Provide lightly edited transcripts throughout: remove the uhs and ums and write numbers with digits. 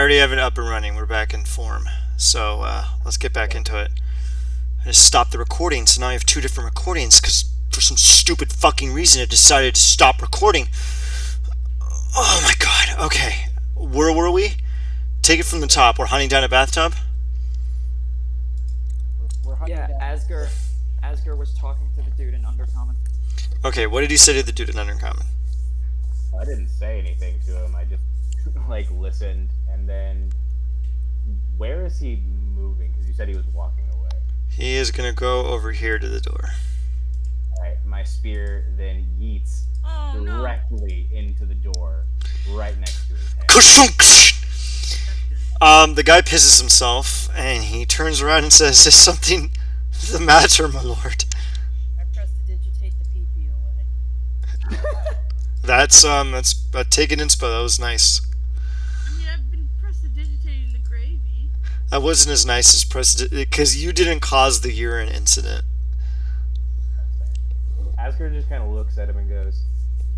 already have it up and running. We're back in form. So let's get back into it. I just stopped the recording, so now I have two different recordings because for some stupid fucking reason I decided to stop recording. Oh my god. Okay. Where were we? Take it from the top. We're hunting down a bathtub? We're hunting Yeah, down. Asger was talking to the dude in Undercommon. Okay, what did he say to the dude in Undercommon? I didn't say anything to him. I just listened, and then where is he moving? Because you said he was walking away. He is gonna go over here to the door. All right, my spear then yeets directly into the door, right next to his head. Kushunk! The guy pisses himself, and he turns around and says, "Is something the matter, my lord?" I prestidigitate the pee-pee away. That's taken inspo. That was nice. I mean, I've been prestidigitating the gravy. That wasn't as nice as because you didn't cause the urine incident. Asgard just kind of looks at him and goes,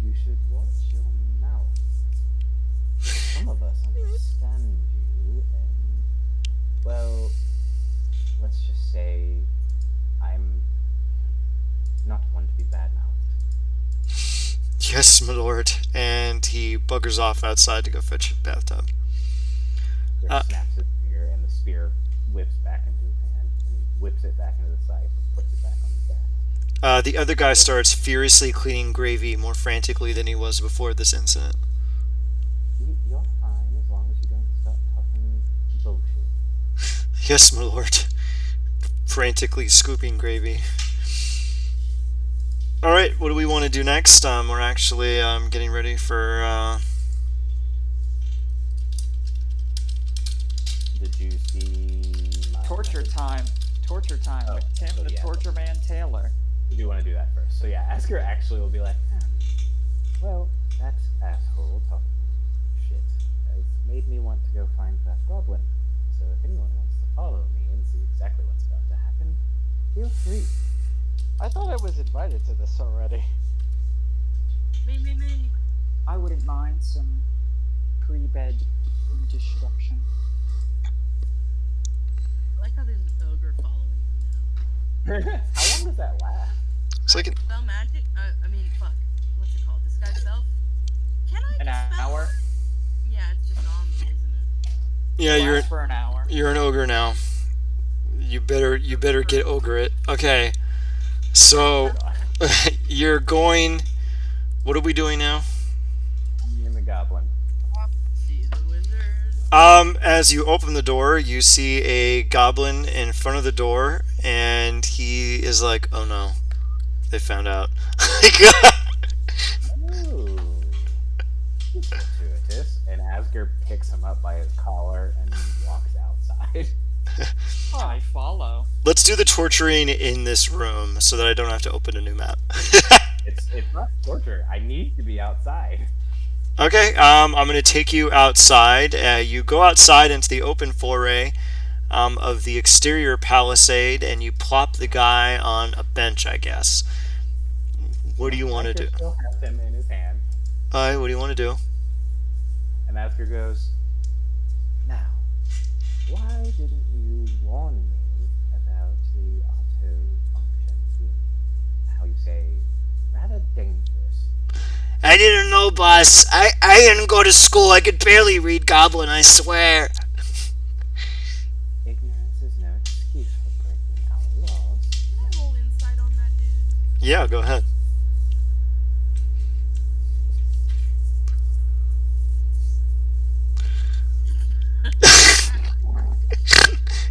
"You should watch your mouth. Some of us understand you, and, well, let's just say I'm not one to be bad-mouthed." Yes, my lord. And he buggers off outside to go fetch a bathtub. Snaps his finger, and the spear whips back into his hand, and he whips it back into the scythe and puts it back on his back. The other guy starts furiously cleaning gravy more frantically than he was before this incident. You're fine as long as you don't start talking bullshit. Yes, my lord. Frantically scooping gravy. Alright, what do we want to do next? We're actually getting ready for... Did you see my Torture time with Tim the yeah. Torture Man Taylor. We do want to do that first. So yeah, Asker actually will be like, well, that asshole talking shit has made me want to go find that goblin. So if anyone wants to follow me and see exactly what's about to happen, feel free. I thought I was invited to this already. Me. I wouldn't mind some pre-bed destruction. I like how there's an ogre following you now. How long does that last? It's like Spell magic? What's it called? Disguise self? Can I An dispel? hour? Yeah, it's just on me, isn't it? yeah, Lasts for an hour. you're an ogre now. You better get ogre it. Okay. So you're going. What are we doing now? Me and the goblin. See the wizard. As you open the door, you see a goblin in front of the door, and he is like, "Oh no, they found out." Ooh. Gratuitous. And Asger picks him up by his collar and walks outside. I follow. Let's do the torturing in this room so that I don't have to open a new map. It's not torture. I need to be outside. Okay, I'm going to take you outside. You go outside into the open foray of the exterior palisade, and you plop the guy on a bench, I guess. What do you want to do? Asger still has him in his hand. Alright, what do you want to do? And Asger goes, "Now, why didn't you warn me about the auto function being, how you say, rather dangerous?" I didn't know, boss. I didn't go to school. I could barely read Goblin, I swear. Ignorance is no excuse for breaking our laws. Can I roll insight on that dude? Yeah, go ahead.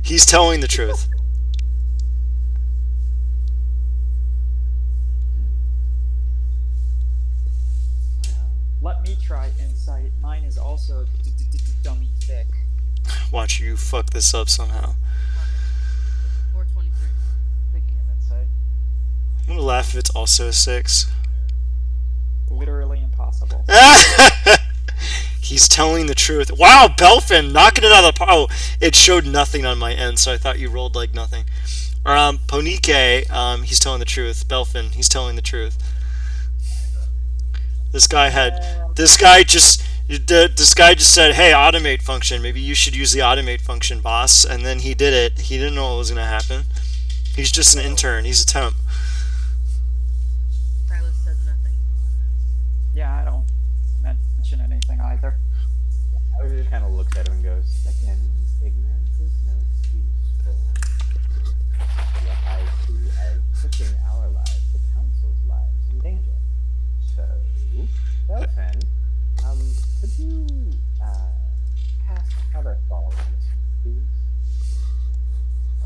He's telling the truth. Let me try insight. Mine is also dummy thick. Watch you fuck this up somehow. 423. Speaking of insight, I'm gonna laugh if it's also a 6. Literally impossible. He's telling the truth. Wow, Belfin, knocking it out of the park. Oh, it showed nothing on my end, so I thought you rolled like nothing. Ponike, he's telling the truth. Belfin, he's telling the truth. This guy just This guy just said, "Hey, automate function. Maybe you should use the automate function, boss." And then he did it. He didn't know what was gonna happen. He's just an intern. He's a temp. Silas says nothing. Yeah, I don't mention anything either. I just kind of looks at him and goes, again, ignorance is no excuse for what I see as putting our lives, the council's lives, in danger. So, Belfin, could you cast Coverfall on this, please?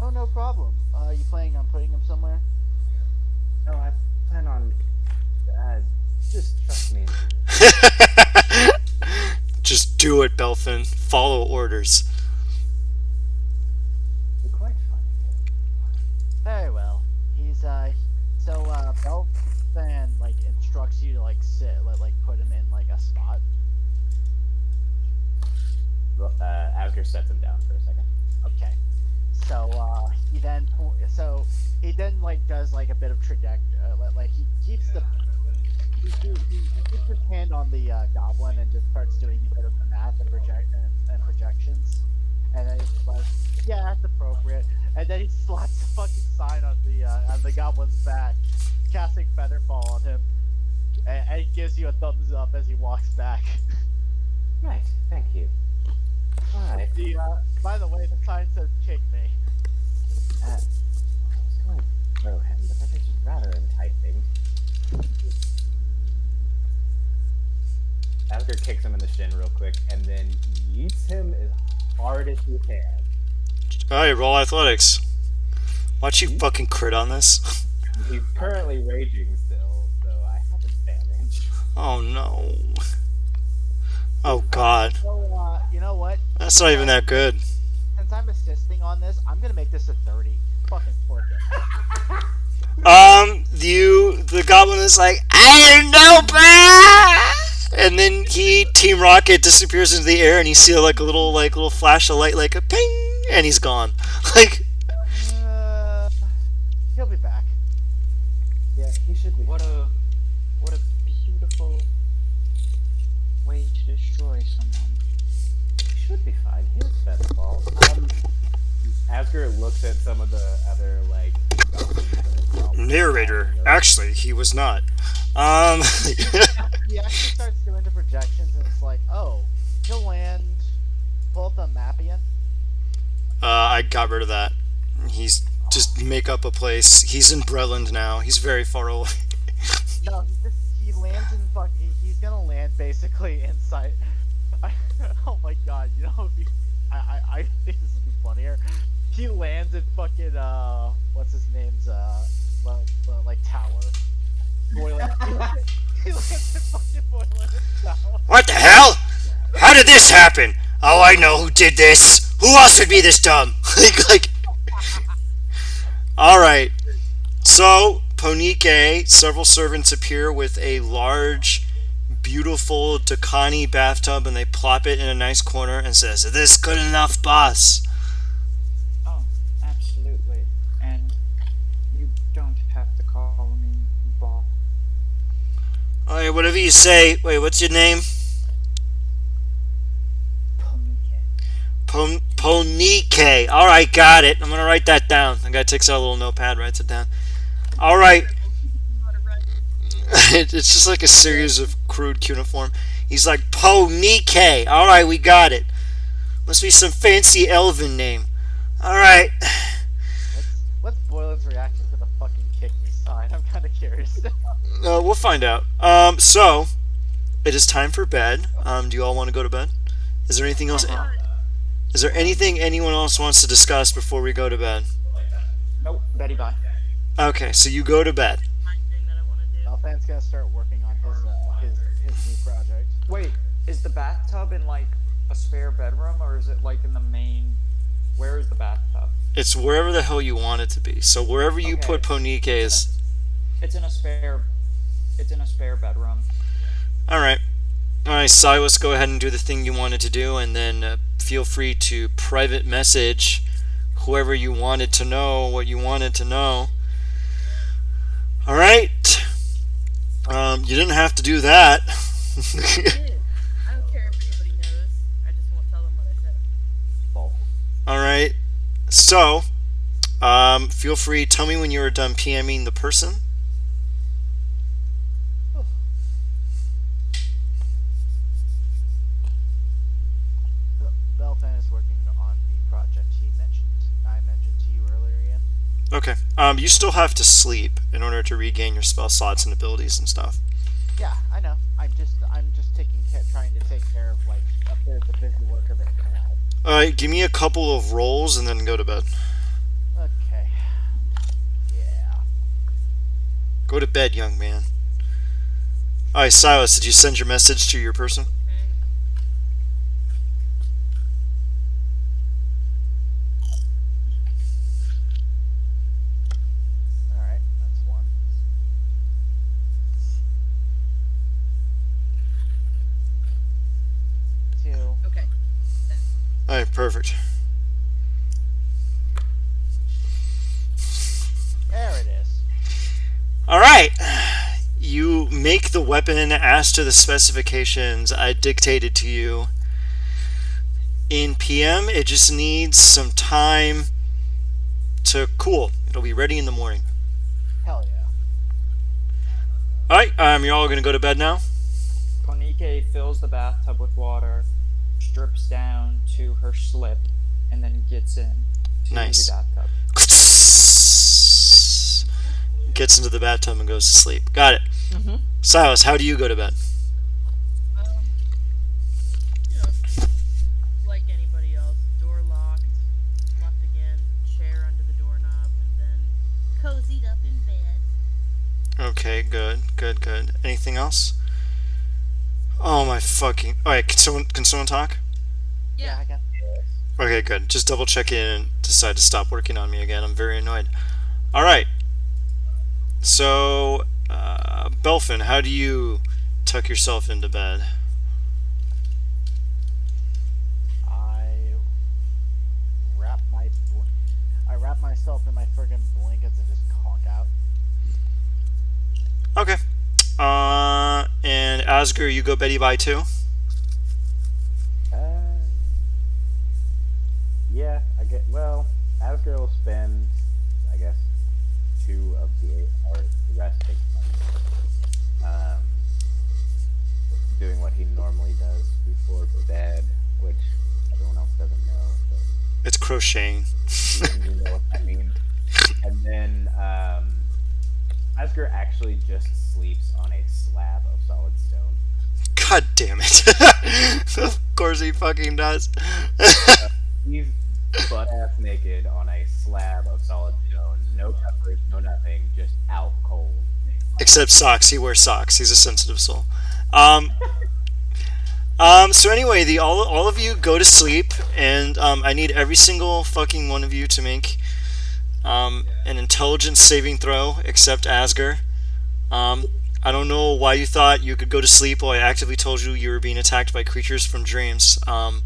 Oh, no problem. You planning on putting him somewhere? No, I plan on. Just trust me. And do it. Just do it, Belfin. Follow orders. You're quite funny. Very well. He's Belfan like instructs you to like sit, like put him in like a spot. Asger sets him down for a second. Okay. So he then like does like a bit of trajectory. Like he keeps the he keeps his hand on the goblin and just starts doing a bit of the math and projections. And then he's like, yeah, that's appropriate. And then he slaps a fucking sign on the goblin's back, casting Featherfall on him, and he gives you a thumbs up as he walks back. Right, thank you. Alright. By the way, the sign says "kick me." I was going to throw him, but that is rather enticing. Asger kicks him in the shin real quick, and then yeets him as hard as he can. Alright, roll athletics. Watch you fucking crit on this. He's currently raging still, so I have advantage. Oh no. Oh god. So, you know what? That's not even that good. Since I'm assisting on this, I'm gonna make this a 30. Fucking fork it. The goblin is like, I don't know, bruh! And then Team Rocket disappears into the air, and you see like a little flash of light, like a ping, and he's gone. Like, He'll be back. Yeah, he should be. What a beautiful way to destroy someone. He should be fine. Here's Featherfall. Asger looks at some of the other, like, narrator. Actually, he was not. He actually starts doing the projections, and it's like, oh, he'll land. Pull up the map again. I got rid of that. He's just make up a place. He's in Breland now. He's very far away. No, he lands in he's gonna land basically inside. Oh my god, you know, I think this would be funnier. He lands in fucking what's his name's like tower. Boiling. He lands in fucking Boiling tower. What the hell? How did this happen? Oh, I know who did this. Who else would be this dumb? like. All right. So, Ponike, several servants appear with a large, beautiful Dakani bathtub, and they plop it in a nice corner and says, "Is this good enough, boss?" Oh, absolutely. And you don't have to call me boss. All right, whatever you say. Wait, what's your name? Ponike. All right, got it. I'm gonna write that down. The guy takes out a little notepad, writes it down. All right. It's just like a series of crude cuneiform. He's like, Ponike. All right, we got it. Must be some fancy elven name. All right. What's Boylan's reaction to the fucking kick me sign? I'm kind of curious. We'll find out. So it is time for bed. Do you all want to go to bed? Is there anything else? Is there anything anyone else wants to discuss before we go to bed? Nope, Betty bye. Okay, so you go to bed. Thing that I want to do. Alfan's gonna start working on his new project. Wait, is the bathtub in like a spare bedroom, or is it like in the main? Where is the bathtub? It's wherever the hell you want it to be. So wherever you put Ponike is. It's in a spare. It's in a spare bedroom. All right. All right, Silas, go ahead and do the thing you wanted to do, and then feel free to private message whoever you wanted to know what you wanted to know. All right. You didn't have to do that. I don't care if So, feel free. Tell me when you're done PMing the person. Belfan is working on the project I mentioned to you earlier, Ian. Okay. You still have to sleep in order to regain your spell slots and abilities and stuff. Yeah, I know. I'm just trying to take care of like a bit of the busy work of it now. All right. Give me a couple of rolls and then go to bed. Okay. Yeah. Go to bed, young man. All right, Silas. Did you send your message to your person? All right, that's one. Two. Okay. All right. Perfect. There it is. All right. You make the weapon as to the specifications I dictated to you. In PM, it just needs some time to cool. It'll be ready in the morning. Hell yeah. All right. You're all gonna go to bed now. Konike fills the bathtub with water, strips down to her slip, and then gets in to Nice. the bathtub. Gets into the bathtub and goes to sleep. Got it. Mm-hmm. Silas, how do you go to bed? You know, like anybody else, door locked again, chair under the doorknob, and then cozied up in bed. Okay, good. Anything else? Oh my fucking... Alright, can someone talk? Yeah, I got. Okay, good. Just double check in and decide to stop working on me again. I'm very annoyed. Alright. So, Belfin, how do you tuck yourself into bed? I wrap myself in my friggin' blankets and just conk out. Okay. And Asger, you go Betty Bye too? Yeah, well, Asger will spend, I guess, 2 of the 8 hours resting, doing what he normally does before bed, which everyone else doesn't know, but It's crocheting. you know what that means. And then, Asger actually just sleeps on a slab of solid stone. God damn it. Of course he fucking does. He's butt-ass naked on a slab of solid stone. No covers, no nothing, just out cold. Except socks. He wears socks. He's a sensitive soul. So anyway, all of you go to sleep, and I need every single fucking one of you to make an intelligence saving throw, except Asger. I don't know why you thought you could go to sleep while I actively told you you were being attacked by creatures from dreams. I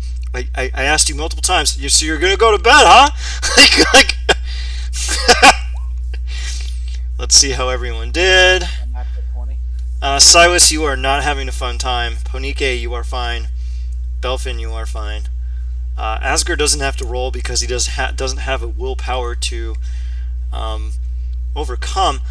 asked you multiple times, so you're gonna go to bed, huh? like Let's see how everyone did. I'm at 20. Silas, you are not having a fun time. Ponike, you are fine. Belfin, you are fine. Asger doesn't have to roll because he doesn't have a willpower to overcome.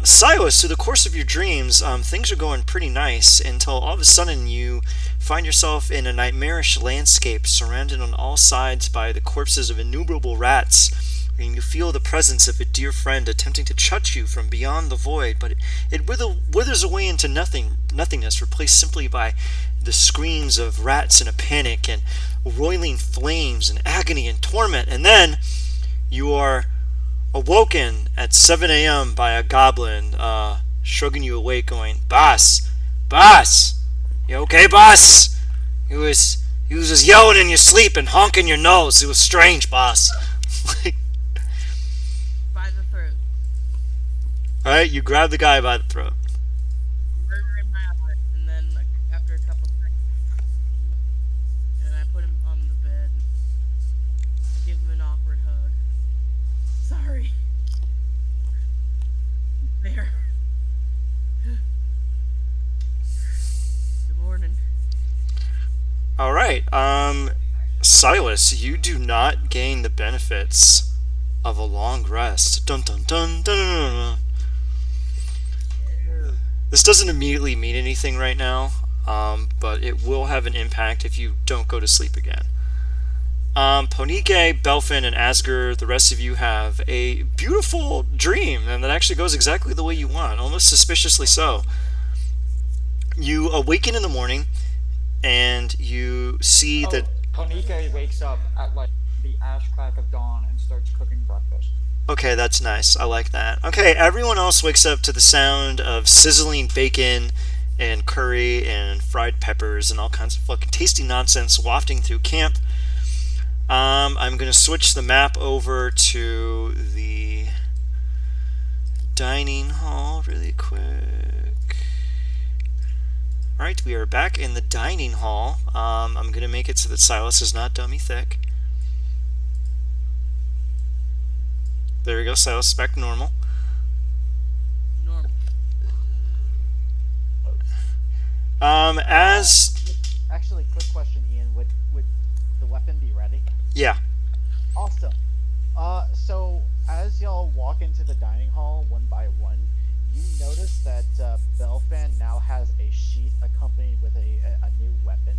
Silas, through the course of your dreams, things are going pretty nice until all of a sudden you find yourself in a nightmarish landscape surrounded on all sides by the corpses of innumerable rats, and you feel the presence of a dear friend attempting to chuck you from beyond the void, but it withers away into nothingness, replaced simply by the screams of rats in a panic and roiling flames and agony and torment. And then you are awoken at 7 a.m. by a goblin shrugging you awake, going, "Boss, you okay, boss?" He was just yelling in your sleep and honking your nose. It was strange, boss. By the throat. Alright, you grab the guy by the throat. Murder in my eye, and then after a couple seconds, and I put him on the bed. I give him an awkward hug. Sorry. There. Good morning. Alright, Silas, you do not gain the benefits of a long rest. Dun dun dun dun dun dun. Dun. This doesn't immediately mean anything right now, but it will have an impact if you don't go to sleep again. Ponike, Belfin, and Asger, the rest of you have a beautiful dream, and that actually goes exactly the way you want, almost suspiciously so. You awaken in the morning, and you see that... Ponike wakes up at like the ash crack of dawn and starts cooking breakfast. Okay, that's nice. I like that. Okay, everyone else wakes up to the sound of sizzling bacon and curry and fried peppers and all kinds of fucking tasty nonsense wafting through camp. I'm going to switch the map over to the dining hall really quick. Alright, we are back in the dining hall. I'm going to make it so that Silas is not dummy thick. There we go, Silas is back to normal. Normal. Actually, quick question, Ian. Would the weapon be ready? Yeah. Awesome. So as y'all walk into the dining hall one by one, you notice that Belfan now has a sheet accompanied with a new weapon.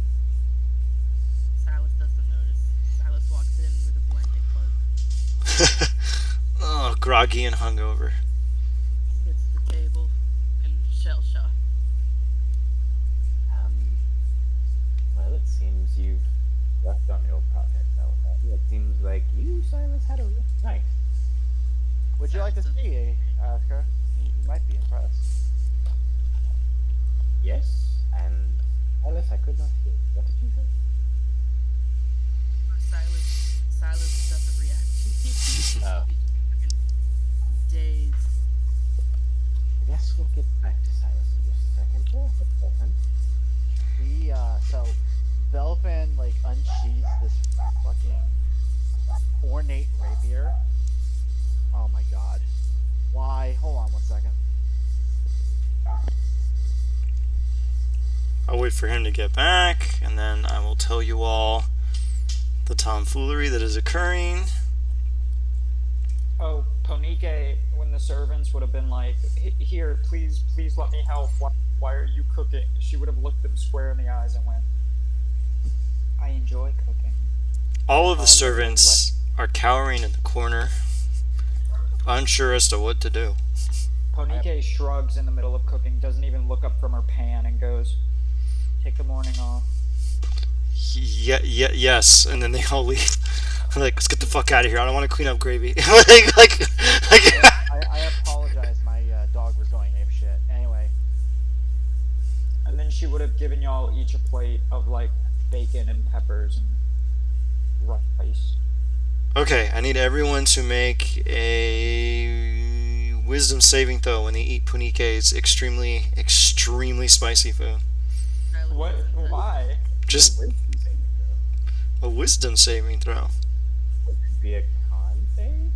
Silas doesn't notice. Silas walks in with a blanket cloak. Oh, groggy and hungover. Hits the table and shell shock. Well, it seems you've worked on your project, Belfan. It seems like you, Silas, had a rough night. Would you like to see, Oscar? You might be impressed. Yes, and Silas, I could not hear. What did you say? Silas doesn't react. He's Oh. dazed. I guess we'll get back to Silas in just a second. Belfan. So Belfan like unsheathes this fucking ornate rapier. Oh my god. Why? Hold on one second. I'll wait for him to get back, and then I will tell you all the tomfoolery that is occurring. Oh, Ponike, when the servants would have been like, here, please let me help. Why are you cooking? She would have looked them square in the eyes and went, I enjoy cooking. All of the servants are cowering in the corner, unsure as to what to do. Ponike shrugs in the middle of cooking, doesn't even look up from her pan, and goes, take the morning off. Yes, and then they all leave. Like, let's get the fuck out of here. I don't want to clean up gravy. I apologize. My dog was going ape shit. Anyway. And then she would have given y'all each a plate of like bacon and peppers and rice. Okay, I need everyone to make a wisdom saving throw when they eat Punike's extremely, extremely spicy food. What? Why? Just a wisdom saving throw. Would it be a con save?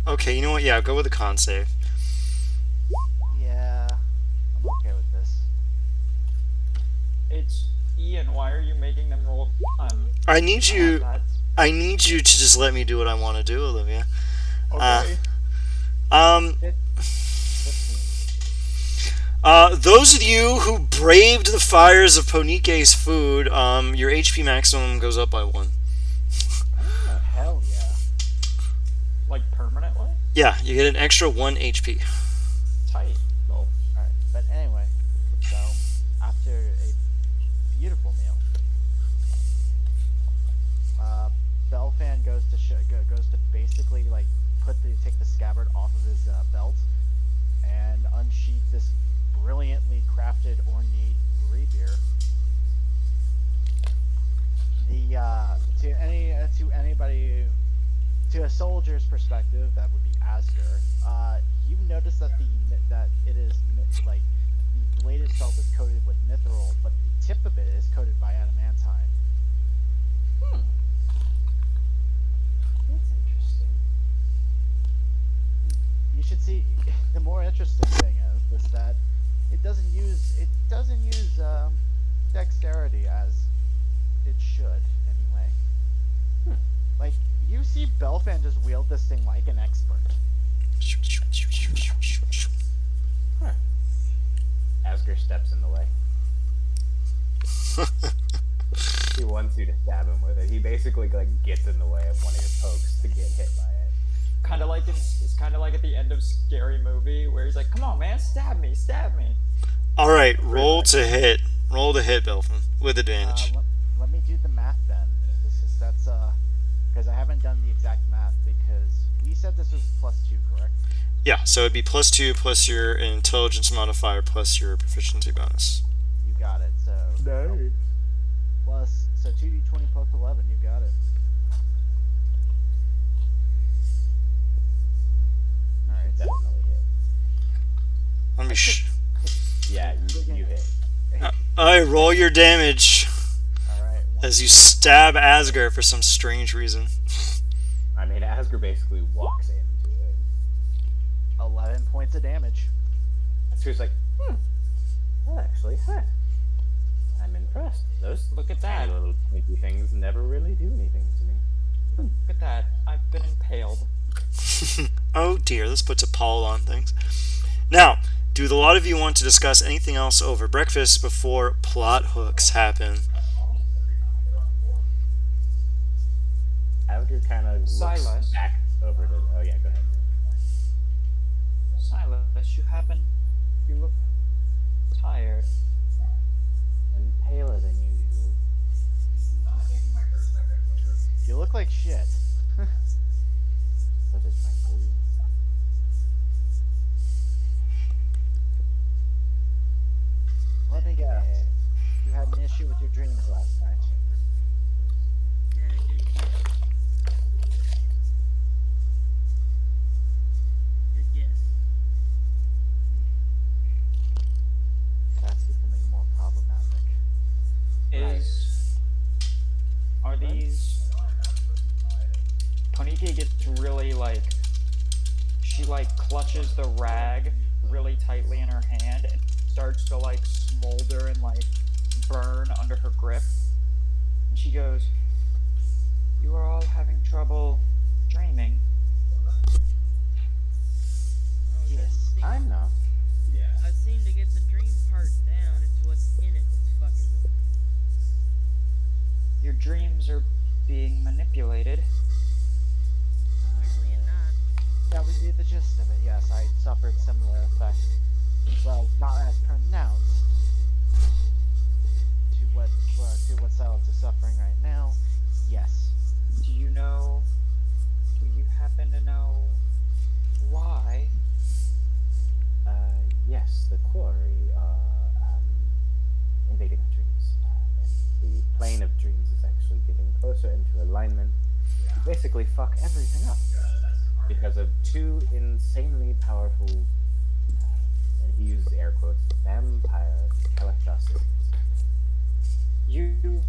Okay, you know what? Yeah, go with a con save. Yeah. I'm okay with this. It's Ian. Why are you making them roll fun? I need you to just let me do what I want to do, Olivia. Okay. 15. Those of you who braved the fires of Ponike's food, your HP maximum goes up by 1. Oh, hell yeah. Like permanently? Yeah, you get an extra 1 HP. Tight. Alright, but anyway, so after a beautiful meal, Belfan goes to basically like take the scabbard off of his belt and unsheath this brilliantly crafted ornate rapier. To a soldier's perspective, that would be Asger. You notice that it is like the blade itself is coated with mithril, but the tip of it is coated by adamantine. That's interesting. You should see. The more interesting thing is that it doesn't use dexterity as it should anyway. Belfan just wield this thing like an expert. Huh. Asger steps in the way. He wants you to stab him with it. He basically like gets in the way of one of your pokes to get hit by it. It's kind of like at the end of Scary Movie where he's like, "Come on, man, stab me, stab me." All right, roll to hit. Roll to hit, Belfin, with advantage. Let me do the math then. That's because I haven't done the exact math because we said this was +2, correct? Yeah, so it'd be +2 plus your intelligence modifier plus your proficiency bonus. You got it. So No. plus 2d20 plus 11. You got it. All right. Definitely hit. Let me. Yeah, you hit. Alright, roll your damage All right. as you stab Asger for some strange reason. I mean, Asger basically walks into it. 11 points of damage. Asger's like, that actually hurt. I'm impressed. Those Look at that. tiny little pointy things never really do anything to me. Look at that. I've been impaled. Oh dear, this puts a pall on things. Now, do a lot of you want to discuss anything else over breakfast before plot hooks happen? Asger kind of looks Silas. back over to... Oh yeah, go ahead. Silas, you look tired. And paler than usual. You look like shit. But it's my goal. Let me guess. You had an issue with your dreams last night. Yeah, good guess. That's becoming more problematic. Are these... Poniki gets really like... She like clutches the rag really tightly in her hand and starts to like smolder and like burn under her grip. And she goes, "You are all having trouble dreaming." Oh, Yes, I'm not. I seem to get the dream part down. It's what's in it that's fucking with me. Your dreams are being manipulated. Weirdly enough. that would be the gist of it. Yes, I suffered similar effects. Well, not as pronounced to what Silas is suffering right now. Yes. Do you happen to know why? Yes, the quarry are invading our dreams. And the plane of dreams is actually getting closer into alignment to basically fuck everything up. Because of two insanely powerful, and he used air quotes, vampire Cataclysm systems. You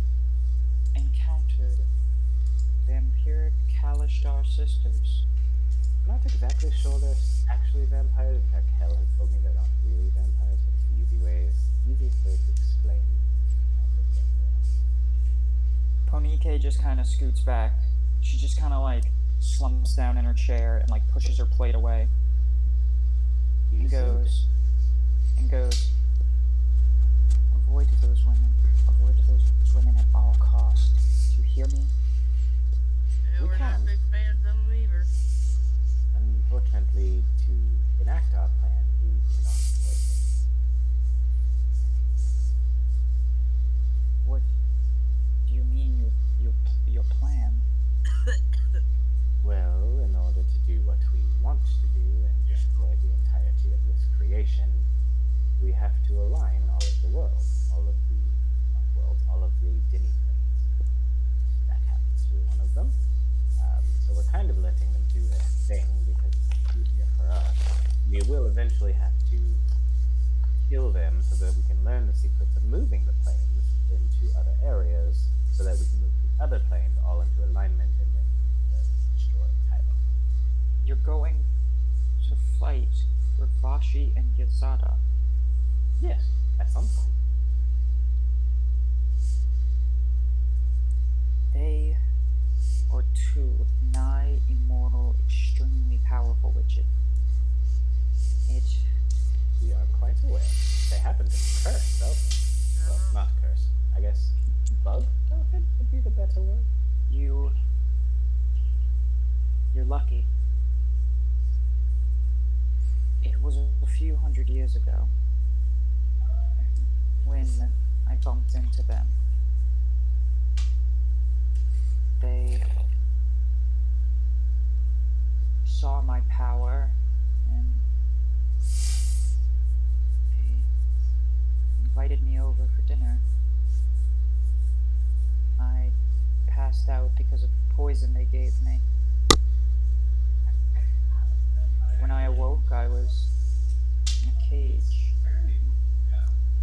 encountered vampiric Kalishtar sisters. I'm not exactly sure they're actually vampires. In fact, Hell has told me they're not really vampires, but it's the easiest way to explain Ponike just kind of scoots back. She just kind of like slumps down in her chair and like pushes her plate away and goes, "Avoid those women. Avoid those women at all costs. Do you hear me?" Yeah, We we're can. not big fans of them either. Unfortunately, to enact our plan, we cannot avoid them. What do you mean your plan? Well, in order to do what we want to do and destroy the entirety of this creation, we have to align all of the worlds, all of the demi-planes. That happens to be one of them. So we're kind of letting them do their thing because it's easier for us. We will eventually have to kill them so that we can learn the secrets of moving the planes into other areas so that we can move the other planes all into alignment and then destroy Tyler. You're going to fight for Vashi and Yazada. Yes, at some point. They are two nigh wretched. It We are quite aware. They happen to curse, though. Well, not curse. I guess bug Dolphin would be the better word. you're lucky. It was a few hundred years ago when I bumped into them. They saw my power and they invited me over for dinner. I passed out because of poison they gave me. When I awoke, I was in a cage.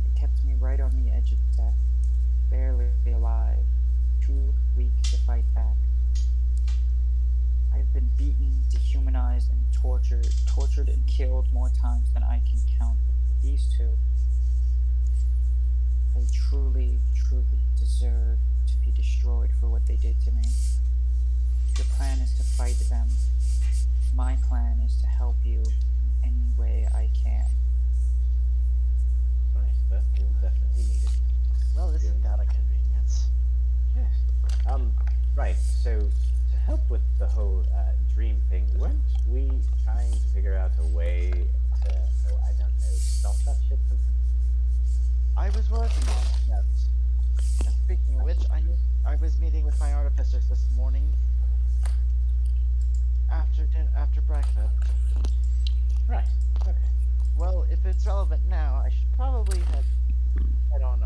It kept me right on the edge of death, barely alive, too weak to fight back. I've been beaten, dehumanized, and tortured and killed more times than I can count. These two, they truly, truly deserve to be destroyed for what they did to me. Your plan is to fight them. My plan is to help you in any way I can. Nice, that will definitely need it. Well, isn't that a convenience? Yes. Right, so to help with the whole dream thing, weren't we trying to figure out a way to, oh, I don't know, stop that shit from I was working on it, yes. And speaking of which, I was meeting with my artificers this morning after breakfast. Right, okay. Well, if it's relevant now, I should probably head on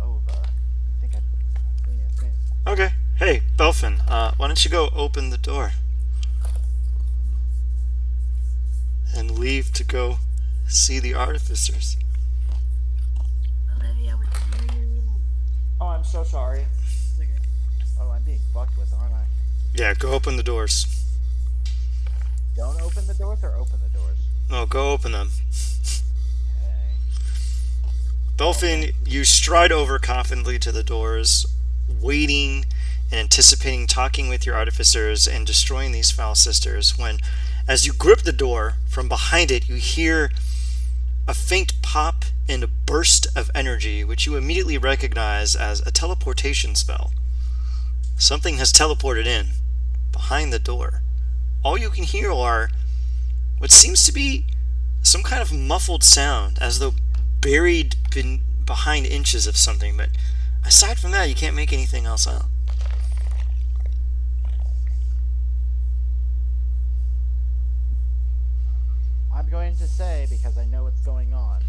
over. I think I. Okay. Hey, Belfin, why don't you go open the door and leave to go see the artificers? Olivia, we can hear you. Oh, I'm so sorry. Okay. Oh, I'm being fucked with, aren't I? Yeah, go open the doors. Don't open the doors or open the doors. No, go open them. Okay. Belfin, you stride over confidently to the doors, waiting and anticipating talking with your artificers and destroying these foul sisters, when, as you grip the door, from behind it you hear a faint pop and a burst of energy, which you immediately recognize as a teleportation spell. Something has teleported in, behind the door. All you can hear are what seems to be some kind of muffled sound, as though buried behind inches of something, but aside from that, you can't make anything else out. I'm going to say, because I know what's going on,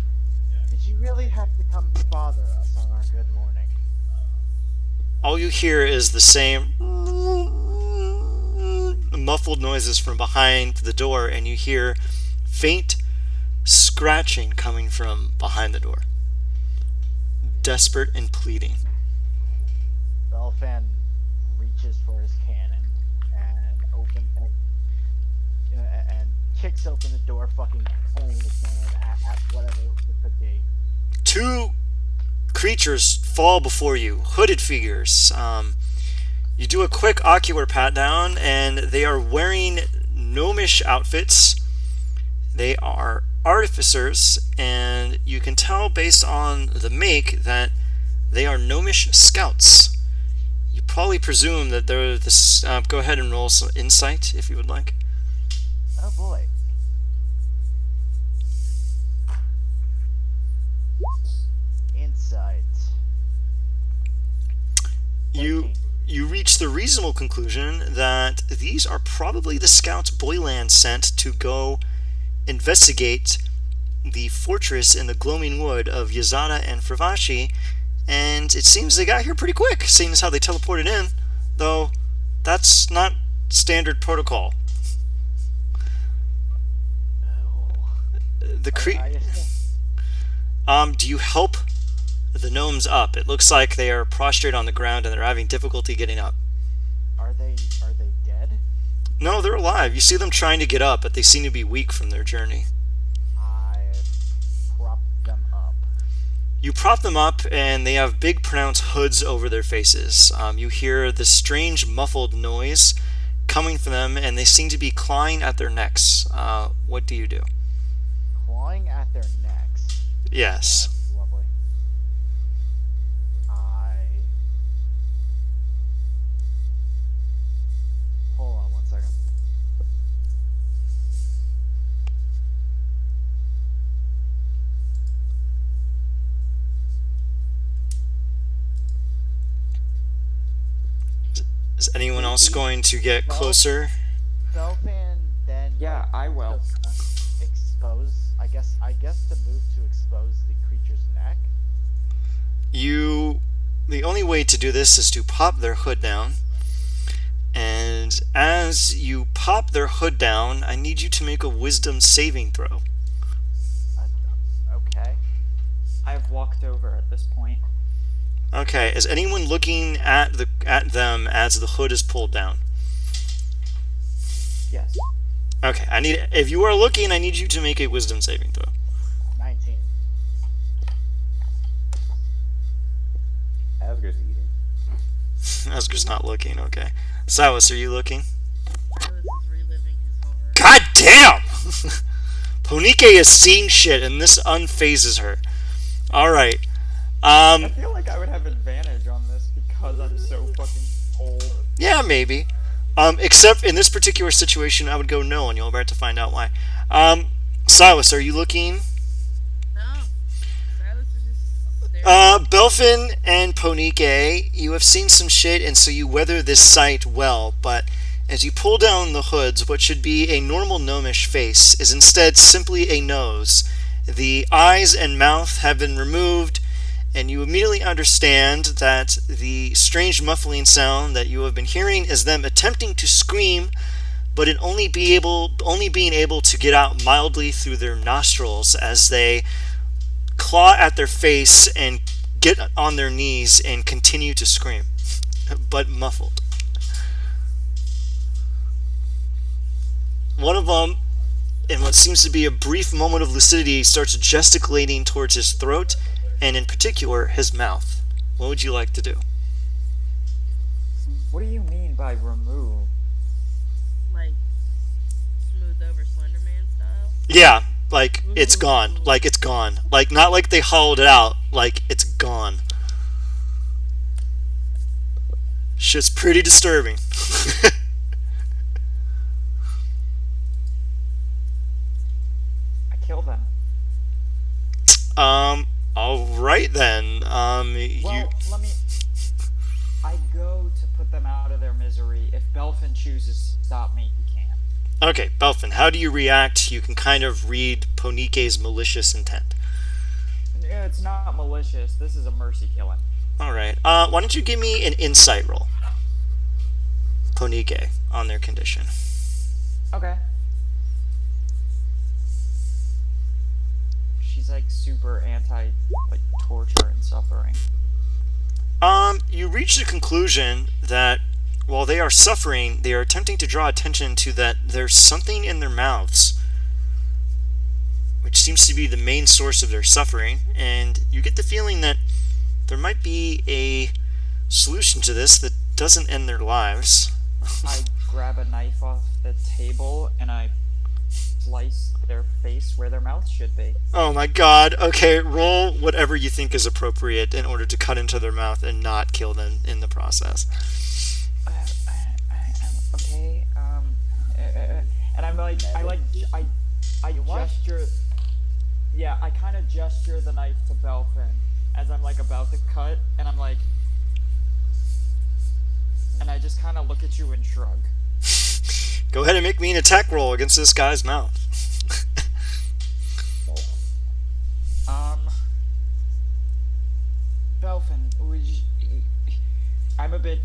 did you really have to come bother us on our good morning? All you hear is the same muffled noises from behind the door, and you hear faint scratching coming from behind the door. Desperate and pleading. Belfan reaches for his cannon and kicks open the door, fucking pointing the cannon at whatever it could be. Two creatures fall before you, hooded figures. You do a quick ocular pat down, and they are wearing gnomish outfits. They are artificers, and you can tell based on the make that they are gnomish scouts. You probably presume that they're this. Go ahead and roll some insight if you would like. Oh boy. Insight. You 14. you reach the reasonable conclusion that these are probably the scouts Boylan sent to go investigate the fortress in the glowing wood of Yazada and Fravashi, and it seems they got here pretty quick, seeing as how they teleported in, though that's not standard protocol. The I assume. do you help the gnomes up? It looks like they are prostrate on the ground and they're having difficulty getting up. Are they dead? No, they're alive. You see them trying to get up, but they seem to be weak from their journey. I prop them up. You prop them up, and they have big, pronounced hoods over their faces. You hear this strange, muffled noise coming from them, and they seem to be clawing at their necks. What do you do? Clawing at their necks. Yes. That's lovely. Hold on 1 second. Is anyone else going to get closer? Belfin then. Yeah, I will. Expose. I guess to move to expose the creature's neck. The only way to do this is to pop their hood down. And as you pop their hood down, I need you to make a wisdom saving throw. Okay. I've walked over at this point. Okay, is anyone looking at them as the hood is pulled down? Yes. Okay, if you are looking, I need you to make a wisdom saving throw. 19. Asger's eating. Asger's not looking, okay. Silas, are you looking? Silas is reliving his horror. God damn! Ponike is seeing shit, and this unfazes her. Alright. I feel like I would have advantage on this because I'm so fucking old. Yeah, maybe. Except in this particular situation, I would go no, and you're about to find out why. Silas, are you looking? No. Silas is just staring. Belfin and Ponike, you have seen some shit, and so you weather this sight well, but as you pull down the hoods, what should be a normal gnomish face is instead simply a nose. The eyes and mouth have been removed, and you immediately understand that the strange muffling sound that you have been hearing is them attempting to scream, but it only being able to get out mildly through their nostrils as they claw at their face and get on their knees and continue to scream, but muffled. One of them, in what seems to be a brief moment of lucidity, starts gesticulating towards his throat, and in particular, his mouth. What would you like to do? What do you mean by remove? Like, smooth over Slender Man style. Yeah, like, it's gone. Like, it's gone. Like, not like they hollowed it out. Like, it's gone. Shit's pretty disturbing. I kill them. Alright then. Well, let me. I go to put them out of their misery. If Belfin chooses to stop me, he can. Okay, Belfin, how do you react? You can kind of read Ponike's malicious intent. Yeah, it's not malicious. This is a mercy killing. Alright, why don't you give me an insight roll? Ponike, on their condition. Okay. She's like super anti like torture and suffering. You reach the conclusion that while they are suffering, they are attempting to draw attention to that there's something in their mouths, which seems to be the main source of their suffering, and you get the feeling that there might be a solution to this that doesn't end their lives. I grab a knife off the table and I slice their face where their mouth should be. Oh my god, okay, roll whatever you think is appropriate in order to cut into their mouth and not kill them in the process. Okay, and I'm like, I gesture, yeah, I kind of gesture the knife to Belfin as I'm like about to cut, and I'm like, and I just kind of look at you and shrug. Go ahead and make me an attack roll against this guy's mouth. Belfin, I'm a bit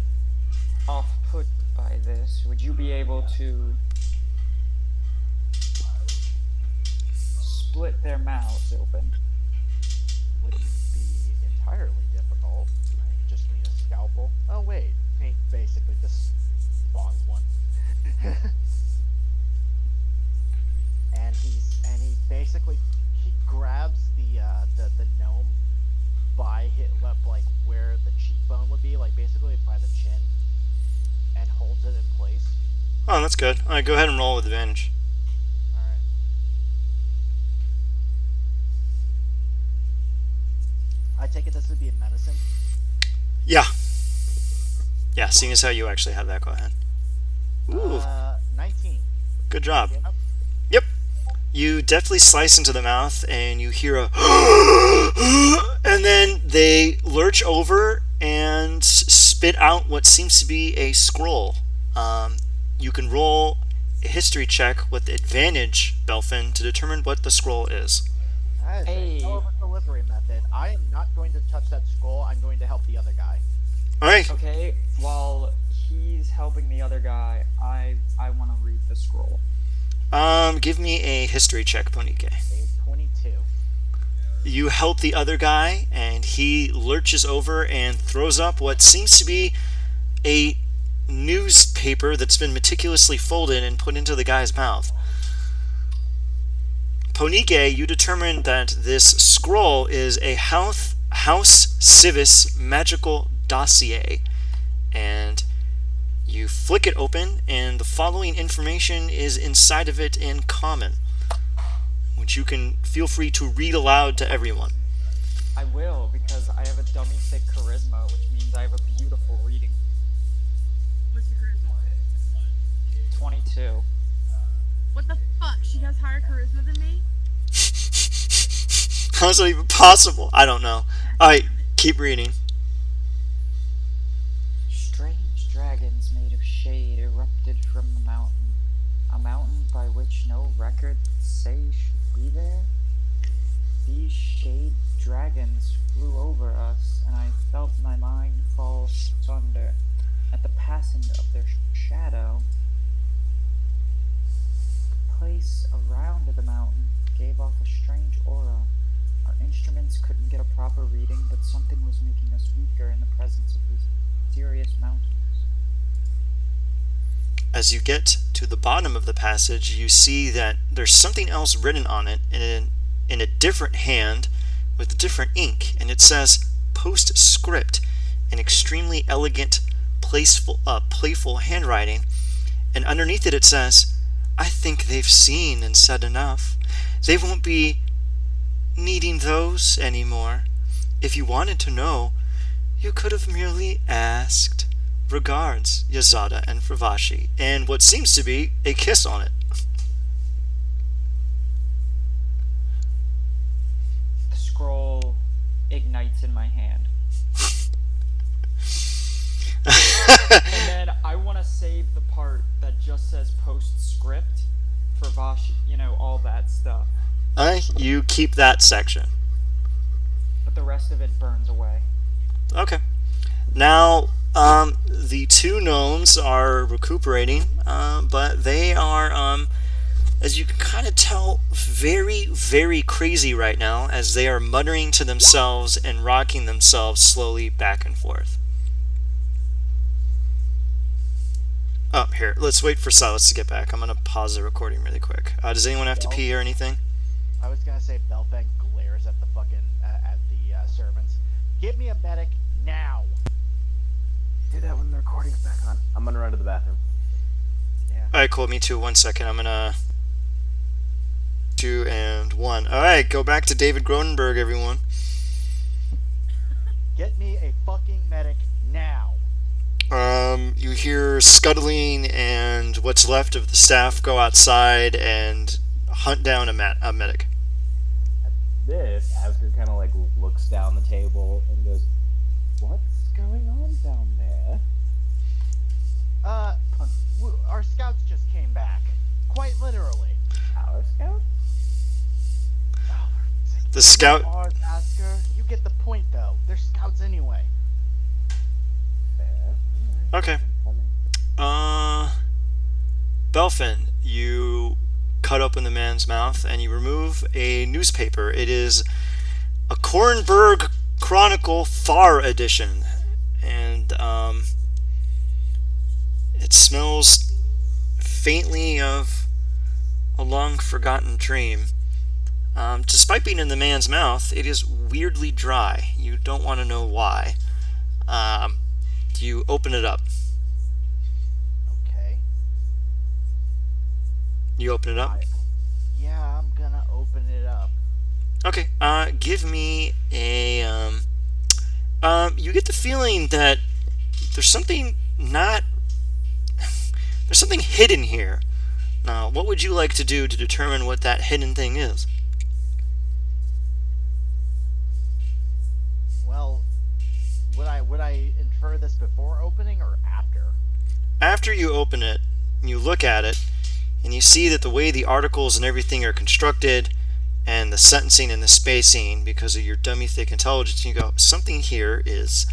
off-put by this. Would you be able to split their mouths open? Wouldn't be entirely difficult. I just need a scalpel. Oh wait, he basically just spawns one. and he basically grabs the gnome by like where the cheekbone would be, like basically by the chin, and holds it in place. Oh, that's good. All right, go ahead and roll with advantage. All right. I take it this would be a medicine. Yeah. Yeah, seeing as how you actually have that, go ahead. Ooh, 19. good job. You know? Yep. You deftly slice into the mouth, and you hear a and then they lurch over and spit out what seems to be a scroll. You can roll a history check with advantage, Belfin, to determine what the scroll is. That is Hey. a hell of a delivery method. I am not going to touch that skull. I'm going to help the other guy. All right. Okay, while he's helping the other guy, I want to read the scroll. Give me a history check, Ponike. A 22. You help the other guy, and he lurches over and throws up what seems to be a newspaper that's been meticulously folded and put into the guy's mouth. Ponike, you determine that this scroll is a House Civis magical dossier, and you flick it open, and the following information is inside of it in common, which you can feel free to read aloud to everyone. I will, because I have a dummy thick charisma, which means I have a beautiful reading. What's your charisma? 22. What the fuck? She has higher charisma than me? How is that even possible? I don't know. Alright, keep reading. Strange dragons made of shade erupted from the mountain. A mountain by which no records say should be there? These shade dragons flew over us, and I felt my mind fall asunder at the passing of their shadow. The place around the mountain gave off a strange aura. Our instruments couldn't get a proper reading, but something was making us weaker in the presence of these mysterious mountains. As you get to the bottom of the passage, you see that there's something else written on it in a different hand with different ink, and it says postscript in extremely elegant, playful handwriting, and underneath it says, I think they've seen and said enough. They won't be needing those anymore. If you wanted to know, you could have merely asked. Regards, Yazada and Fravashi, and what seems to be a kiss on it. The scroll ignites in my hand. And then I want to save the part that just says postscript for Vash, all that stuff. You keep that section. But the rest of it burns away. Okay. Now, the two gnomes are recuperating, but they are, as you can kind of tell, very, very crazy right now as they are muttering to themselves and rocking themselves slowly back and forth. Oh, here. Let's wait for Silas to get back. I'm going to pause the recording really quick. Does anyone have to pee or anything? I was gonna say Belfang glares at the fucking at the servants. Give me a medic now. Do that when the recording's back on. I'm gonna run to the bathroom. Yeah. Alright, cool. Me too. 1 second. I'm going to... 2 and 1. Alright, go back to David Cronenberg, everyone. Get me a fucking medic now. You hear scuttling, and what's left of the staff go outside and hunt down a medic. At this, Asger kind of like looks down the table and goes, "What's going on down there?" Our scouts just came back. Quite literally. Our scout? Oh, for fuck's sake. The scout... Ours, Asker. You get the point, though. They're scouts anyway. Fair. Okay. Belfin, you cut open the man's mouth and you remove a newspaper. It is a Kornberg Chronicle Far edition, and it smells faintly of a long-forgotten dream. Despite being in the man's mouth, it is weirdly dry. You don't want to know why. You open it up. Okay. You open it up. Yeah, I'm gonna open it up. Okay. Give me a. You get the feeling that there's something not. There's something hidden here. Now, what would you like to do to determine what that hidden thing is? Well, would I infer this before opening or after? After you open it, you look at it, and you see that the way the articles and everything are constructed, and the sentencing and the spacing, because of your dummy thick intelligence, you go, something here is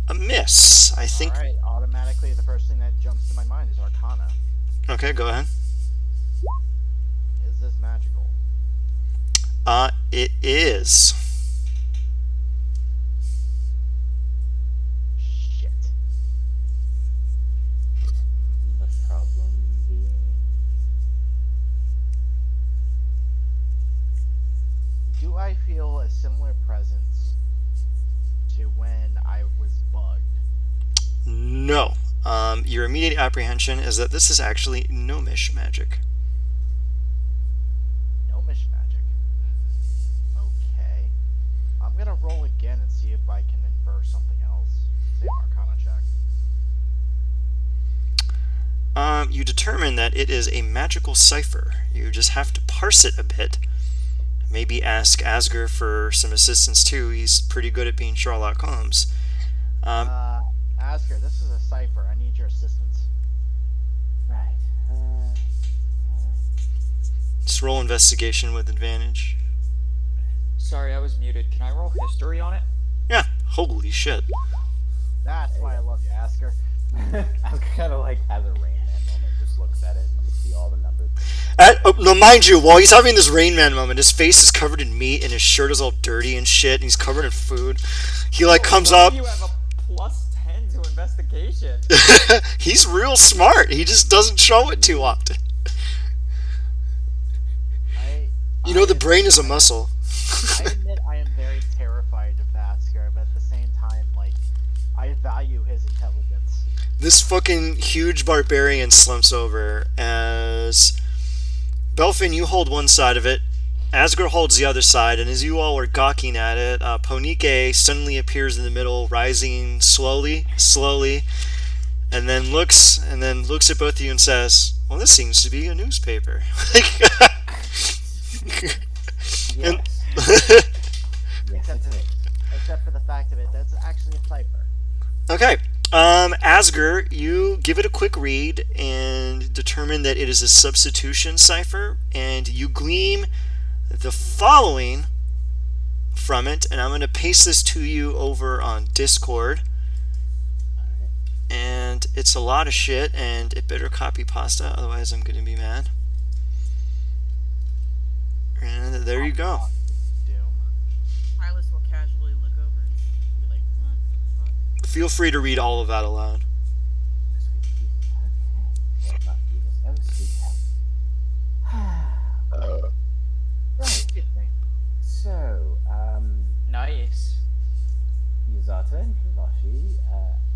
amiss. I think. All right, automatically the first thing that jumps to my mind is Arcana. Okay, go ahead. Is this magical? It is. Shit. The problem being. Do I feel a similar presence to when I was bugged? No. Your immediate apprehension is that this is actually gnomish magic. Gnomish magic. Okay. I'm gonna roll again and see if I can infer something else. Same Arcana check. You determine that it is a magical cipher. You just have to parse it a bit. Maybe ask Asger for some assistance too. He's pretty good at being Sherlock Holmes. Asger, this is a cipher. I need your assistance. Right. Alright. Just roll investigation with advantage. Sorry, I was muted. Can I roll history on it? Yeah, holy shit. That's why I love you, Asger. I was kind of like has a Rain Man moment, just looks at it and you see all the numbers. No, mind you, while he's having this Rain Man moment, his face is covered in meat and his shirt is all dirty and shit, and he's covered in food. He like comes Why up. do you have a +10 to investigation? He's real smart. He just doesn't show it too often. You know, the brain is a muscle. I admit I am very terrified of Asger, but at the same time, like, I value his intelligence. This fucking huge barbarian slumps over as Belfin, you hold one side of it, Asger holds the other side, and as you all are gawking at it, Ponike suddenly appears in the middle, rising slowly, and then looks at both of you and says, "Well, this seems to be a newspaper." Yes. And- Yes, it is. Except for the fact of it, that's actually a cipher. Okay. Asger, you give it a quick read and determine that it is a substitution cipher, and you glean the following from it, and I'm going to paste this to you over on Discord. Alright. And it's a lot of shit, and it better copy pasta, otherwise I'm going to be mad. And there you go. Doom. Silas will casually look over and be like, what the fuck? Feel free to read all of that aloud. Sweet Jesus. Okay. Well, not Jesus. Oh, sweet help. Right. Excuse me. So, Nice. Yuzata and Kivashi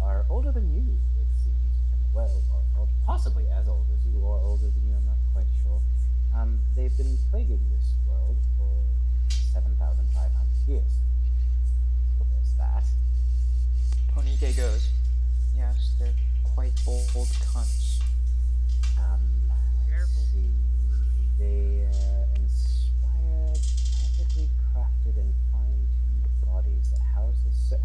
are older than you, it seems. Well, or possibly as old as you, or older than you, I'm not quite sure. They've been plaguing this world for 7,500 years. So there's that. Ponike goes, yes, they're quite old cunts. Let's Careful. see. They inspired, perfectly crafted, and fine-tuned bodies that house the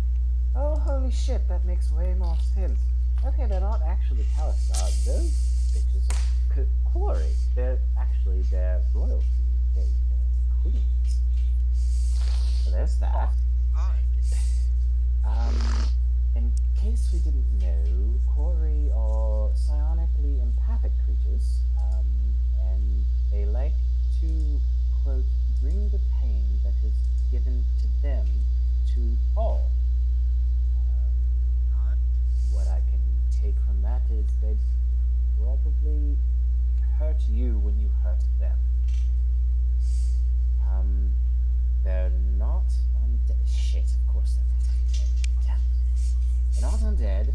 Oh, holy shit, that makes way more sense. Okay, they're not actually Kalistar. Those bitches are Quarry. They're actually their royalty. They're queens. So there's that. In case we didn't know, Quarry are psionically empathic creatures, and they like to, quote, bring the pain that is given to them to all. What I can take from that is they'd probably hurt you when you hurt them. They're not undead. Shit, of course they're not undead. Damn it. They're not undead.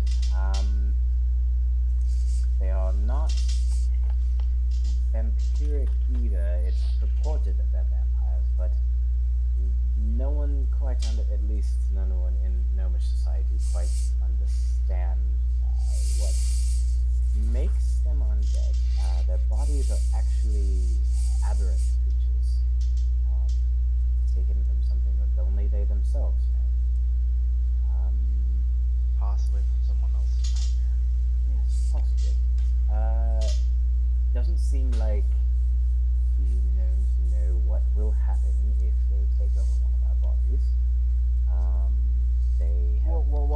They are not vampiric dead. Their bodies are actually aberrant creatures, taken from something that only they themselves know. Possibly from someone else's nightmare. Yes, possibly. Doesn't seem like the gnomes know what will happen if they take over one of our bodies. They have... Whoa.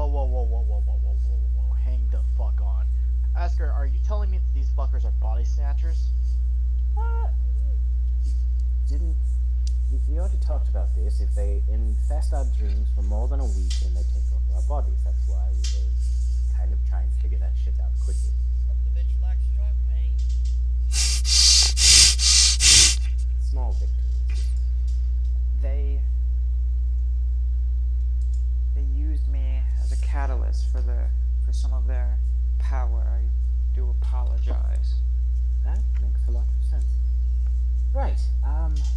Hang the fuck on. Asker, are you telling me that these fuckers are body snatchers? Didn't... We already talked about this. If they infest our dreams for more than a week, then they take over our bodies. That's why we were kind of trying to figure that shit out quickly. Hope the bitch lacks joint pain. Small victories. They used me as a catalyst for some of their power. I do apologize. That makes a lot of sense. Right,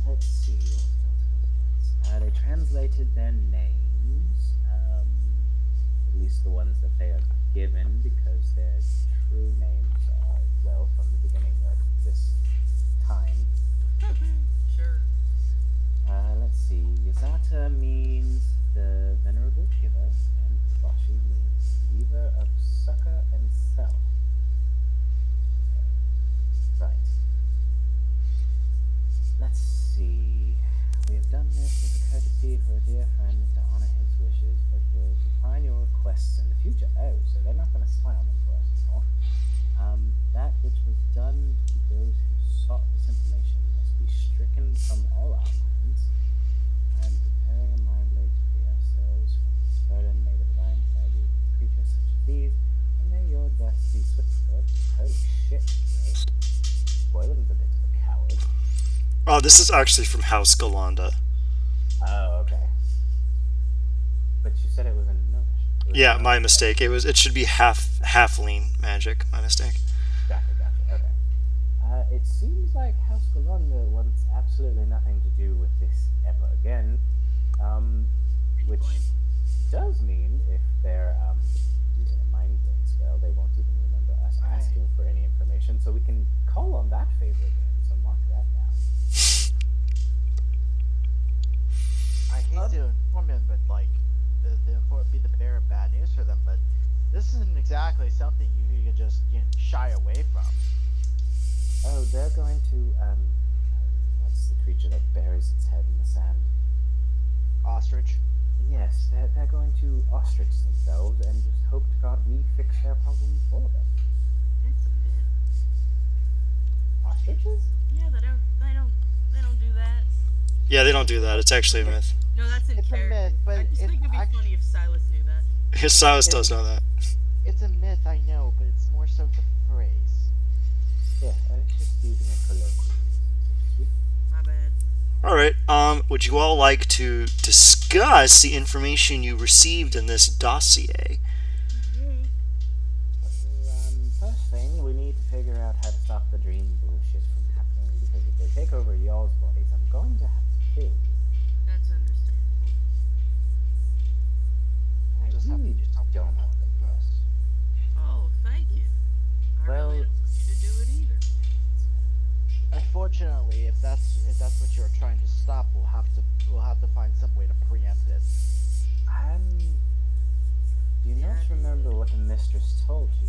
let's see. They translated their names, at least the ones that they are given, because their true names are, well, from the beginning of this time. Sure. Let's see. Yazata means the venerable giver, and Babashi means weaver of succor and self. Right. Let's see. We have done this as a courtesy for a dear friend to honor his wishes, but will decline your requests in the future. Oh, so they're not going to spy on them for us anymore. That which was done to those who sought this information must be stricken from all our minds. I am preparing a mind blade to free ourselves from this burden made of divine value of creatures such as these, and may your death be swift. Holy shit, bro. Boylan's a bit of a coward. Oh, this is actually from House Galanda. Oh, okay. But you said it was in Gnomish. Yeah, my mistake. It should be halfling magic. My mistake. Gotcha. Okay. It seems like House Galanda wants absolutely nothing to do with this ever again. Which does mean if they're using a mind blade spell, they won't even remember us asking for any information. So we can call on that favor again. So mark that down. I hate to inform him, but like, be the bearer of bad news for them, but this isn't exactly something you can just shy away from. Oh, they're going to, what's the creature that buries its head in the sand? Ostrich. Yes, they're going to ostrich themselves and just hope to God we fix their problem for them. It's a myth. Ostriches? Yeah, they don't do that. Yeah, they don't do that. It's actually a myth. No, that's in It's a character. myth, but I just think it'd be funny if Silas knew that. Silas does know that. It's a myth, I know, but it's more so the phrase. Yeah, I was just using a colloquialism, so to speak. My bad. Alright, would you all like to discuss the information you received in this dossier? Well, first thing, we need to figure out how to stop the dream bullshit from happening, because if they take over y'all's bodies, I'm going to have to kill you. That's understandable. I Just have really to just don't want them first. Oh, thank you. I Well- really don't want you to do it either. Unfortunately, if that's what you're trying to stop, we'll have to find some way to preempt it. Do you not remember what the mistress told you?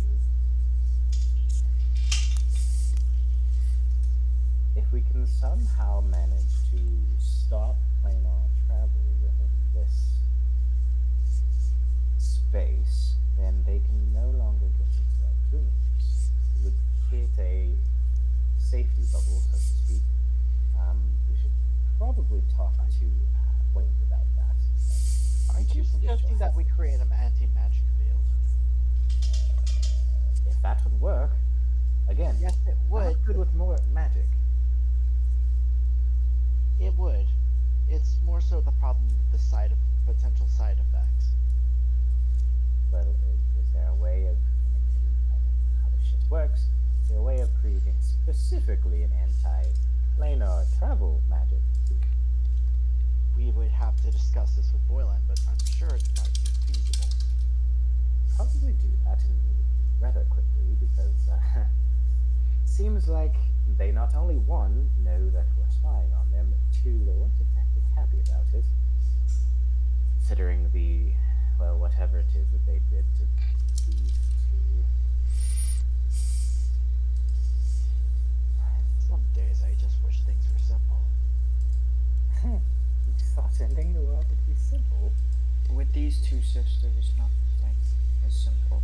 If we can somehow manage to stop planar travel within this space, then they can no longer get into our dreams. It would create a safety bubble, so to speak. We should probably talk to Wayne about that. Aren't you suggesting that we create an anti-magic field? If that would work, again, Yes, it I'm would. not good with more magic. It would. It's more so the problem with the potential side effects. Well, is there a way of, again, I don't know how this shit works, is there a way of creating specifically an anti-planar travel magic field? We would have to discuss this with Boylan, but I'm sure it might be feasible. Probably do that and rather quickly, because seems like they not only one know that we're spying on them, two, they weren't exactly happy about it. Considering the, well, whatever it is that they did to these two. Some days I just wish things were simple. You thought ending the world would be simple? With these two sisters, nothing is simple.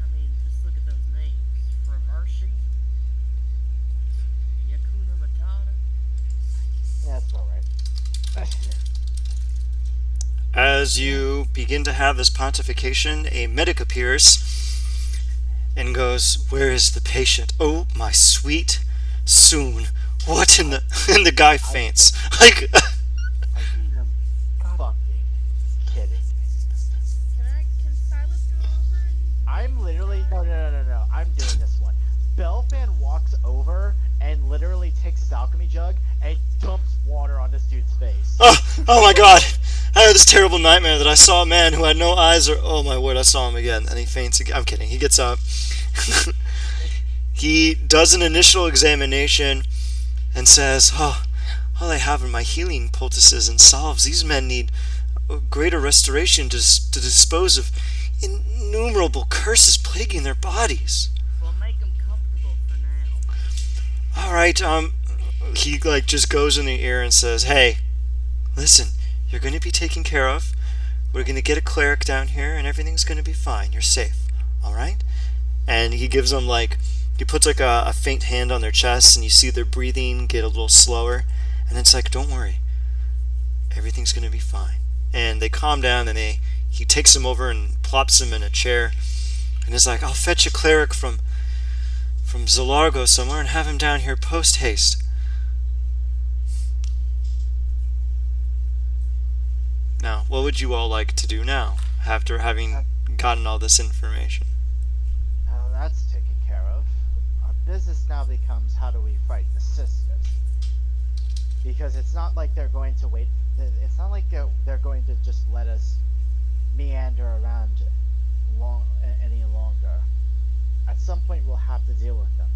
I mean, just look at those names. Reversi, Yakuna Matata. Yeah, that's about right. As you begin to have this pontification, a medic appears and goes, "Where is the patient? Oh, my sweet Soon. What in the..." And the guy faints. Like, Are you fucking kidding me? Can Silas go over and... I'm literally no. I'm doing this one. Belfan walks over and literally takes his alchemy jug and dumps water on this dude's face. oh my god. I had this terrible nightmare that I saw a man who had no eyes or... Oh my word, I saw him again. And he faints again. I'm kidding. He gets up. He does an initial examination and says, "Oh, all I have are my healing poultices and salves. These men need a greater restoration to dispose of innumerable curses plaguing their bodies." We'll make them comfortable for now. All right, he like just goes in the ear and says, "Hey, listen, you're going to be taken care of. We're going to get a cleric down here and everything's going to be fine. You're safe. All right?" And he gives them like, he puts like a faint hand on their chest and you see their breathing get a little slower. And it's like, "Don't worry. Everything's going to be fine." And they calm down and he takes them over and plops them in a chair. And is like, "I'll fetch a cleric from Zalargo somewhere and have him down here post haste." Now, what would you all like to do now, after having gotten all this information? Now that's taken care of. Our business now becomes, how do we fight the sisters? Because it's not like they're going to wait. It's not like they're going to just let us meander around any longer. At some point, we'll have to deal with them.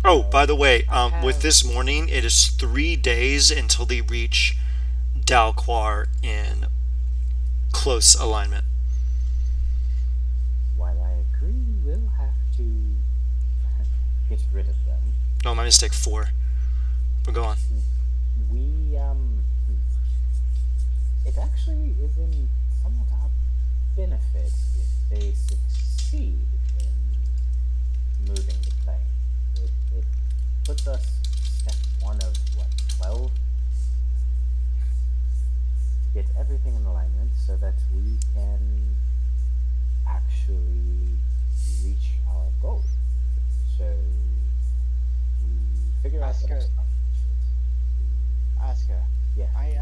Oh, by the way, with this morning, it is 3 days until they reach Dalquar in close alignment. While I agree we will have to get rid of them, No, my mistake, 4. But go on. we, it actually is in somewhat our benefit if they succeed in moving the plane. It puts us step 1 of, 12? Get everything in alignment so that we can actually reach our goal. So we figure out Oscar. Asuka, Yeah. I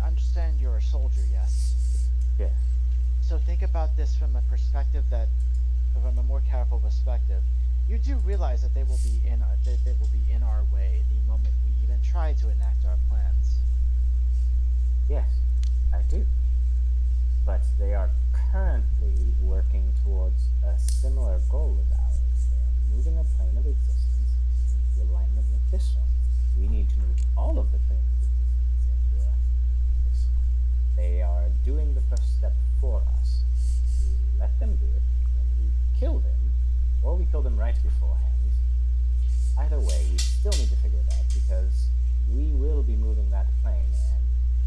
understand you're a soldier, yes. Yeah. So think about this from a perspective from a more careful perspective. You do realize that they will be in our way the moment we even try to enact our plans. Yes, I do. But they are currently working towards a similar goal as ours. They are moving a plane of existence into alignment with this one. We need to move all of the planes of existence into this one. They are doing the first step for us. We let them do it, then we kill them, or we kill them right beforehand. Either way, we still need to figure it out, because we will be moving that plane, and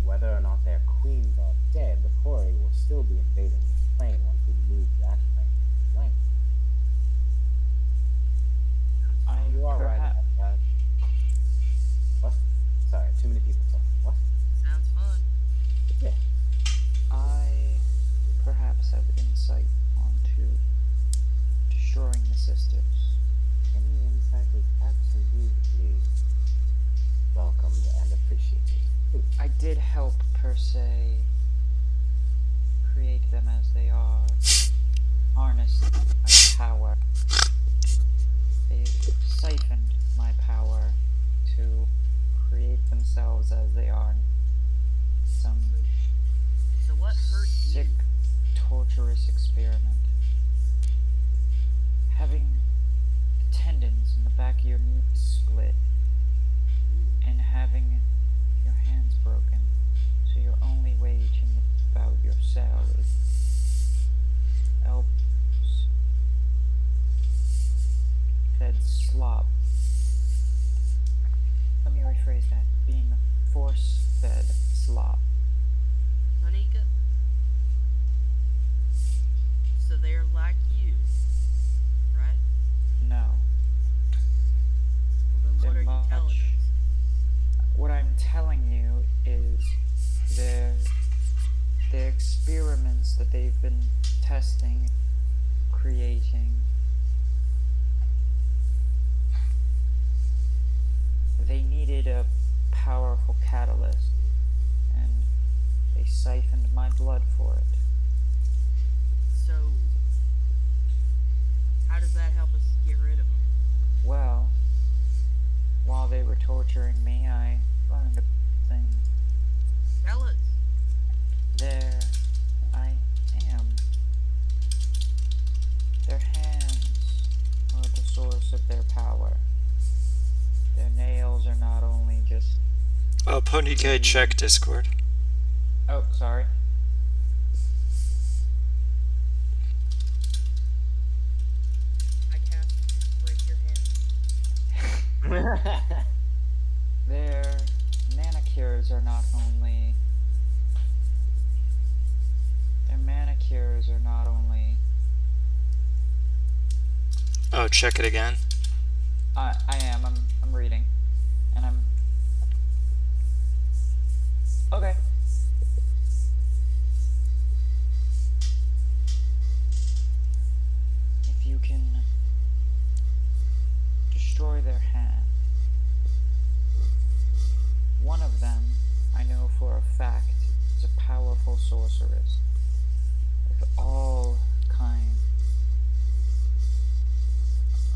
whether or not their queens are dead, the Quarry will still be invading this plane once we move that plane into alignment. You are right perhaps, about that. What? Sorry, too many people talking. What? Sounds fun. Yeah. I perhaps have insight onto destroying the sisters. Any insight is absolutely welcomed and appreciated. Please. I did help, per se, create them as they are, harness my power. They've siphoned my power to create themselves as they are. Some So what hurt sick, you? torturous experiment. having the tendons in the back of your knees split and having your hands broken, so your only way to move about your cell is elbows fed slop. Let me rephrase that. Being force-fed slop. Anika? So they're like you, right? No. Well, then what They're are you telling much- us? What I'm telling you is the experiments that they've been testing, creating, they needed a powerful catalyst, and they siphoned my blood for it. So, how does that help us get rid of them? Well, while they were torturing me, I learned a thing. Tell us. There I am. Their hands are the source of their power. Their nails are not only just... Oh, Pony K, check Discord. Oh, sorry. I cast break your hand. Their manicures are not only... Their manicures are not only... Oh, check it again. I am. I'm reading. And I'm... Okay. If you can destroy their hand, one of them, I know for a fact, is a powerful sorceress with all kinds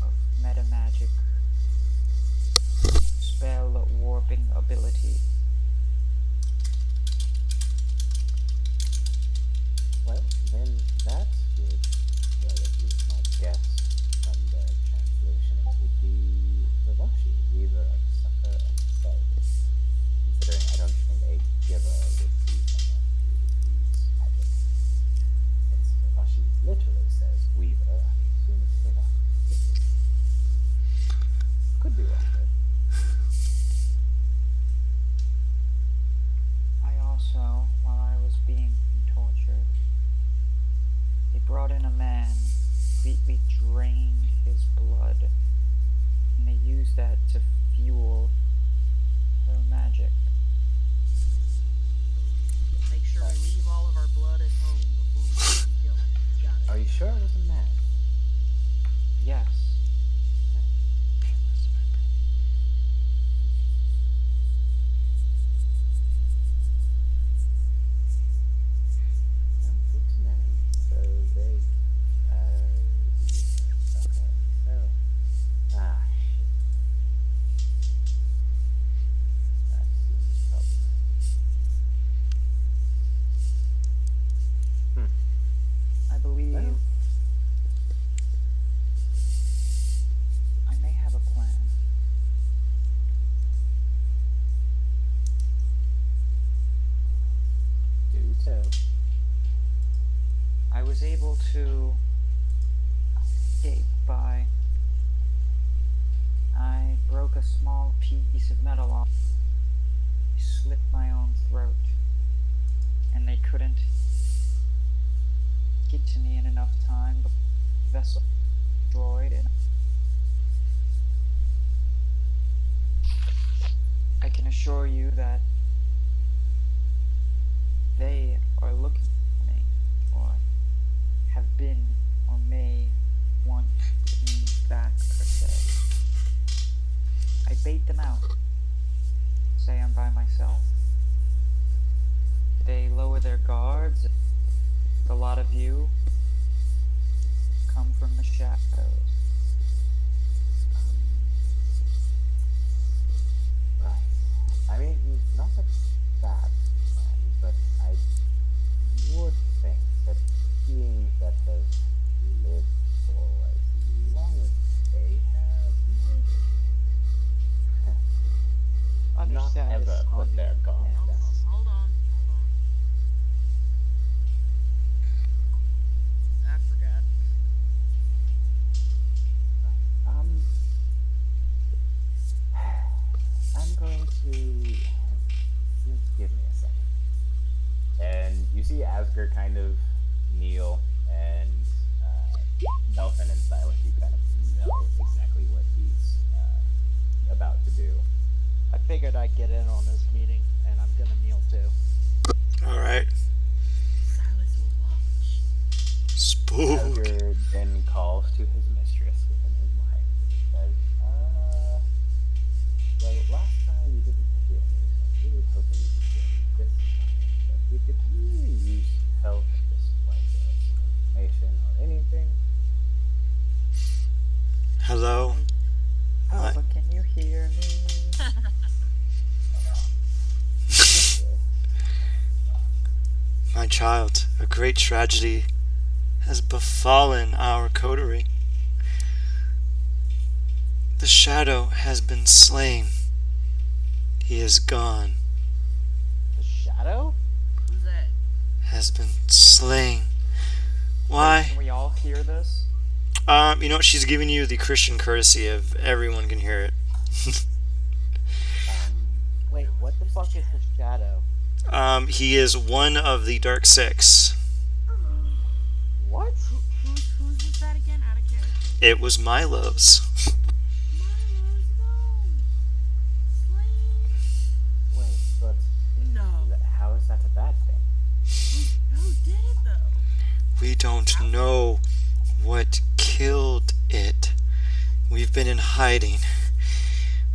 of metamagic spell warping ability. Well, then that would, well, at least my guess from the translations would be Vavashi, weaver of succor and save. Considering I don't think a giver would be someone who use magic. Since Vavashi literally says weaver, I assume it's Vavashi. Could be wrong, though. I also, while I was being tortured, they brought in a man, completely drained his blood, and they used that to fuel her magic. Make sure we leave all of our blood at home before we get killed. Got Are it. you sure it was a man? Yes. Well, good to know. So they, sucker and sell. Ah, shit. That seems problematic. I believe Well. I may have a plan. Do tell. I was able to escape by... I broke a small piece of metal off, slit my own throat, and they couldn't get to me in enough time before the vessel destroyed, and I can assure you that they are looking for me, or have been, or may want me back, per se. I bait them out, say I'm by myself. They lower their guards. A lot of you come from the shadows. Right. I mean, not a bad plan, but I would think that beings that have lived for as long ever put their guard Hold down. on, hold on. I forgot. Um, I'm going to just give me a second. And you see Asger kind of kneel, and Belfin and Silas, you kind of know exactly what he's about to do. I figured I'd get in on this meeting, and I'm gonna kneel too. All right. Silas will watch. Spook. Asger then calls to his mistress within his mind and says, well, last time you didn't hear me, so I'm really hoping you can hear me this time. But we could really use help at this point, some information or anything. Hello. Hi. Oh, can you hear me? My child, a great tragedy has befallen our coterie. The shadow has been slain. He is gone. The shadow? Who's that? Has been slain. Why? Can we all hear this? You know what? She's giving you the Christian courtesy of everyone can hear it. Wait, what the fuck is the shadow? He is one of the Dark Six. What? Who's is that again? Out of character. It was Milo's. Milo's no. Wait, but No. how is that a bad thing? Who did it though? We don't know what killed it. We've been in hiding.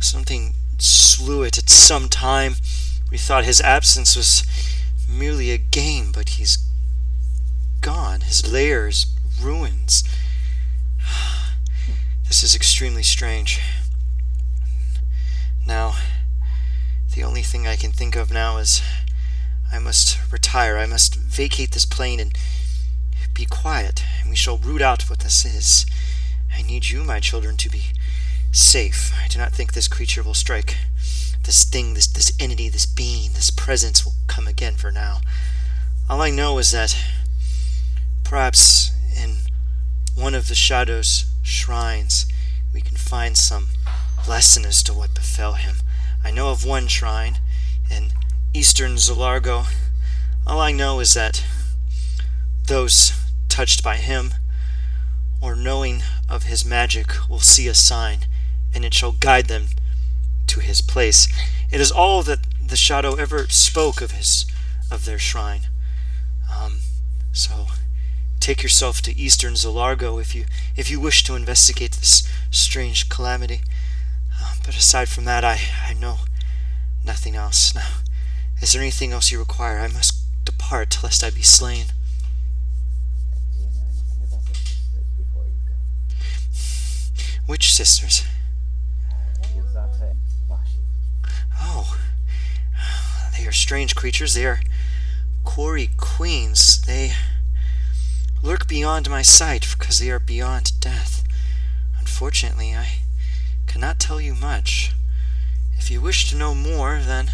Something slew it at some time. We thought his absence was merely a game, but he's gone. His lair is ruins. This is extremely strange. Now, the only thing I can think of now is I must retire. I must vacate this plane and be quiet, and we shall root out what this is. I need you, my children, to be safe. I do not think this creature will strike. This thing, this entity, this being, this presence will come again for now. All I know is that perhaps in one of the Shadow's shrines we can find some lesson as to what befell him. I know of one shrine in eastern Zolargo. All I know is that those touched by him or knowing of his magic will see a sign, and it shall guide them to his place. It is all that the Shadow ever spoke of their shrine. So take yourself to eastern Zolargo if you wish to investigate this strange calamity. But aside from that, I know nothing else. Now, is there anything else you require? I must depart lest I be slain. Do you know anything about the sisters before you go? Which sisters? Yuzata and Washi. Oh, they are strange creatures. They are quarry queens. They lurk beyond my sight because they are beyond death. Unfortunately, I cannot tell you much. If you wish to know more, then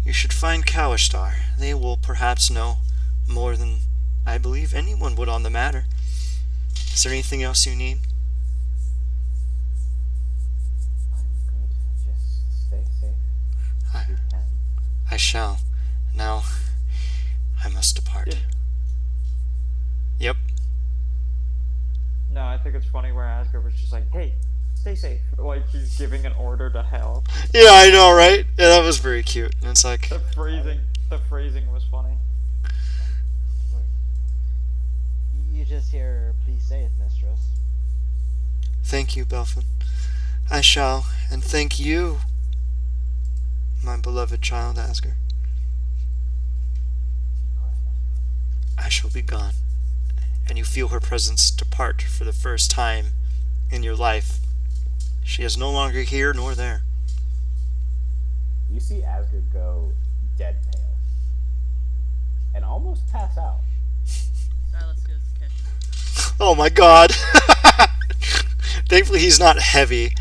you should find Kawashtar. They will perhaps know more than I believe anyone would on the matter. Is there anything else you need? I'm good. Just stay safe. I, If you can. I shall. Now, I must depart. Yeah. Yep. No, I think it's funny where Asgard was just like, hey, stay safe. Like he's giving an order to hell. Yeah, I know, right? Yeah, that was very cute. And it's like, The phrasing was funny. You just hear, "Be safe, mistress." thank you, Belfin. I shall, and thank you, my beloved child Asgard. Of course, Master. I shall be gone. And you feel her presence depart for the first time in your life. She is no longer here nor there. You see Asgard go dead pale and almost pass out. Silas goes to catch him. Oh my god! Thankfully he's not heavy.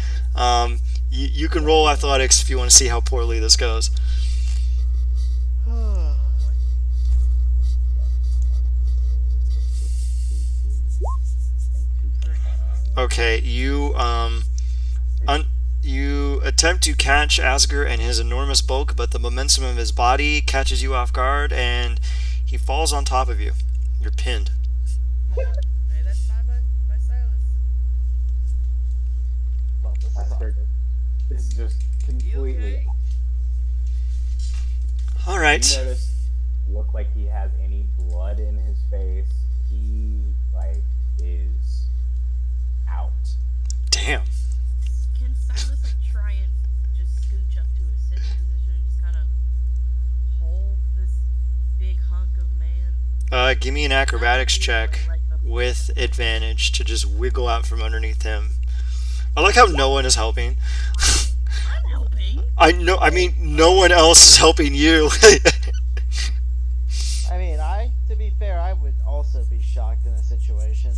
You can roll athletics if you want to see how poorly this goes. Okay, you attempt to catch Asger and his enormous bulk, but the momentum of his body catches you off guard, and he falls on top of you. You're pinned. Hey, that's fine by Silas. Well, this is Asker awkward. is just completely. okay? All You right. notice look like he has any blood in his face. He like is out. Damn. Can Silas like try and just scooch up to a sitting position and just kind of hold this big hunk of man? Give me an acrobatics Not check really, like the- with advantage to just wiggle out from underneath him. I like how no one is helping. I'm helping. I mean, no one else is helping you. I mean, to be fair, I would also be shocked in a situation.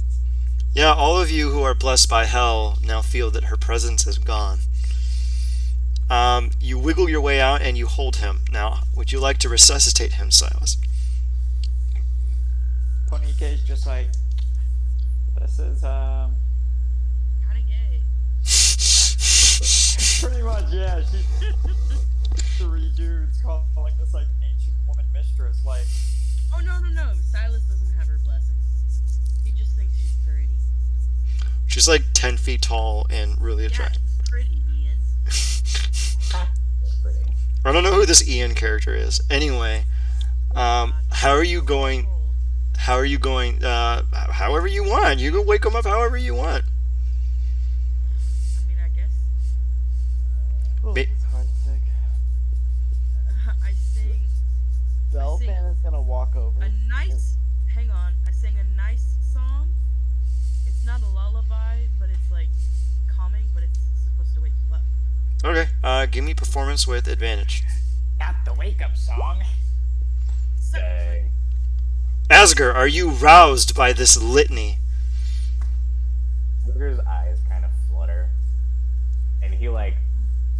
Yeah, all of you who are blessed by hell now feel that her presence is gone. You wiggle your way out and you hold him. Now, would you like to resuscitate him, Silas? Ponike's just like, this is Kind of gay. pretty much, yeah. She's three dudes calling this like ancient woman mistress. Like, Oh no. Silas doesn't have her blessing. He just thinks she's pretty. She's like 10 feet tall and really Yeah, attractive. she's pretty, Ian. It's pretty. I don't know who this Ian character is. Anyway, how are you going? How are you going? However you want. You can wake him up however you want. I mean, I guess Oh, Ba- it's hard to think. I sing Bellfan is gonna walk over. a nice. Hang on, I sing a nice song. It's not a lullaby, but it's like calming, but it's supposed to wake you up. Okay. Give me performance with advantage. not the wake up song. So, Dang. Asger, are you roused by this litany? Booger's eyes kind of flutter, and he like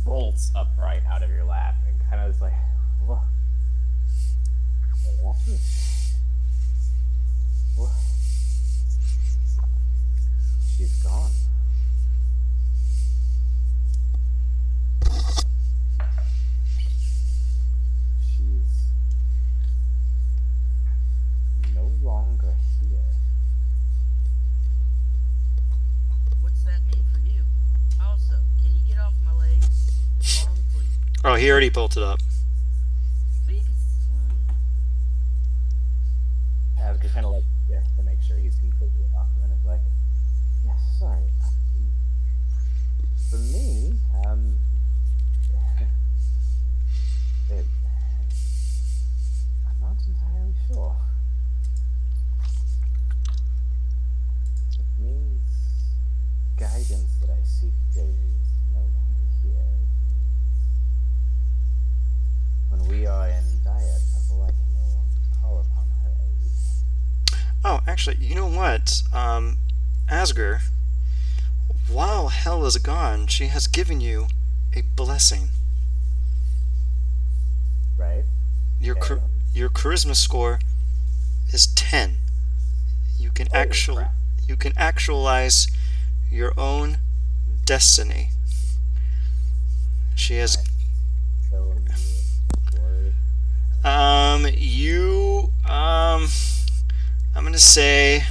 bolts upright out of your lap and kind of is like, "What? What? What? She's gone." She's no longer here. what's that mean for you? Also, can you get off my legs and fall asleep? Oh, he already bolted up. Please. Asger kind of like, yeah, to make sure he's completely off, and then it's like, yeah, sorry. For me, I'm not entirely sure. It means guidance that I seek daily is no longer here. It means when we are in dire trouble, I can no longer call upon her aid. Oh, actually, you know what? Asger, while hell is gone, she has given you a blessing. Right? Your Okay. your charisma score is 10. You can Holy crap. actualize your own destiny. She has Killing me, worry. I'm gonna say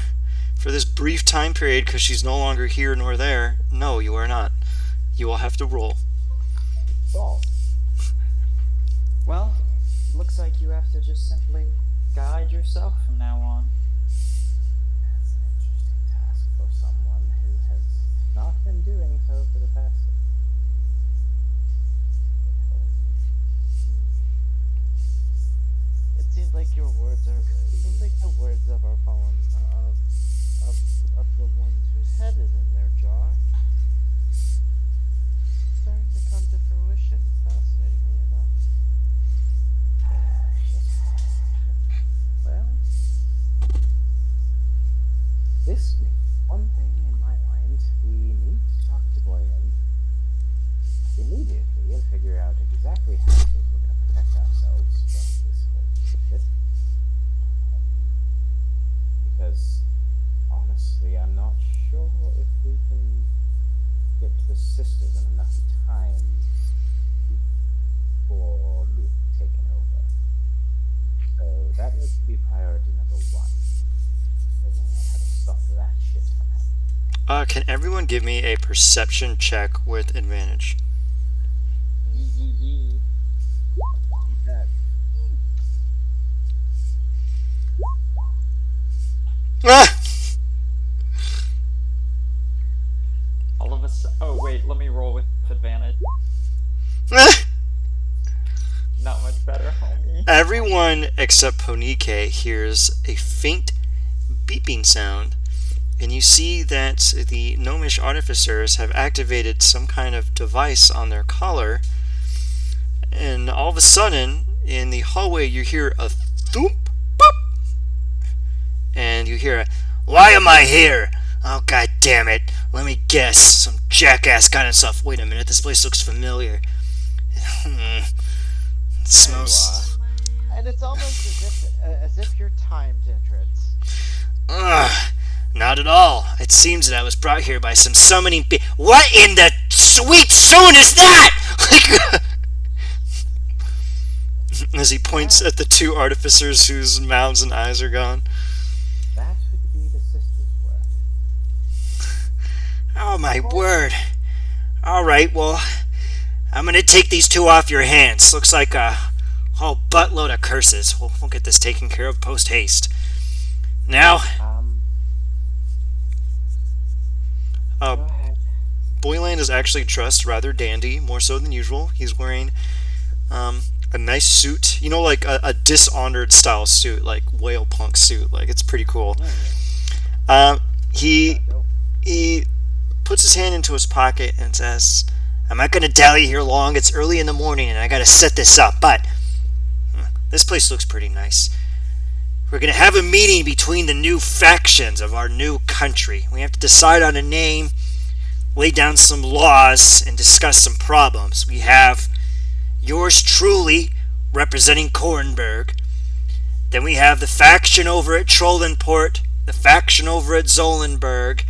for this brief time period, because she's no longer here nor there, no, you are not. You will have to roll. False. Well, looks like you have to just simply guide yourself from now on. That's an interesting task for someone who has not been doing so for the past. It seems like your words are. It seems like the words of our fallen, of the ones whose head is in their jar, starting to come to fruition. Fascinatingly enough. Well, this means one thing in my mind. We need to talk to Boylan immediately and figure out exactly how it is we're going to protect ourselves from this whole shit. Because, honestly, I'm not sure if we can get to the sisters in enough time before being taken over. So that needs to be priority number one. Figuring out how to stop that shit from happening. Can everyone give me a perception check with advantage? Yee. You bet. Ah! All of us. Oh wait, let me roll with advantage. Ah! Not much better, homie. Everyone except Ponike hears a faint beeping sound, and you see that the gnomish artificers have activated some kind of device on their collar, and all of a sudden, in the hallway, you hear a thump, boop, and you hear a, "Why am I here? Oh, god damn it. Let me guess. Some jackass got himself. Wait a minute, this place looks familiar. It smells. And it's almost as if you're timed entrance. Ugh, not at all. It seems that I was brought here by some summoning What in the sweet soon is that? As he points at the two artificers whose mouths and eyes are gone. That should be the sisters' work. Oh my word. Alright, well, I'm gonna take these two off your hands. Looks like a whole buttload of curses. We'll get this taken care of post-haste. Now, Go ahead. Boyland is actually dressed rather dandy, more so than usual. He's wearing a nice suit, you know, like a Dishonored style suit, like whale punk suit. Like, it's pretty cool. He puts his hand into his pocket and says, "I'm not gonna dally here long. It's early in the morning and I gotta set this up, but this place looks pretty nice. We're gonna have a meeting between the new factions of our new country. We have to decide on a name, lay down some laws, and discuss some problems. We have yours truly representing Kornberg. Then we have the faction over at Trollenport, the faction over at Zolenberg,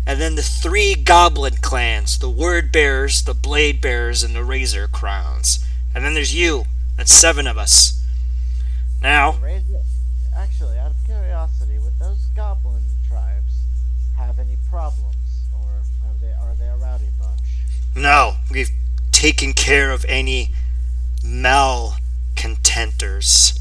and then the three goblin clans, the Word Bearers, the Blade Bearers, and the Razor Crowns. And then there's you. That's 7 of us. Now, Actually, out of curiosity, would those goblin tribes have any problems, or are they a rowdy bunch? no, we've taken care of any malcontenters.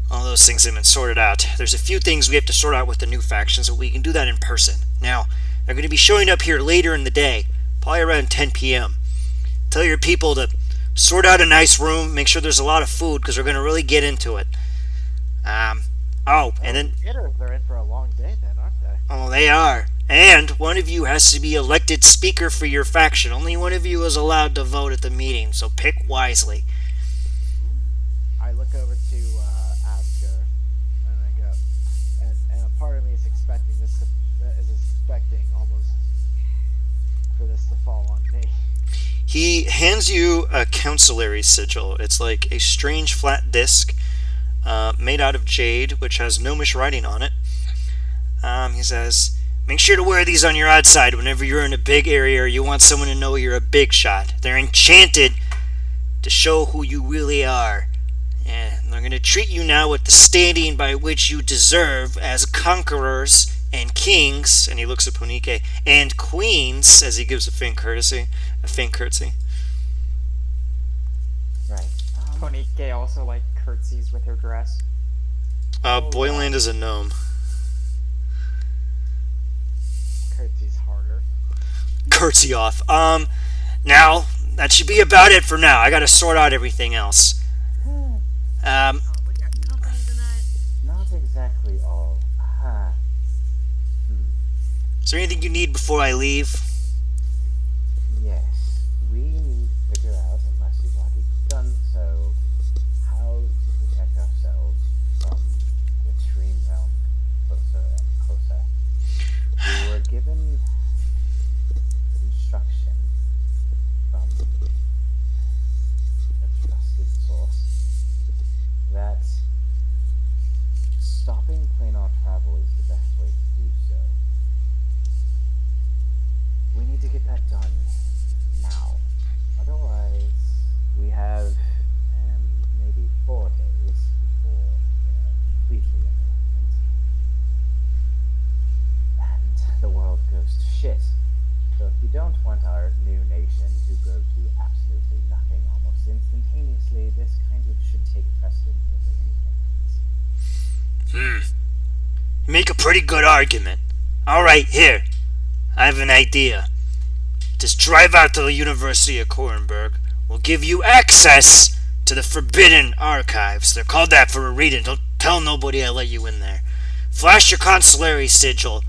All those things have been sorted out. There's a few things we have to sort out with the new factions, but we can do that in person. Now, they're going to be showing up here later in the day, probably around 10 p.m. Tell your people to sort out a nice room, make sure there's a lot of food, because we're going to really get into it. And then... They're in for a long day then, aren't they? Oh, they are. And one of you has to be elected speaker for your faction. Only one of you is allowed to vote at the meeting, so pick wisely. I look over to Asger, and I go, and a part of me is expecting almost for this to fall on me. He hands you a councilary sigil. It's like a strange flat disc made out of jade, which has gnomish writing on it. He says, "Make sure to wear these on your outside whenever you're in a big area or you want someone to know you're a big shot. They're enchanted to show who you really are. And they're going to treat you now with the standing by which you deserve as conquerors and kings," and he looks at Ponike, "and queens," as he gives a faint curtsy. Right. Ponike also like curtsies with her dress. Boyland is a gnome. Curtsy's harder. Curtsy off. Now, that should be about it for now. I gotta sort out everything else. Oh, we got company tonight. Not exactly all. Is there anything you need before I leave? Yes. We need to figure out, unless you've already done so, how to protect ourselves from the extreme realm closer and closer. We were given instruction from shit. So if you don't want our new nation to grow to absolutely nothing almost instantaneously, this kind of should take precedent over anything else. You make a pretty good argument. Alright, here. I have an idea. Just drive out to the University of Korenberg. We'll give you access to the Forbidden Archives. They're called that for a reason. Don't tell nobody I let you in there. Flash your consulary sigil,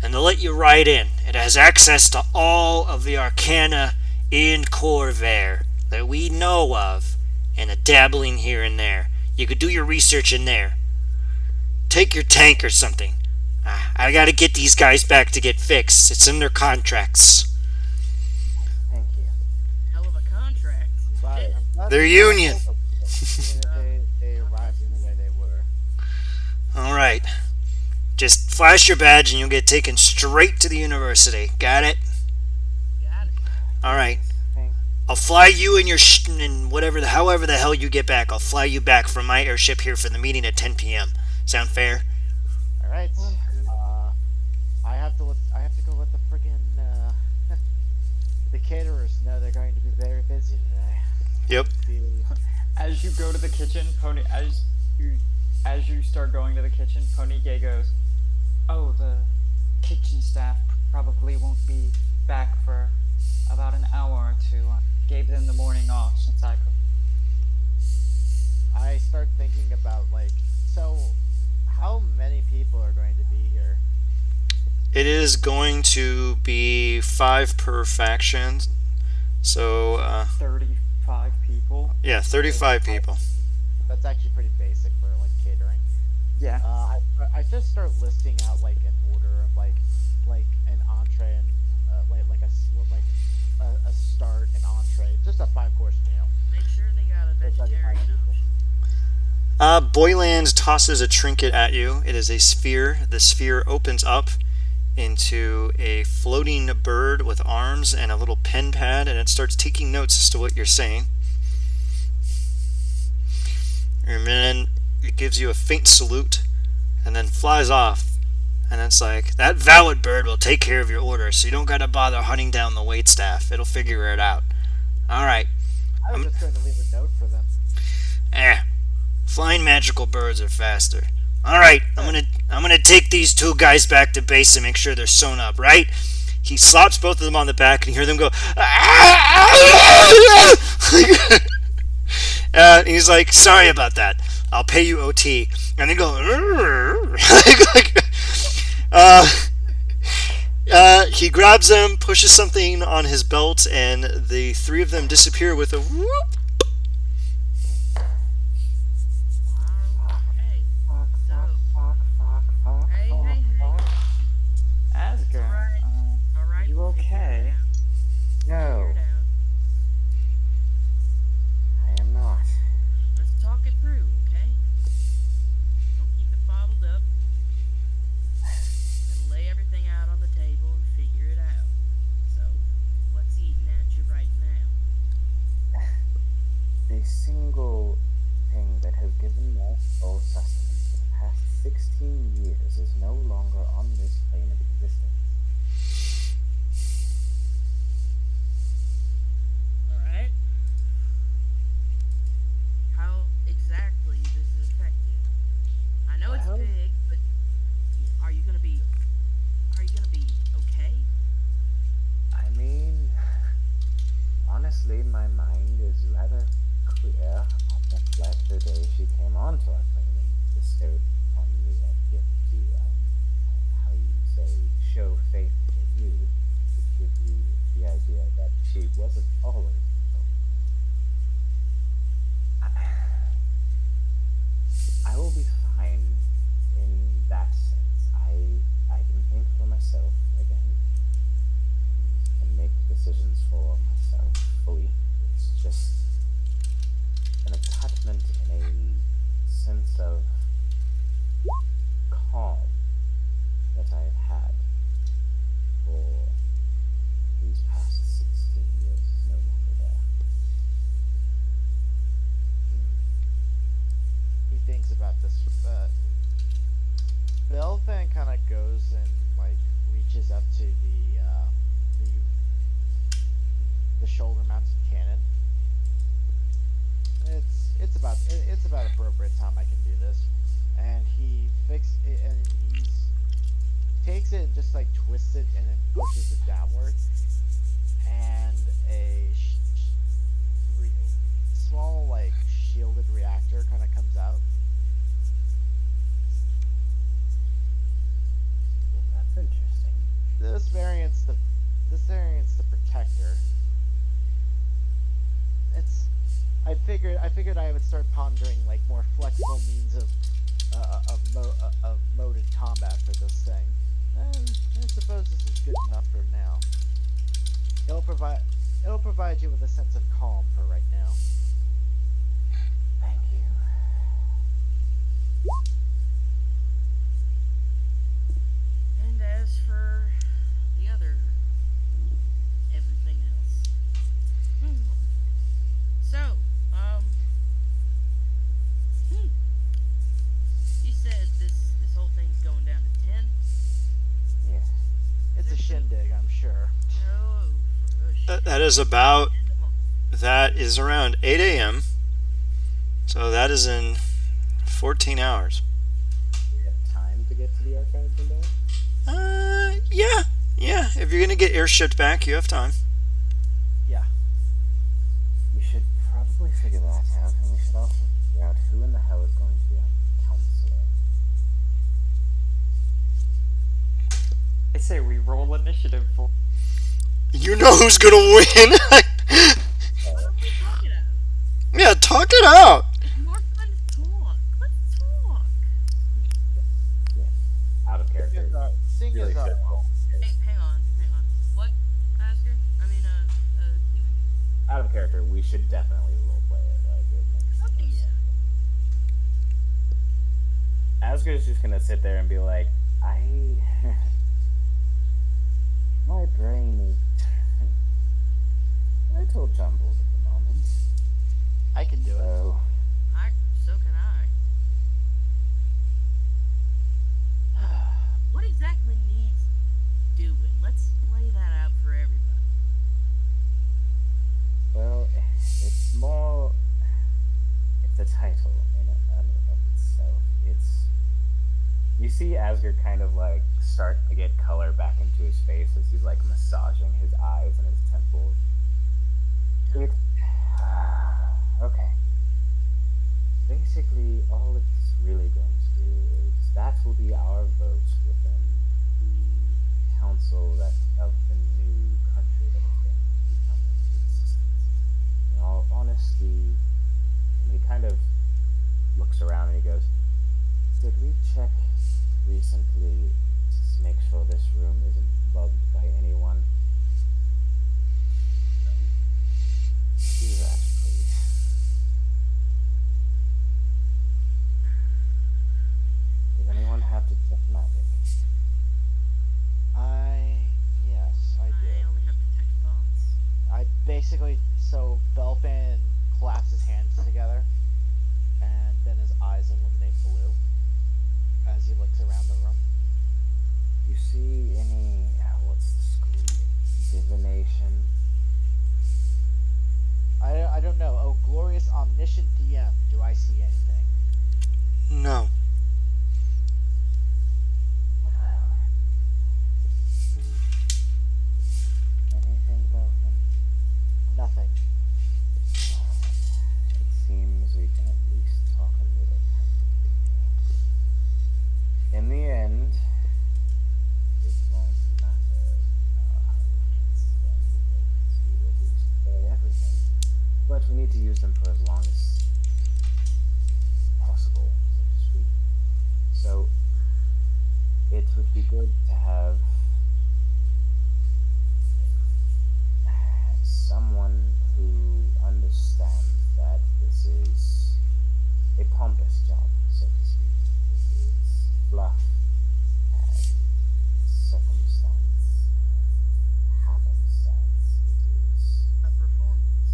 and they'll let you right in. It has access to all of the arcana in Corvair that we know of, and a dabbling here and there. You could do your research in there. Take your tank or something. I gotta get these guys back to get fixed. It's in their contracts. Thank you. Hell of a contract. But Shit. I'm glad They're they union. even if they arrived in the way they were. Alright. Just flash your badge and you'll get taken straight to the university. Got it? Got it. Alright. Thanks. I'll fly you and your and however the hell you get back. I'll fly you back from my airship here for the meeting at 10 p.m. Sound fair? All right. I have to go let the friggin' the caterers know they're going to be very busy today. Yep. As you go to the kitchen, as you start going to the kitchen, Ponike goes, "Oh, the kitchen staff probably won't be back for about an hour or two. I gave them the morning off since I could." I start thinking about so how many people are going to be here? It is going to be 5 per faction. So, 35 people. yeah, 35 people. That's actually pretty basic for catering. Yeah. I just start listing out an order of like an entree and a start, an entree, just a 5-course meal. Make sure they got a vegetarian option. Boyland tosses a trinket at you. It is a sphere. The sphere opens up into a floating bird with arms and a little pen pad, and it starts taking notes as to what you're saying. And then it gives you a faint salute, and then flies off. And it's like, that valid bird will take care of your order, so you don't gotta bother hunting down the waitstaff. It'll figure it out. Alright. I was just going to leave a note for them. Flying magical birds are faster. Alright, I'm gonna take these 2 guys back to base and make sure they're sewn up, right? He slaps both of them on the back and you hear them go, and he's like, "Sorry about that. I'll pay you OT." And they go, he grabs them, pushes something on his belt, and the 3 of them disappear with a whoop. Okay. So, hey. Asger, Alright. you okay? No, I am not. Let's talk it through, okay? Don't keep it bottled up. Gotta lay everything out on the table and figure it out. So, what's eating at you right now? The single thing that has given my soul sustenance for the past 16 years is no longer on this plane of existence. Alright. How exactly does it affect you? I know it's Well- big, but are you gonna be okay? I mean, honestly, my mind is rather clear on the latter day she came onto our plane and bestowed on me that gift to, how you say, show faith in you, to give you the idea that she wasn't always controlling me. I will be fine in that sense. I can think for myself again and make decisions for myself fully. It's just an attachment in a sense of calm that I have had for these past 16 years is no longer there. He thinks about this. Belthan kind of goes and reaches up to the it's about appropriate time I can do this. And he takes it and just like twists it and then pushes it downward, and a small like shielded reactor kind of comes out. Well, that's interesting. This variant's the protector. I figured I would start pondering like more flexible means of moded combat for this thing. And I suppose this is good enough for now. It'll provide you with a sense of calm for right now. Thank you. And as for the other everything else. So, you said this whole thing's going down to 10? Yeah. It's a shindig, I'm sure. Oh, for a That is about. end of month. That is around 8 a.m. So that is in 14 hours. Do we have time to get to the archives and back? Yeah. Yeah. If you're gonna get airshipped back, you have time. Yeah. We should probably figure that out, and we should also figure out who in the hell is going to be our counselor. I say we roll initiative for. You know who's gonna win. What are we talking about? Yeah, talk it out. It's more fun to talk. Let's talk. Out of character. Sing Really is up. should roll. Hang on. What, Asker? I mean, Steven? Out of character, we should definitely roleplay it. Like, it makes the Okay, most yeah. sense. Asger's just gonna sit there and be like, my brain is a little jumbled at the moment. I can do it. So, So can I. What exactly needs doing? Let's lay that out for everybody. well, it's more. It's a title in and of itself. You see Asger kind of like start to get color back into his face as he's like massaging his eyes and his temples. It's okay. Basically, all it's really going to do is that will be our vote within the council of the new country that is going to come into existence. In all honesty, and he kind of looks around and he goes, "Did we check recently to make sure this room isn't bugged by anyone?" Do that, please. Does anyone have to check magic? Yes, I I do. only have detect thoughts. So Belfin clasps his hands together, and then his eyes illuminate blue as he looks around the room. You see any, what's the school? Divination? I don't know. Oh, glorious omniscient DM. Do I see anything? No. Anything, Belfin? Nothing. It seems we can at least talk a little candidly here. In the end, it won't matter our alliance then, because we will be spared everything. But we need to use them for as long as possible, so to speak. So, it would be good to have someone who understands that this is a pompous job, so to speak. It is fluff and circumstance and happenstance. It is A performance.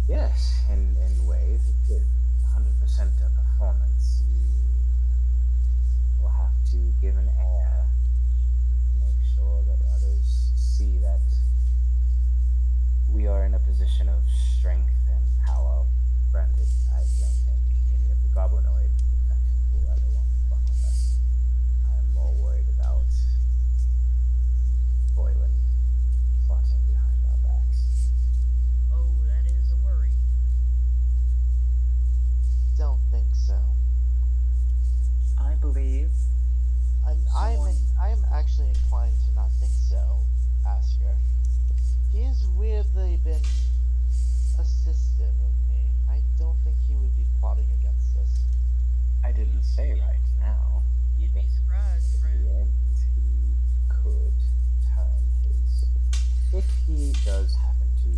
yes, in ways it is 100% a performance. You will have to give an air to make sure that others see that we are in a position of strength and power, granted I don't think any of the goblinoid factions will ever want to fuck with us. I am more worried about Boylan plotting behind our backs. Oh, that is a worry. Don't think so. I believe I'm actually inclined to not think so, Asker. He's weirdly been assistive of me. I don't think he would be plotting against us. I didn't say right now. You'd be surprised, In friend. the end, he could turn his. If he does happen to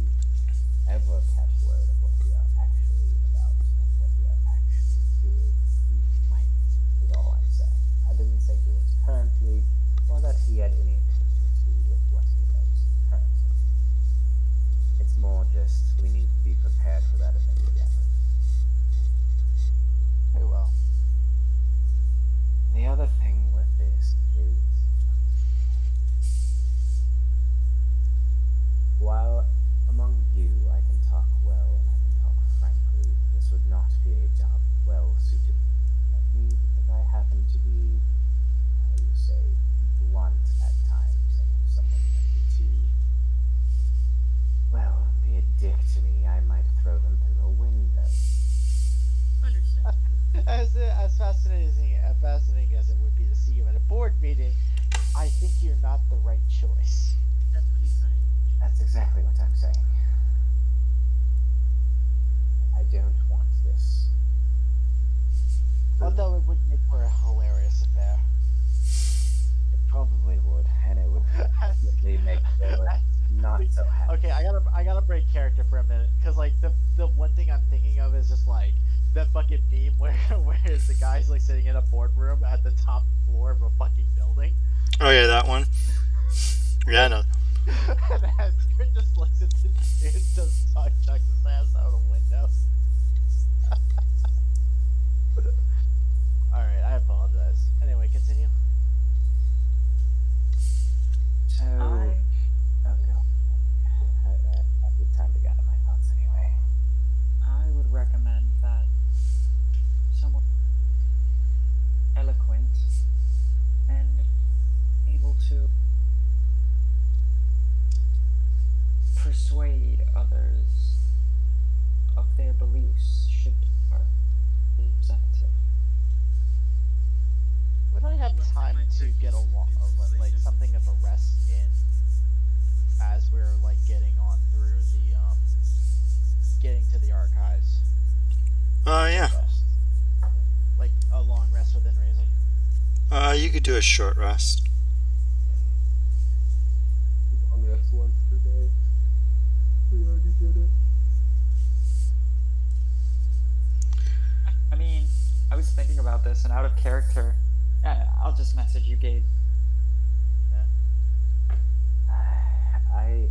ever catch word of what we are actually about and what we are actually doing, he might, is all I'm saying. I didn't say he was currently, or that he had any intention to with what he does currently. It's more just we need to be prepared for that event together. Very well. The other thing with this is, while among you I can talk well and I can talk frankly, this would not be a job well suited for me because I happen to be, how you say, blunt at times, and if someone wanted to, well, be a dick to me, I might throw them through a window. Understand. As fascinating as it would be to see you at a board meeting, I think you're not the right choice. That's what he's saying. That's exactly what I'm saying. I don't want this. Although it would make for a hilarious affair. It probably would, and it would definitely make Taylor not so happy. Okay, I gotta break character for a minute, cause like the one thing I'm thinking of is just like that fucking meme where the guy's like sitting in a boardroom at the top floor of a fucking building, Oh yeah, that one. Yeah, I know. and Asker just looks at the dude and just chucks his ass out the window. All right, I apologize. Anyway, continue. So, oh, go. I need time to gather my thoughts anyway. I would recommend that someone eloquent and able to persuade others of their beliefs should be our representative. Would I have time to get like something of a rest in as we're like getting on through the getting to the archives? Yeah. Rest. Like a long rest within reason. You could do a short rest. Long rest once per day. We already did it. I mean, I was thinking about this, and out of character, I'll just message you, Gabe. I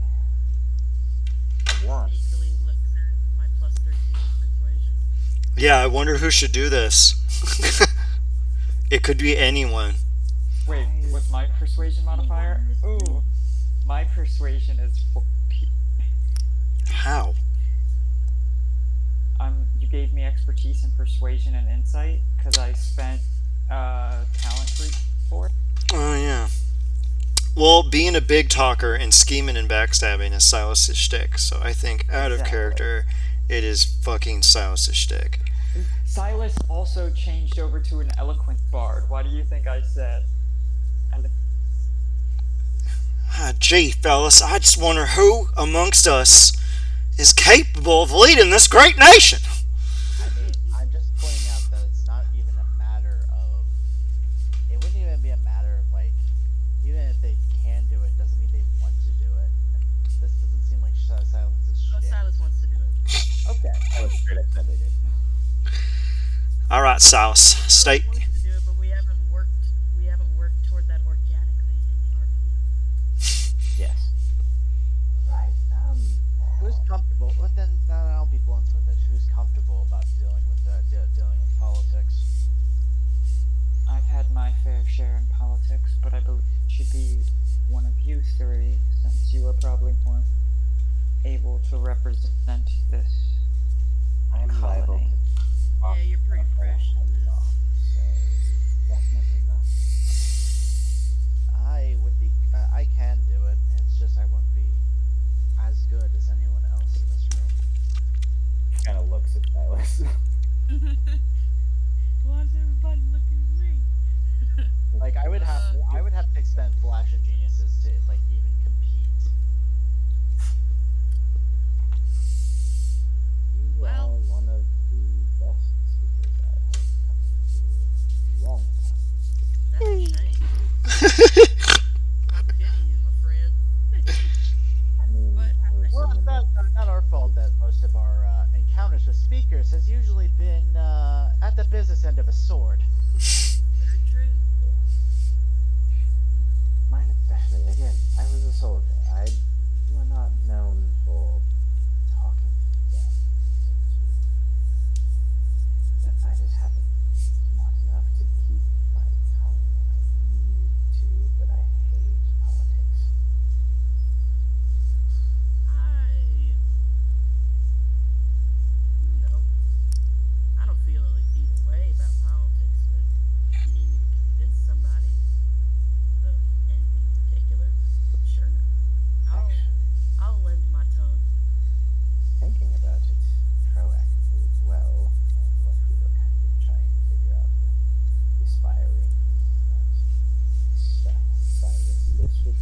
want. Sneakily looks at my plus 13 persuasion. Yeah, I wonder who should do this. It could be anyone. Wait, what's my persuasion modifier? Ooh, my persuasion is 14. How? You gave me expertise in persuasion and insight because I spent talent for it. Oh yeah. Well, being a big talker and scheming and backstabbing is Silas' shtick, so I think out of Exactly. character, it is fucking Silas' shtick. Silas also changed over to an eloquent bard. Why do you think I said eloquent? Ah, gee, fellas, I just wonder who amongst us is capable of leading this great nation. I mean, I'm just pointing out that it's not even a matter of. It wouldn't even be a matter of like, even if they can do it, doesn't mean they want to do it. And this doesn't seem like Silas's Oh, shit. Silas wants to do it. Okay. I was straight up said they did. All right, Silas, state. Silas wants to do it, but we haven't worked toward that organically in our team. Yes. Right. Who's comfortable? Well, then I'll be blunt with it. Who's comfortable about dealing with politics? I've had my fair share in politics, but I believe it should be one of you three, since you are probably more able to represent this I'm liable colony. can do it. It's just I won't be as good as anyone else in this room. Kind of looks at Silas. Why is everybody looking at me? Like I would have to expend flash of geniuses to like even compete. You Well- are one of the best speakers I have come into a long time. That's a shame. My pity you, my friend. I mean, But I was Well, in it's the not our fault that most of our encounters with speakers has usually been at the business end of a sword. Very true. mine especially. Again, I was a soldier. You are not known for talking down, so to speak. But I just haven't smart enough to keep my tongue when I need to, but I hate politics. I don't feel either way about politics, but if you need me to convince somebody of anything in particular, sure. Actually, I'll lend my tongue. thinking about it proactively as well, and what we were kind of trying to figure out, the aspiring that stuff, Silas, this would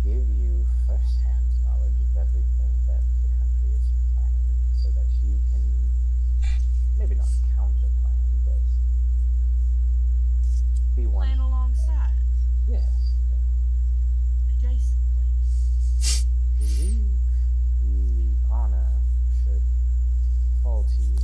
give you first-hand knowledge of everything that the country is planning, so that you can maybe not counter-plan, but be one. Playing alongside. Yes. Adjacent plans. Believe the honor should fall to you.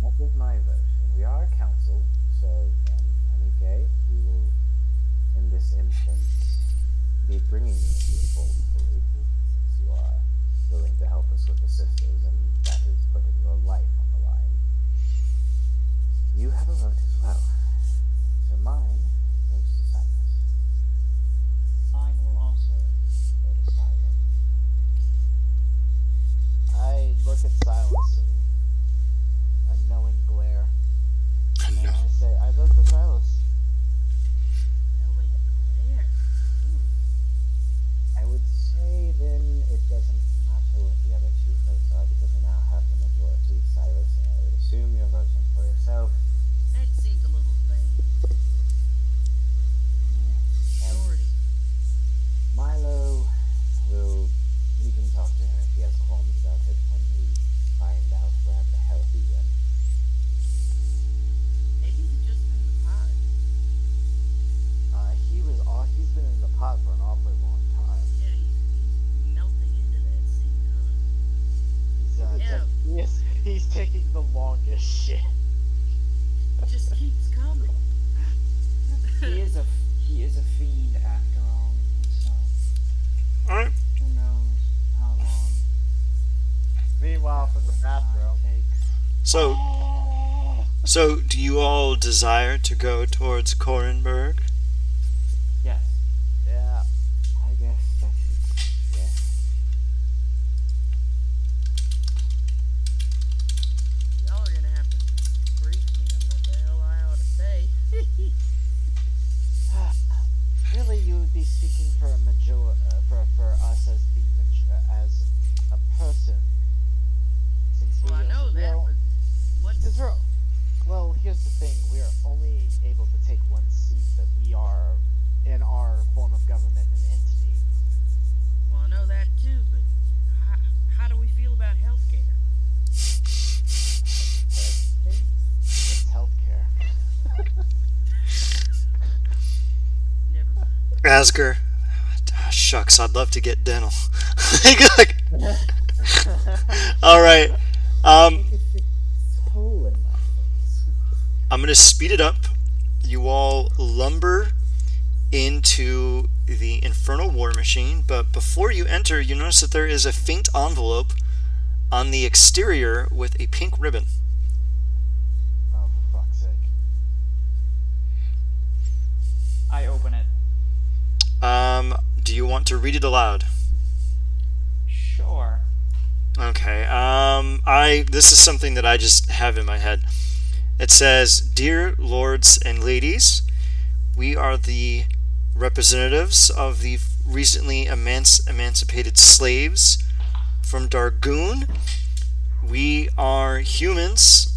That is my vote, and we are a council, so, and Anike, we will, in this instance, be bringing you into the fold fully, since you are willing to help us with the sisters, and that is putting your life on the line. You have a vote as well, so mine goes to Silas. Mine will also go to Silas. I look at Silas and a knowing glare, and No. I say, I vote for Silas. Knowing where. I would say then it doesn't matter what the other two votes are because we now have the majority. Silas, I would assume you're voting for yourself. That seems a little vain. And Majority. Milo we can talk to him if he has qualms about it when we find out where the hell he went. Maybe he's just in the pod. He's been in the pot for an awfully long time. Yeah, he's melting into that scene, huh? He's taking the longest shit. It just keeps coming. He is a fiend after all, so Alright. who knows how long Meanwhile, from the time bathroom. takes. So do you all desire to go towards Korenberg? Yes. Yeah. I guess that is, yeah. Y'all are gonna have to brief me on what the hell I ought to say. Really, you would be speaking for for us as as a person. Since Well, I know that, but what? Since well, here's the thing: we are only able to take one seat, but we are in our form of government an entity. Well, I know that too, but how do we feel about healthcare? It's healthcare. Never mind. Asger. Ah, shucks, I'd love to get dental. Alright. It fits hole in my face. I'm gonna speed it up. You all lumber into the Infernal War Machine, but before you enter, you notice that there is a faint envelope on the exterior with a pink ribbon. Oh, for fuck's sake! I open it. Do you want to read it aloud? Sure. Okay. This is something that I just have in my head. It says, "Dear lords and ladies, we are the representatives of the recently emancipated slaves from Dargoon. We are humans,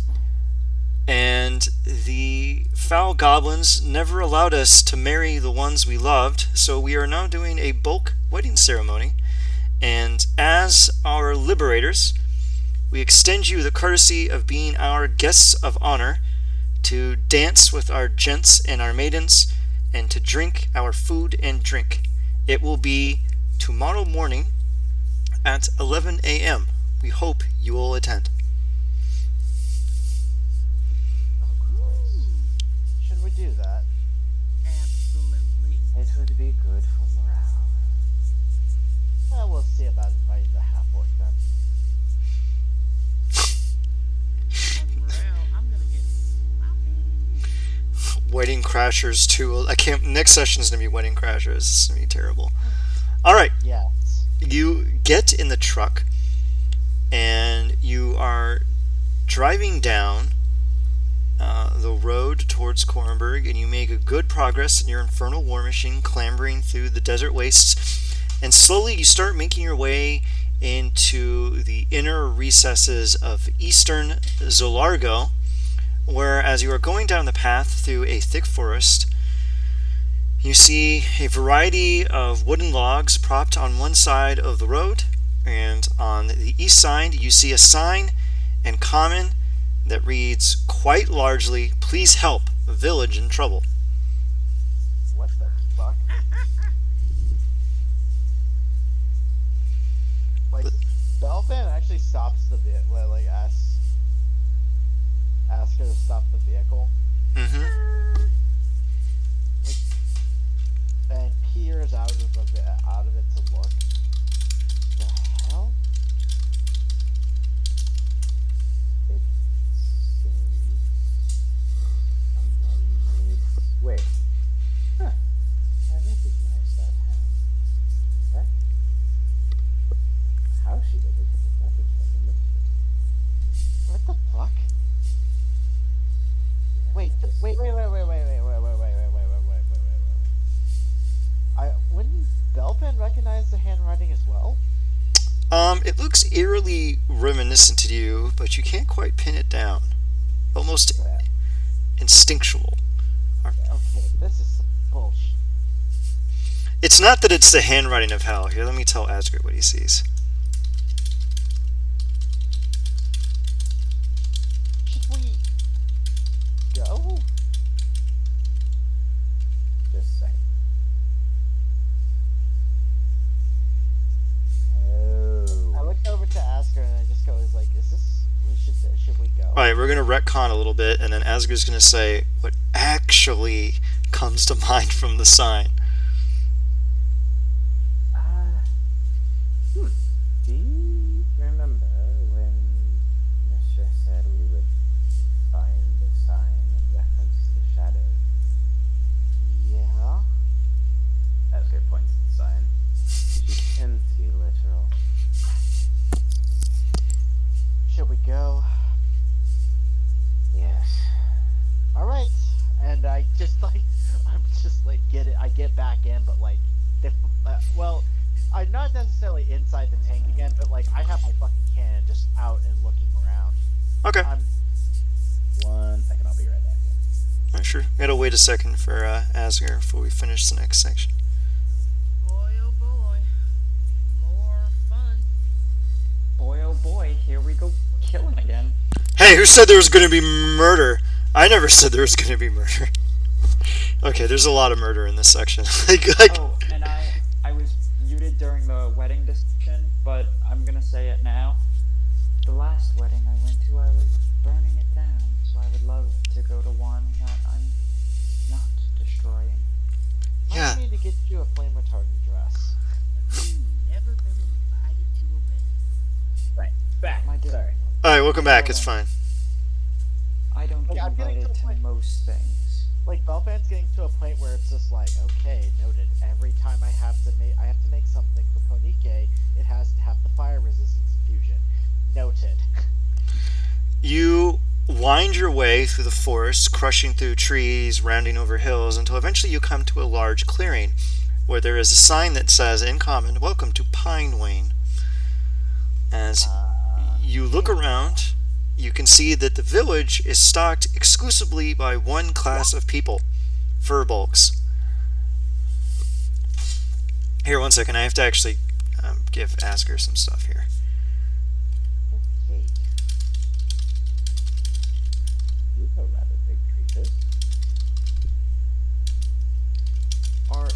and the foul goblins never allowed us to marry the ones we loved, so we are now doing a bulk wedding ceremony. And as our liberators, we extend you the courtesy of being our guests of honor, to dance with our gents and our maidens, and to drink our food and drink. It will be tomorrow morning at 11 a.m. We hope you will attend." Of course. Should we do that? Absolutely. It would be good for morale. Well, we'll see about inviting the half-orc then. Morale, I'm gonna get sloppy. Wedding Crashers 2. I can't. Next session is going to be Wedding Crashers. It's going to be terrible. Alright, Yes. you get in the truck, and you are driving down the road towards Korenberg, and you make a good progress in your infernal war machine, clambering through the desert wastes, and slowly you start making your way into the inner recesses of eastern Zolargo, where as you are going down the path through a thick forest, you see a variety of wooden logs propped on one side of the road, and on the east side you see a sign in common that reads quite largely, "Please help, a village in trouble." What the fuck? Like, Belfan actually stops the vehicle, like, asks her to stop the vehicle, Mm-hmm. and peers out of it to look. The hell? It seems someone needs. Wait. Huh. I recognize that hand. That. How she did it, but that is from the mystery. What the fuck? Yeah, Wait, that is- wait. Wouldn't Belfan recognize the handwriting as well? It looks eerily reminiscent to you, but you can't quite pin it down. Almost Yeah. instinctual. Okay, this is some bullshit. It's not that it's the handwriting of hell. Here, let me tell Asgard what he sees. Should we go? Just saying. Oh. I look over to Asker and I just go, "Is like, is this? Should we go?" Alright, we're going to retcon a little bit, and then Asgard's going to say what actually comes to mind from the sign. Do you remember when Mistress said we would find the sign in reference to the shadow? Yeah. Asgard points to the sign. She tends to be literal. Should we go? Yes. All right. And I just like, get it. I get back in, but like, well, I'm not necessarily inside the tank again, but like, I have my fucking cannon just out and looking around. Okay. I'm 1 second, I'll be right back. Alright, sure. We gotta wait a second for Asgard before we finish the next section. Boy, oh boy. More fun. Boy, oh boy, here we go killing again. Hey, who said there was gonna be murder? I never said there was gonna be murder. Okay, there's a lot of murder in this section. like, Oh, and I was muted during the wedding discussion, but I'm gonna say it now. The last wedding I went to, I was burning it down, so I would love to go to one that I'm not destroying. Yeah. I need to get you a flame retardant dress. Have you never been invited to a wedding? Right. Back. My dear. Sorry. Alright, welcome back. It's fine. I don't Like, get I'm getting to invited the to point- most things. Like, Belfan's getting to a point where it's just like, okay, noted. Every time I have to make something for Ponike, it has to have the fire resistance infusion. Noted. You wind your way through the forest, crushing through trees, rounding over hills, until eventually you come to a large clearing where there is a sign that says, in common, "Welcome to Pine Wane." As you look around, you can see that the village is stocked exclusively by one class of people, furbolgs. Here, one second, I have to actually give Asger some stuff here. Okay. These are rather big creatures. Or,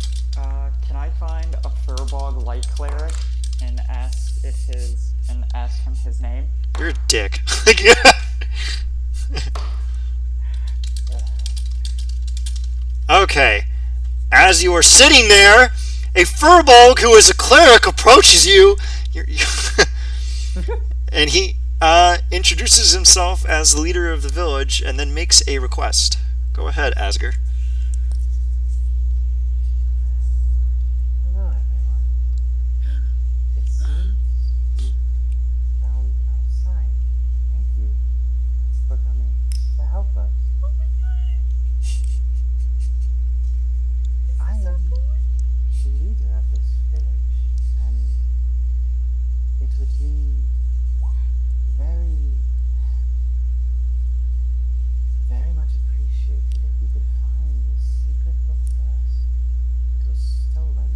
can I find a Furbog light cleric and ask him his name? You're a dick. Okay. As you are sitting there, a Furbolg who is a cleric approaches you. And he introduces himself as the leader of the village and then makes a request. Go ahead, Asger. Hello, everyone. It seems you found our sign. Thank you for coming to help us. I am the leader of this village, and it would be very, very much appreciated if you could find this secret book for us. It was stolen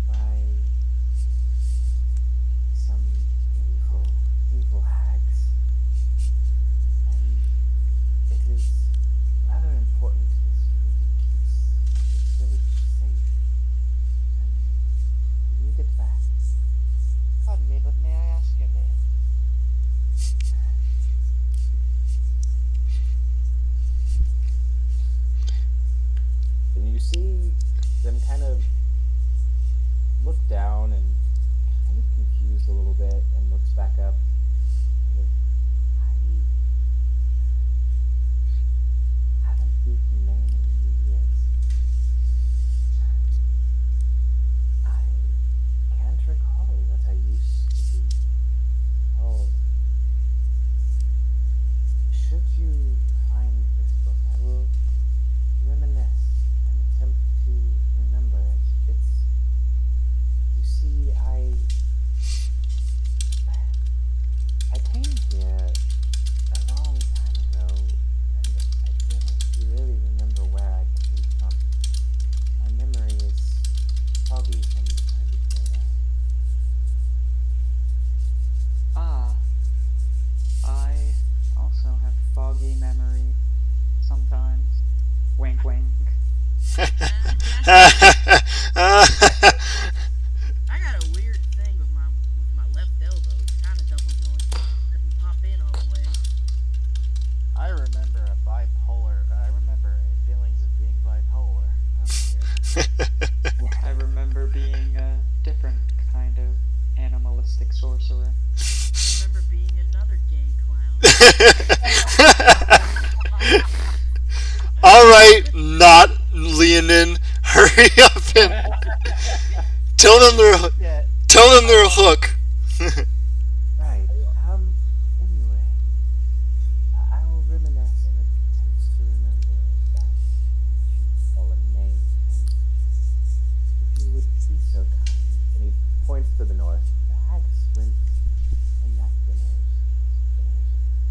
by some evil hags, and it is rather important to this village. It keeps this village safe, and we need it back. Pardon me, but may I ask your name? And you see them kind of look down and kind of confused a little bit and looks back up. And goes, I haven't used the name in years. I can't recall what I used to be called. Should you find this book, I will reminisce and attempt to remember it. You see, I came here a long time ago, and I don't really remember where I came from. My memory is foggy from the time before that. I also have foggy memory sometimes. Wink, wink. I got a weird thing with my left elbow. It's kind of double jointed. Doesn't pop in all the way. I remember feelings of being bipolar. Oh, shit. I remember being a different kind of animalistic sorcerer. I remember being another gay clown. Alright, not Leonin. Hurry up and tell them Yeah. their hook. Right. Anyway, I will reminisce and attempt to remember that you call a name. And if you would be so kind, and he points to the north, the hags went in that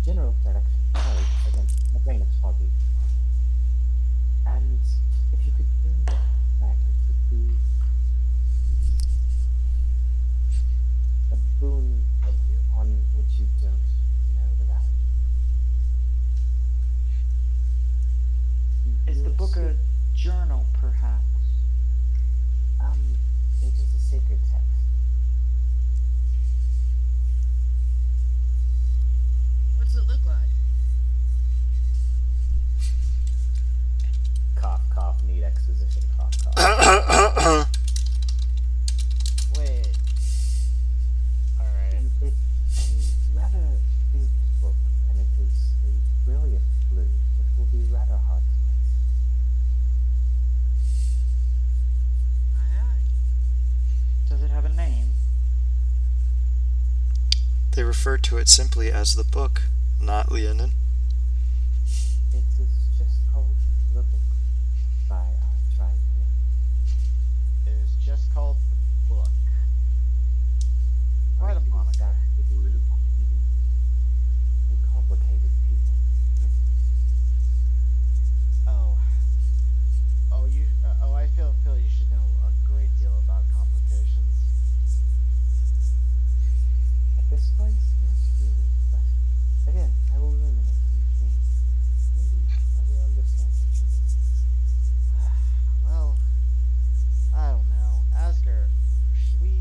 general direction. Sorry, again, my brain is foggy. And if you could bring that back, it would be a boon on which you don't know the value. Is the book a journal, perhaps? It is a sacred text. What's it look like? Cough, cough, need exposition, cough, cough. Wait. Alright. It's a rather big book, and it is a brilliant blue. It will be rather hard to miss. Aye, aye. Does it have a name? They refer to it simply as the book. not Leonin. It is just called The Book by our tribe here. It is just called the book. Quite a moniker. A complicated people. Oh. I feel you should know a great deal about complications. At this point, not really, but again, I will ruminate and think. Maybe I will understand what you mean. Well, I don't know. Asger, should we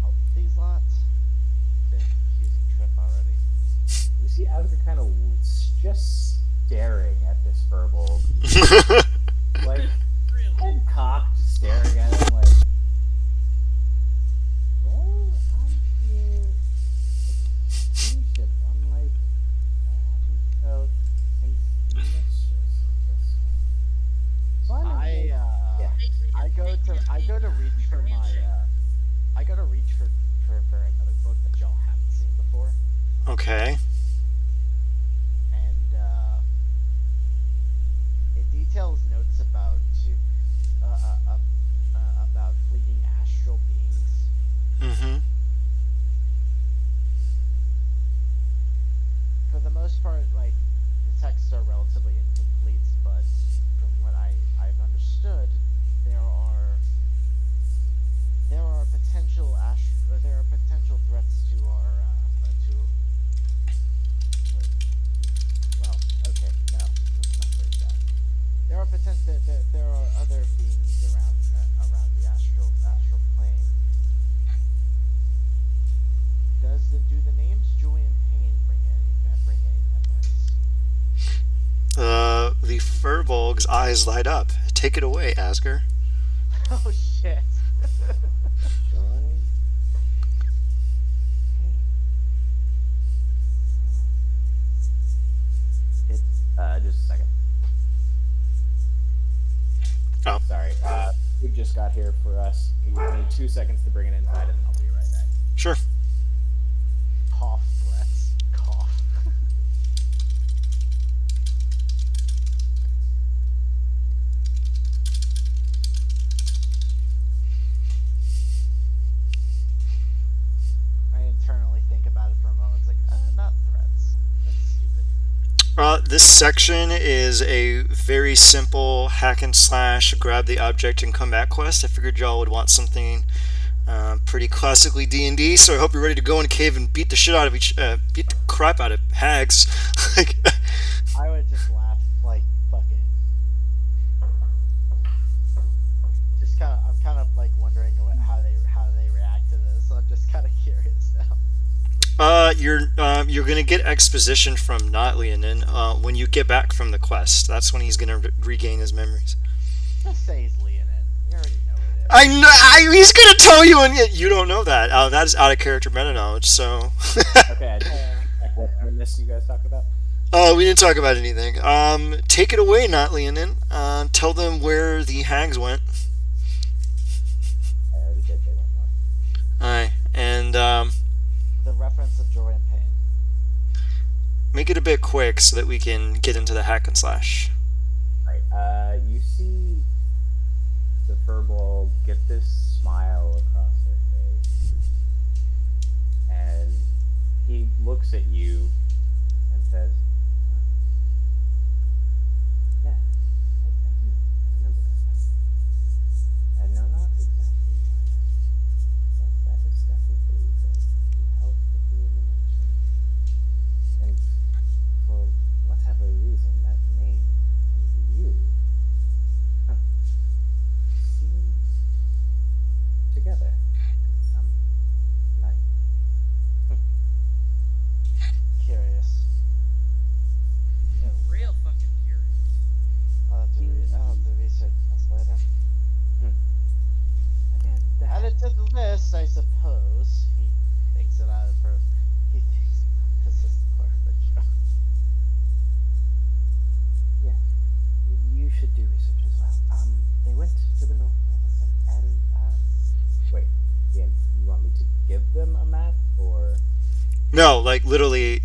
help these lots? It's been a confusing trip already. You see Asger kind of just staring at this furball, like Really? head cocked, staring at him like, well, I feel a kinship unlike I haven't felt since the mistress of this one. So I'm yeah. I go to reach for my I go to reach for another book that y'all haven't seen before, Okay. and it details notes about fleeting astral beings. Mm-hmm. For the most part, like, the texts are relatively incomplete, but from what I've understood, there are potential threats to our well, okay, no, let's not phrase that. There are other beings around the astral plane. Do the names Joy and Pain bring any memories? The Furbolg's eyes light up. Take it away, Asger. Oh shit! Joy. It's just a second. Oh. Sorry. Food just got here for us. Give me 2 seconds to bring it inside, and then I'll be right back. Sure. Cough breaths. Cough. I internally think about it for a moment. It's like, not threats. That's stupid. This section is a very simple hack and slash, grab the object and come back quest. I figured y'all would want something pretty classically D&D, so I hope you're ready to go in a cave and beat the shit out of beat the crap out of hags. Like, I would just laugh like fucking. I'm kind of like wondering how they react to this. I'm just kind of curious now. you're gonna get exposition from not Leonin when you get back from the quest. That's when he's gonna regain his memories. Just say he's Leonin. We already know it is. I know. He's gonna tell you, and yet you don't know that. That is out of character meta knowledge. So. Okay, I just check what this you guys talk about. We didn't talk about anything. Take it away, not Leonin. Tell them where the hags went. I already did. They went north. Alright, and The reference of Joy and Pain. make it a bit quick so that we can get into the hack and slash. Right. You see the furball get this smile across their face, and he looks at you and says, huh. "Yeah, I do. I remember that now. I know not exactly why, but that is definitely the help of the illumination. And for whatever reason, that name and you seem together in some light." Curious. Real fucking curious. I'll have to research this later. Again, Add it to the list, I suppose. He thinks it out of her. He thinks this is more of a joke. yeah, you should do research as well. They went to the north, and wait, you want me to give them a map, or No, like literally,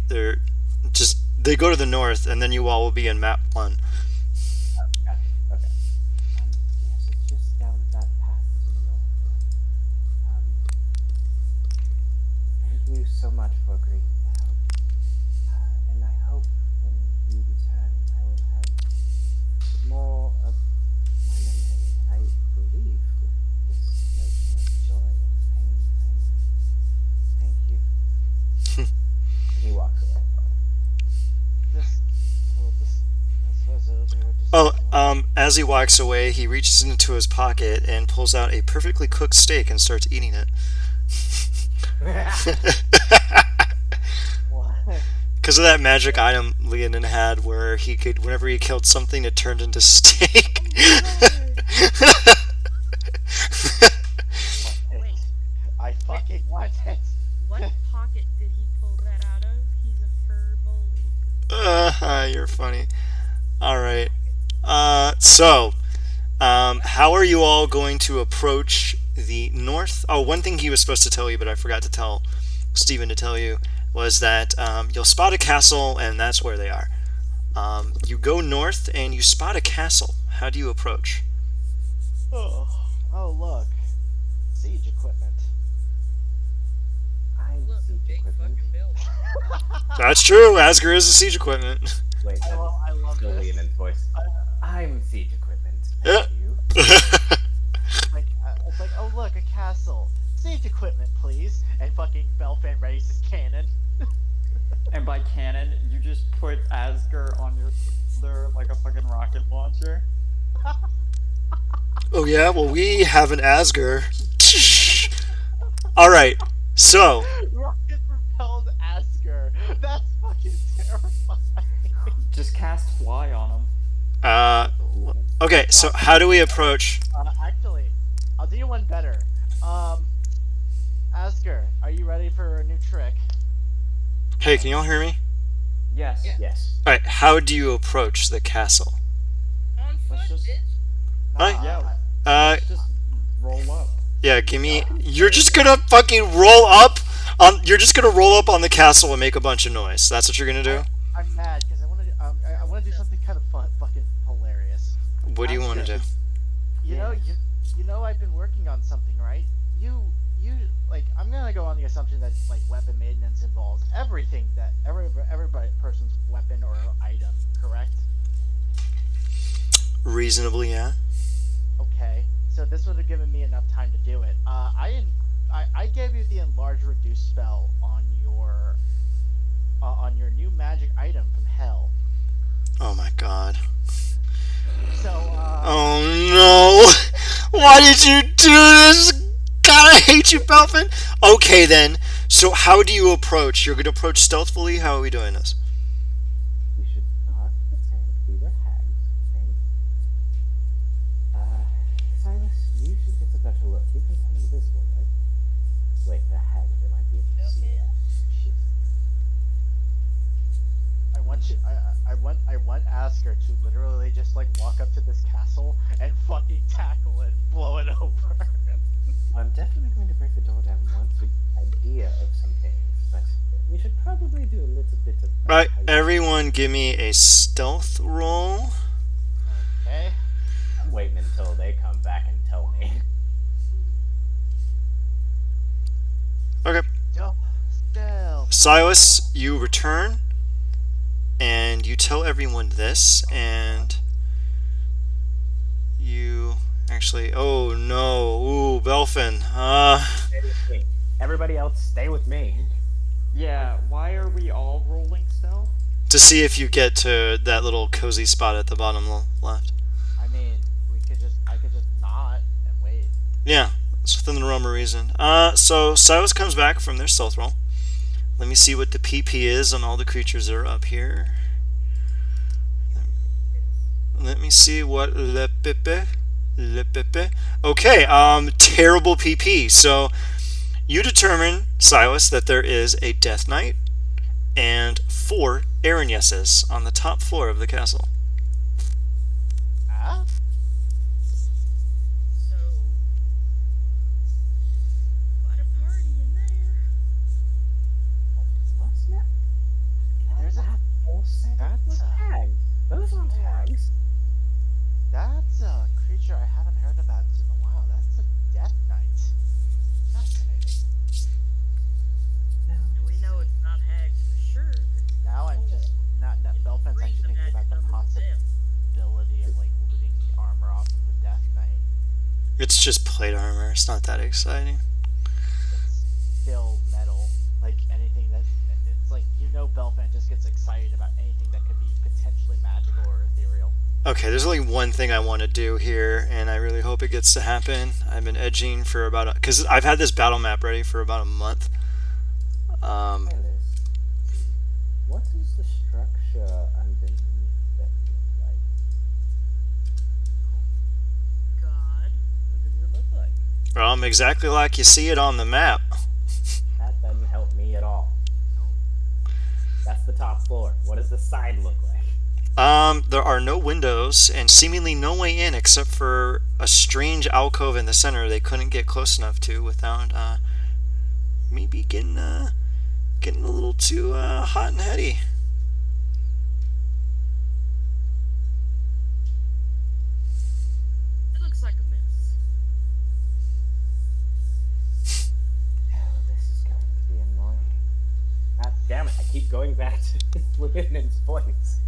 they go to the north, and then you all will be in map 1. Gotcha. Okay. Yes, it's just down that path to the north there. Thank you so much for agreeing to help. And I hope when you return, I will have more of my memory. And I believe with this notion of joy and pain, I might. Thank you. He walks away. Oh, as he walks away, he reaches into his pocket and pulls out a perfectly cooked steak and starts eating it. What? Because of that magic item Leonin had where he could, whenever he killed something, it turned into steak. Wait, I fucking want it. what pocket did he pull that out of? He's a furbolg. You're funny. Alright. How are you all going to approach the north? Oh, one thing he was supposed to tell you, but I forgot to tell Steven to tell you, was that you'll spot a castle, and that's where they are. You go north, and you spot a castle. How do you approach? Oh, look. Siege equipment. I'm Look, a siege big equipment. fucking building. That's true. Asger is a siege equipment. Wait, I love still this. Leonid's voice. I'm siege equipment. Yeah. Thank you. It's like, oh look, a castle. Siege equipment, please. And fucking Belfan raises his cannon. And by cannon, you just put Asger on your shoulder like a fucking rocket launcher. Oh yeah, well we have an Asger. Alright, so Rocket propelled Asker. That's fucking terrifying. Just cast fly on him. okay, so how do we approach? Actually, I'll do you one better. Asker, are you ready for a new trick? Hey, can y'all hear me? Yes. Yeah. Yes. Alright, how do you approach the castle? On foot, Let's just- bitch. Alright, Yeah. Just roll up. yeah, give me. You're just gonna fucking roll up on. You're just gonna roll up on the castle and make a bunch of noise. That's what you're gonna do. I'm mad because I want to. I want to do something kind of fun, fucking hilarious. What do you want to do? You know, you know, I've been working on something, right? You, like, I'm gonna go on the assumption that like weapon maintenance involves everything that every person's weapon or item, correct? Reasonably, yeah. Okay, so this would have given me enough time to do it. I gave you the enlarge reduce spell on your new magic item from hell. Oh my god. So Oh no! Why did you do this? God, I hate you, Belfin. Okay then. So how do you approach? You're gonna approach stealthily. How are we doing this? We should park the tank. These are hags, I think. Silas, you should get a better look. You can turn invisible, right? Wait, they're hags. They might be able to see Okay. us. Shit. I want Asker to literally just like walk up to this castle and fucking tackle it, blow it over. I'm definitely going to break the door down once we get an idea of some things, but we should probably do a little bit of... Right, everyone, give me a stealth roll. Okay. I'm waiting until they come back and tell me. Okay. Stealth. Silas, you return, and you tell everyone this, and you actually. Oh no! Ooh, Belfin. Stay with me. Everybody else, stay with me. Yeah, why are we all rolling stealth? To see if you get to that little cozy spot at the bottom left. I mean, I could just not and wait. Yeah, it's within the realm of reason. So Silas comes back from their stealth roll. Let me see what the PP is on all the creatures that are up here. Let me see what lepepe. Okay, terrible PP. So you determine, Silas, that there is a Death Knight and 4 Aaron Yeses on the top floor of the castle. Ah? So, quite a party in there. What's that? There's a That whole creature I haven't heard about in a while. That's a death knight. Fascinating. No. And we know it's not hags for sure. 'cause Now I'm just not Belfen's breathe actually the thinking about magic the under the veil. possibility of like looting the armor off of a death knight. It's just plate armor. It's not that exciting. It's still metal. Like anything that it's like Belfan just gets excited about anything that could be potentially magical or ethereal. Okay, there's only one thing I want to do here, and I really hope it gets to happen. I've been edging for about because I've had this battle map ready for about a month. Alice, what does the structure underneath that look like? God, what does it look like? Exactly like you see it on the map. That doesn't help me at all. No. That's the top floor. What does the side look like? There are no windows and seemingly no way in except for a strange alcove in the center they couldn't get close enough to without maybe getting a little too hot and heady. It looks like a mess. Oh, this is going to be annoying. God damn it, I keep going back to Fluidin's points.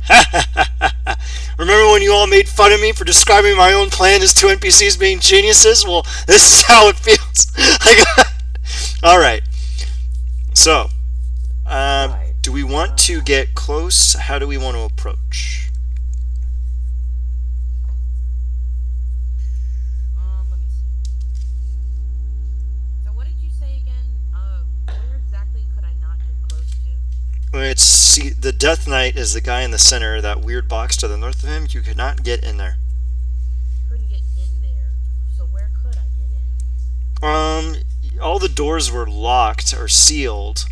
Remember when you all made fun of me for describing my own plan as two NPCs being geniuses? Well, this is how it feels. Alright. So, do we want to get close? How do we want to approach? Let me see. So what did you say again? Where exactly could I not get close to? See, the Death Knight is the guy in the center, that weird box to the north of him. You could not get in there. Couldn't get in there. So where could I get in? All the doors were locked or sealed.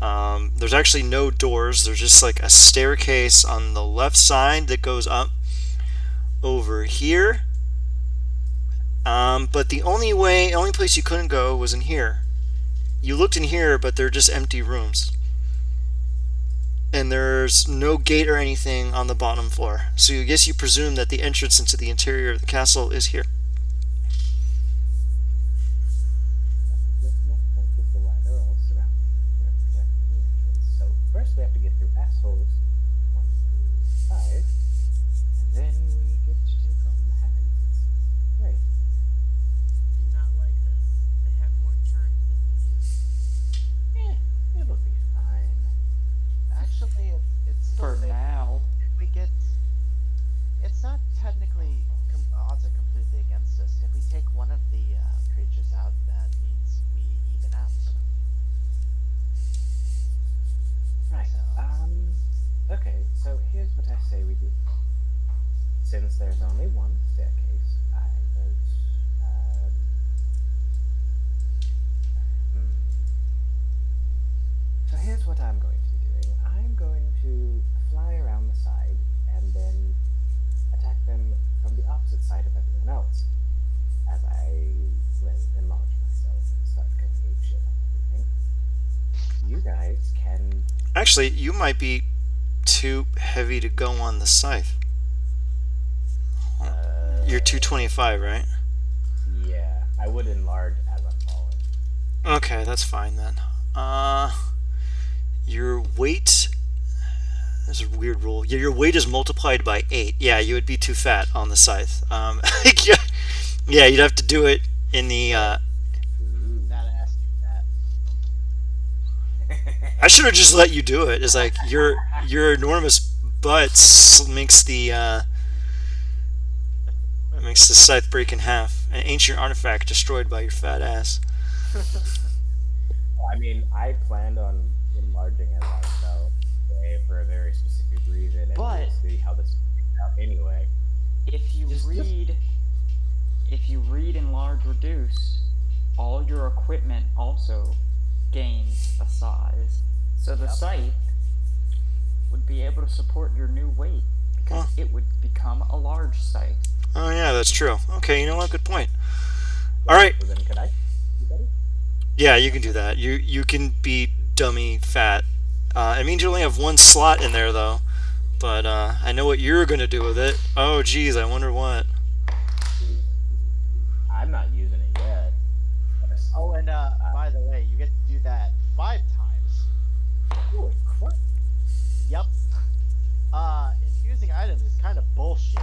There's actually no doors. There's just like a staircase on the left side that goes up over here. But the only place you couldn't go was in here. You looked in here, but they're just empty rooms. And there's no gate or anything on the bottom floor. So I guess you presume that the entrance into the interior of the castle is here. The ladder all surrounding. We're protecting the entrance. So first we have to get through assholes 1 through 5, and then we get to take on the hags. Right. Do not like this. They have more turns than we do. It'll be fine. Actually, it's still For safe now. if we get. It's not technically odds are completely against us. If we take one of the creatures out, that means we even out. Right. Okay, so here's what I say we do. Since there's only one staircase, I vote, So here's what I'm going to be doing. I'm going to fly around the side and then attack them from the opposite side of everyone else. As I enlarge myself and start going apeshit on everything. You guys can Actually, you might be too heavy to go on the scythe. You're 225, right? Yeah, I would enlarge as I'm falling. Okay, that's fine then. Your weight. There's a weird rule. Yeah, your weight is multiplied by 8. Yeah, you would be too fat on the scythe. Yeah, you'd have to do it in the. That asked you that. I should have just let you do it. It's like your enormous butt makes the scythe break in half. An ancient artifact destroyed by your fat ass. I mean, I planned on enlarging as I felt for a very specific reason, and But- we'll see how this works out anyway. If you read enlarge reduce, all your equipment also gains a size. So the scythe would be able to support your new weight because it would become a large scythe. Oh yeah, that's true. Okay, you know what? Good point. All right. So then, could I? Anybody? Yeah, you can do that. You can be dummy fat. It means you only have one slot in there though. But I know what you're gonna do with it. Oh geez, I wonder what. I'm not using it yet. Oh, and by the way, you get to do that 5 times. Holy crap. Yep. Infusing items is kind of bullshit.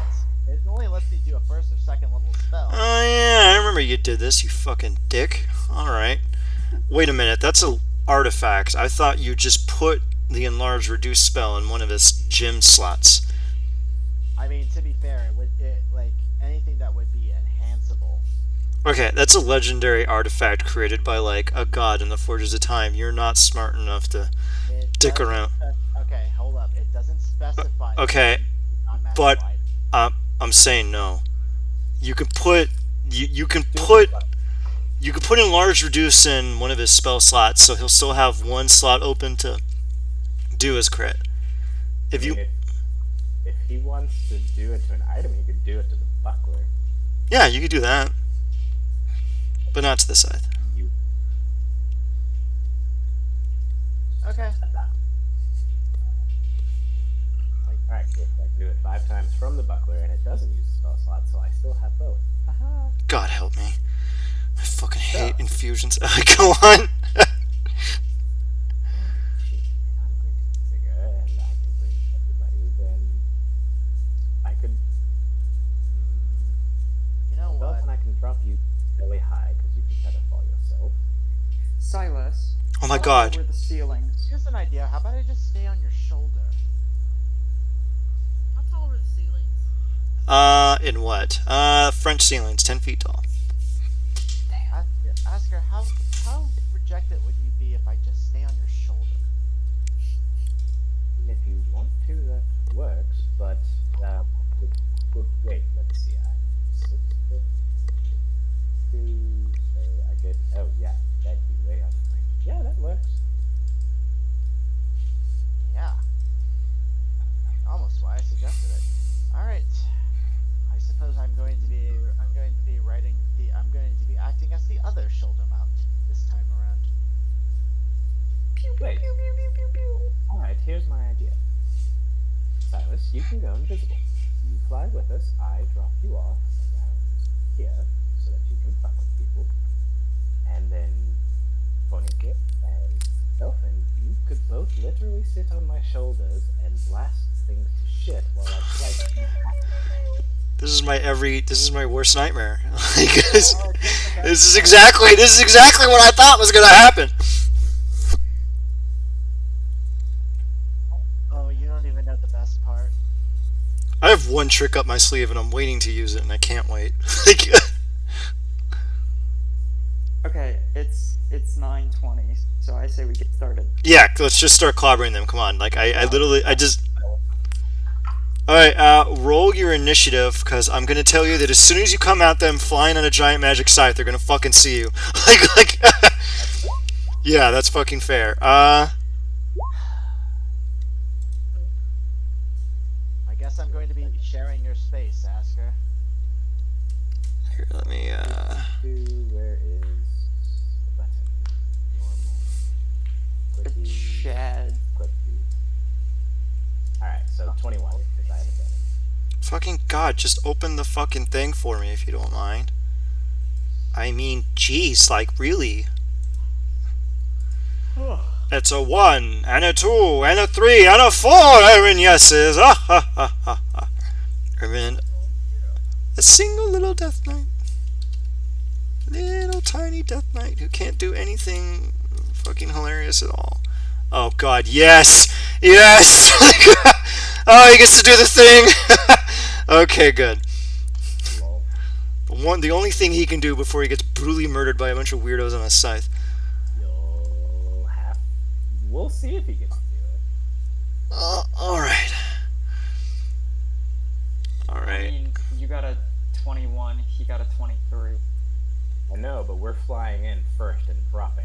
It only lets me do a first or second level spell. Oh yeah, I remember you did this, you fucking dick. Alright. Wait a minute, that's a artifact. I thought you just put the enlarge reduce spell in one of his gym slots. I mean, to be fair, like anything that would be enhanceable. Okay, that's a legendary artifact created by like a god in the Forges of Time. You're not smart enough to dick doesn't around. Okay, hold up. It doesn't specify. Okay, non-magical but item. I'm saying no. You can put you can put enlarge reduce in one of his spell slots, so he'll still have one slot open to do his crit. If you if he wants to do it to an item, he could do it to the buckler. yeah, you could do that, but not to the scythe. You Okay. Alright, cool. I can do it 5 times from the buckler, and it doesn't use the spell slot, so I still have both. Haha. God help me. I fucking hate Yeah. infusions. Go on. Shit, if I'm going to be bigger and I can bring everybody, then I could. You know Well, what? then I can drop you really high because you can pedifall yourself. Silas. Oh my how god. Over the ceilings. Here's an idea. How about I just stay on your shoulder? How tall were the ceilings? In what? French ceilings, 10 feet tall. Ask her how rejected would you be if I just stay on your shoulder? And if you want to, that works, but wait, let's see. I'm 6 foot 2, so I get. Oh, yeah, that'd be way out of range. Yeah, that works. Yeah. Almost why I suggested it. All right. I suppose I'm going to be acting as the other shoulder mount this time around. Wait. Alright, here's my idea. Silas, you can go invisible. You fly with us, I drop you off around here so that you can fuck with people. And then Ponike and Elfin, you could both literally sit on my shoulders and blast things to shit while I fly. This is my worst nightmare. This is exactly what I thought was gonna happen. Oh, you don't even know the best part. I have one trick up my sleeve and I'm waiting to use it and I can't wait. Okay, it's 9:20, so I say we get started. Yeah, let's just start clobbering them. Come on, like I just. All right, roll your initiative because I'm gonna tell you that as soon as you come at them flying on a giant magic scythe, they're gonna fucking see you. like, yeah, that's fucking fair. I guess I'm going to be sharing your space, Asker. Here, let me. Where is the button? Normal. Quickie. Chad. Quickie. Alright, so 21, because I have advantage. Fucking God, just open the fucking thing for me if you don't mind. I mean, jeez, like really. It's a 1, and a 2, and a 3, and a 4, Aaron yeses. Ah ha ha ha ha. Aaron, a single little death knight. Little tiny death knight who can't do anything fucking hilarious at all. Oh God, yes! Yes! Oh, he gets to do the thing! Okay, good. Lol. The only thing he can do before he gets brutally murdered by a bunch of weirdos on a scythe. We'll see if he gets to do it. Alright. I Alright. mean, you got a 21, he got a 23. I know, but we're flying in first and dropping.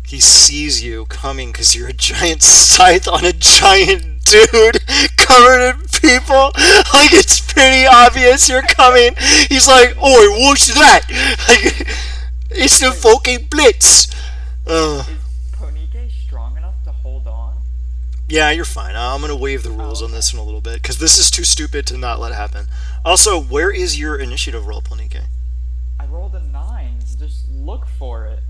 He sees you coming because you're a giant scythe on a giant dude covered in people. Like, it's pretty obvious you're coming. He's like, oi, what's that? Like, it's the fucking blitz. Is Ponike strong enough to hold on? Yeah, you're fine. I'm going to waive the rules on this one a little bit because this is too stupid to not let happen. Also, where is your initiative roll, Ponike? I rolled a 9. Just look for it.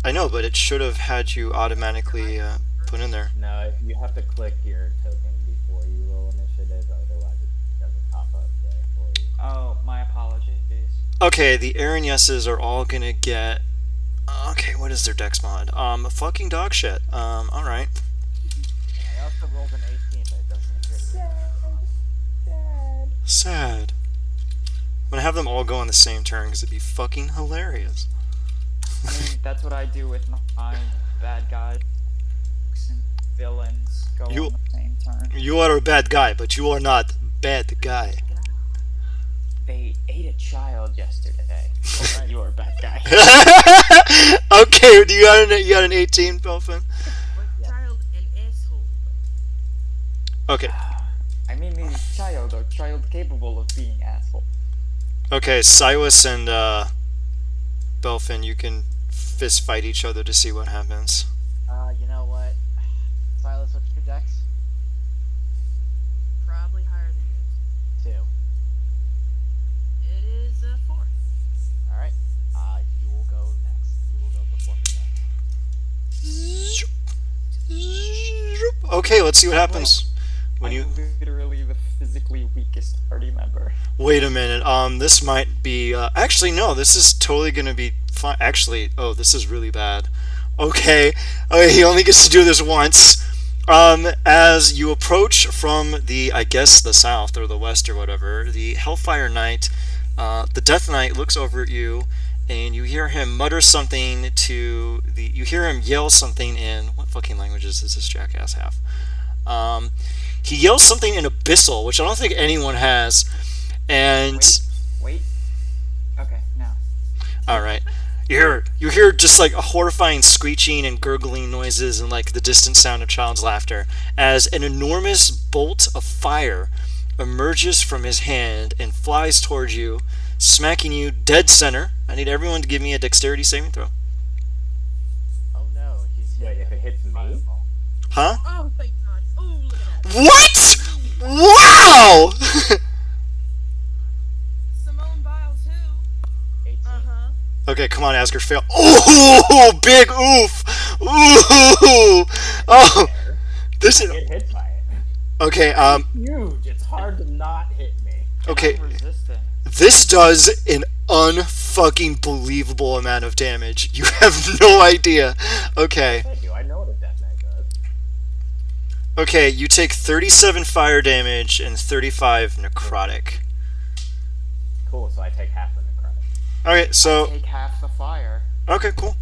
I know, but it should have had you automatically put in there. No, you have to click your token before you roll initiative, otherwise it doesn't pop up there for you. Oh, my apologies. Okay, the Aaron yeses are all gonna get. Okay, what is their dex mod? Fucking dog shit. Alright. I also rolled an 18, but it doesn't appear to be. Sad. I'm gonna have them all go on the same turn because it'd be fucking hilarious. I mean, that's what I do with my bad guys and villains go You- on the same turn. You are a bad guy, but you are not bad guy. They ate a child yesterday. Alright, you are a bad guy. Okay, you got an 18, Dolphin? What child and asshole? Okay. I mean, the child or child capable of being asshole. Okay, Silas and Belfin, you can fist fight each other to see what happens. You know what? Silas, what's your dex? Probably higher than yours. 2. It is 4. Alright. You will go next. You will go before me next. Okay, let's see what happens. When you I'm literally the physically weakest party member. wait a minute, this might be. Actually, no, this is totally gonna be fine. Actually, oh, this is really bad. Okay, he only gets to do this once. As you approach from the, I guess, the south or the west or whatever, the Hellfire Knight, the Death Knight looks over at you, and you hear him mutter something to the. You hear him yell something in what fucking languages does this jackass have? He yells something in Abyssal, which I don't think anyone has, and Wait. Okay, now. all right. You hear just like a horrifying screeching and gurgling noises and like the distant sound of child's laughter as an enormous bolt of fire emerges from his hand and flies towards you, smacking you dead center. I need everyone to give me a dexterity saving throw. Oh no, he's Wait, if it hits me? Fireball. Huh? Oh, thank God. Oh, look at that. What? Wow! Simone Biles, who? 18. Uh-huh. Okay, come on, Asger, fail. Oh, big oof! Ooh! Oh, this is Get hit by it. okay. Huge. It's hard to not hit me. Okay. I'm resistant. This does an unfucking believable amount of damage. You have no idea. Okay. I do. I know what a Death Knight does. Okay, you take 37 fire damage and 35 necrotic. Cool, so I take half the necrotic. Alright, so Take half the fire. okay, cool.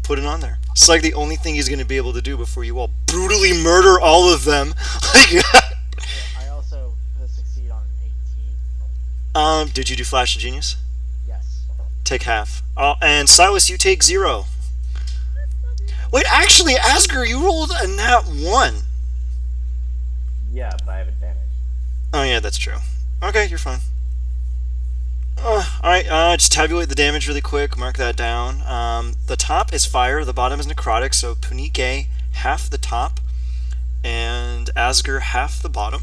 Put it on there. It's like the only thing he's gonna be able to do before you all brutally murder all of them. I also succeed on an 18. Did you do Flash of Genius? Yes. Take half. And Silas, you take 0. Wait, actually, Asger, you rolled a nat 1. Yeah, but I have advantage. Oh yeah, that's true. Okay, you're fine. Alright, just tabulate the damage really quick, mark that down. The top is fire, the bottom is necrotic, so Punike, half the top, and Asger, half the bottom.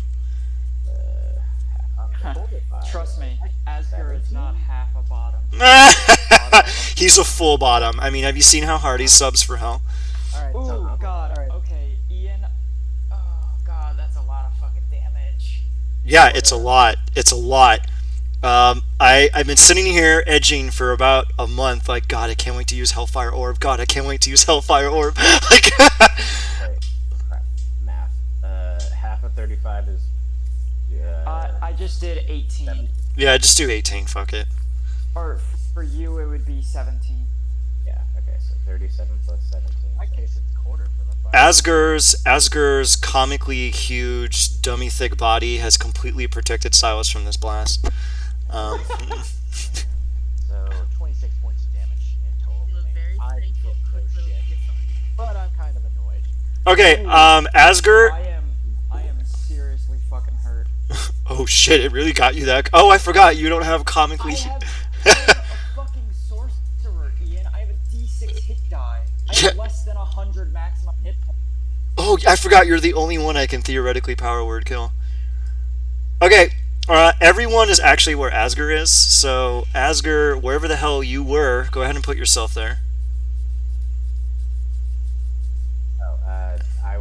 Trust me, Asger is not half a bottom. He's a full bottom. I mean, have you seen how hard he subs for hell? Alright, Oh so God. Alright. Okay, Ian. Oh God, that's a lot of fucking damage. Yeah, it's a lot. It's a lot. I've been sitting here edging for about a month. Like, God, I can't wait to use Hellfire Orb. God, I can't wait to use Hellfire Orb. Like, Wait, crap. Math. Half of 35 is... I just did 18. yeah, just do 18. Fuck it. Or for you, it would be 17. Yeah, okay, so 37 plus 17. in my case, it's quarter for the fire. Asger's comically huge, dummy thick body has completely protected Silas from this blast. So 26 points of damage in total. You for look me. very I thankful get for no quick little shit, hits on you. but I'm kind of annoyed. Okay, Asger. I am seriously fucking hurt. Oh shit! It really got you that. Oh, I forgot. You don't have comically. I am a fucking sorcerer, Ian. I have a D6 hit die. I have Yeah. less than 100 maximum hit points. Oh, I forgot. You're the only one I can theoretically power word kill. Okay, Everyone is actually where Asger is. So Asger, wherever the hell you were, go ahead and put yourself there. Oh, I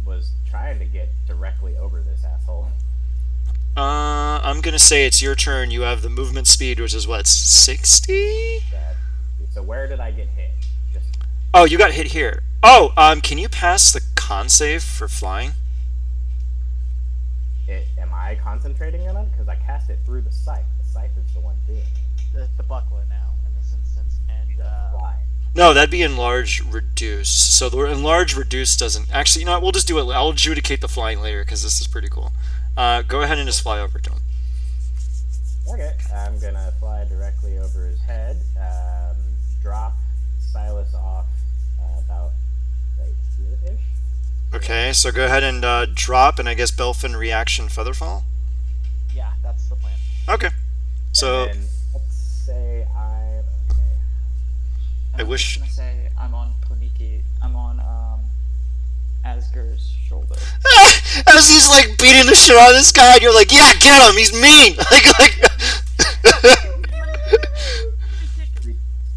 was trying to get directly over this asshole. I'm gonna say it's your turn. You have the movement speed, which is what, 60? So where did I get hit? Just Oh, you got hit here. Oh, can you pass the con save for flying? am I concentrating on it? Because I cast it through the scythe. The scythe is the one doing it. The buckler now in this instance, and Why? No, that'd be enlarge reduce. So the enlarge reduce doesn't actually. You know what? We'll just do it. I'll adjudicate the flying later because this is pretty cool. Go ahead and just fly over to him. Okay, I'm gonna fly directly over his head. Drop Silas off about right here-ish. Okay, so go ahead and drop, and I guess Belfin reaction Featherfall. yeah, that's the plan. Okay, so And then, let's say okay. I I'm wish- just gonna say I'm on Poniki. I'm on Asger's shoulder. as he's like beating the shit out of this guy, and you're like, yeah, get him. He's mean. like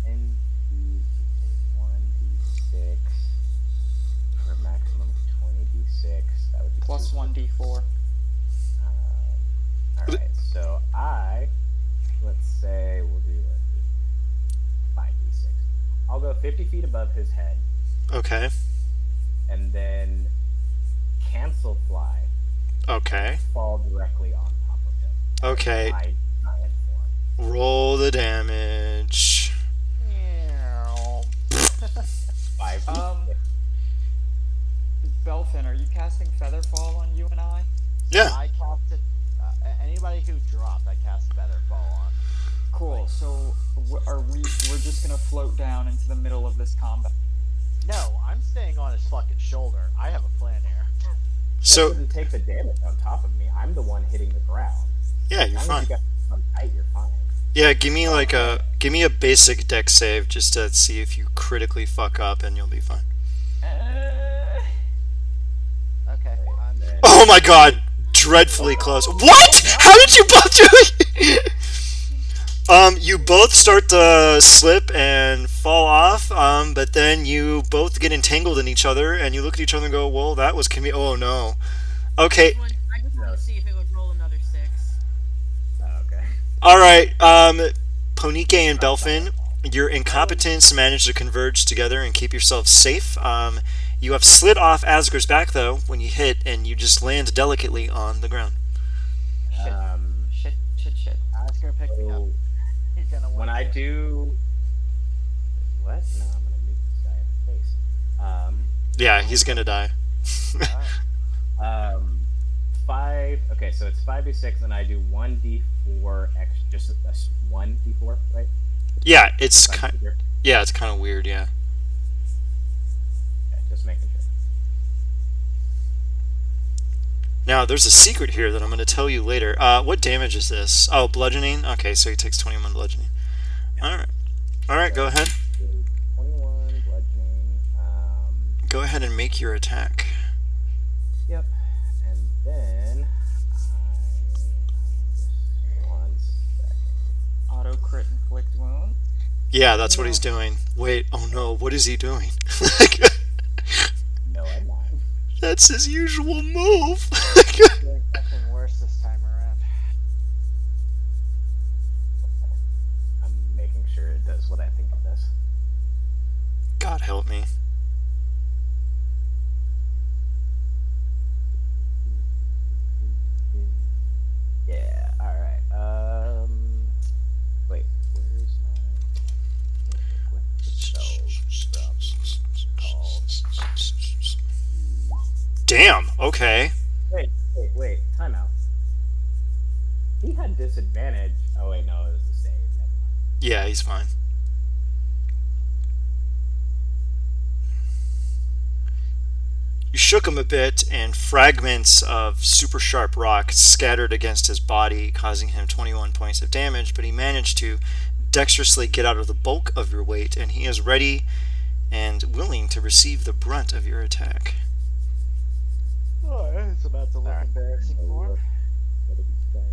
10 1d6 for a maximum of 20d6. That would be Plus 1d4. Alright, so let's say we'll do 5d6. I'll go 50 feet above his head, Okay. and then cancel fly, Okay. fall directly on top of him. Okay. I giant form. Roll the damage. 5d6. Belfin, are you casting Featherfall on you and I? Yeah. I casted anybody who dropped. I cast Featherfall on. Cool. So we're just gonna float down into the middle of this combat. No, I'm staying on his fucking shoulder. I have a plan here. So Doesn't take the damage on top of me. I'm the one hitting the ground. yeah, you're As long fine. as you got on tight, you're fine. Yeah, give me a basic deck save just to see if you critically fuck up, and you'll be fine. Okay, I'm And then, Oh my god, dreadfully close. What? How did you both do it? You both start to slip and fall off, but then you both get entangled in each other, and you look at each other and go, well, that was oh no. Okay, I just wanted to see if it would roll another 6. okay. alright, Ponike and Belfin, your incompetence managed to converge together and keep yourselves safe. You have slid off Asger's back, though, when you hit, and you just land delicately on the ground. Shit. Oscar pick me up. So He's gonna when want I to. do what? No, I'm gonna nuke this guy in the face. Yeah, he's gonna die. Alright. 5. Okay, so it's 5d6, and I do 1d4 x, just 1d4, right? Yeah, it's Sounds kind. easier? Yeah, it's kind of weird. Yeah. Okay, just making sure. Now, there's a secret here that I'm going to tell you later. What damage is this? Oh, bludgeoning? Okay, so he takes 21 bludgeoning. Alright. Alright, go ahead. 21 bludgeoning. Go ahead and make your attack. Yep. And then just 1 second. Auto crit inflict wound. Yeah, that's what he's doing. Wait, oh no, what is he doing? No, I'm not. That's his usual move. Doing something worse this time around. I'm making sure it does what I think it does. God help me. Yeah. All right. Wait. Where's my equip the spells called? Damn, okay. Wait. Time out. He had disadvantage. Oh wait, no, it was the save. Never mind. Yeah, he's fine. You shook him a bit, and fragments of super sharp rock scattered against his body, causing him 21 points of damage, but he managed to dexterously get out of the bulk of your weight, and he is ready and willing to receive the brunt of your attack. Oh, it's about to look Alright. embarrassing for him. What did he say?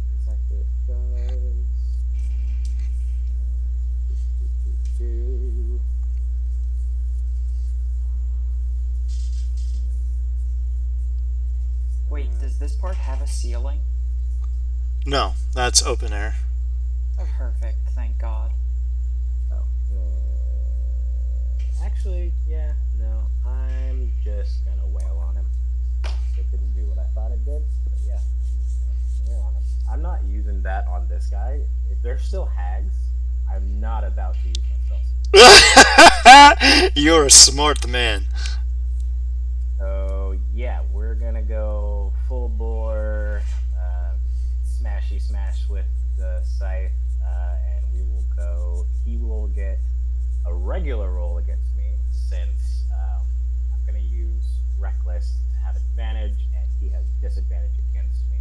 this part have a ceiling? No, that's open air. Oh, perfect. Thank God. Oh. Actually, yeah, no. I'm just gonna wail on him. It didn't do what I thought it did, but yeah, I'm just gonna wail on him. I'm not using that on this guy. If they're still hags, I'm not about to use myself. You're a smart man. So yeah, we're gonna go full bore, smashy smash with the scythe, and we will go. He will get a regular roll against me since I'm gonna use reckless to have advantage, and he has disadvantage against me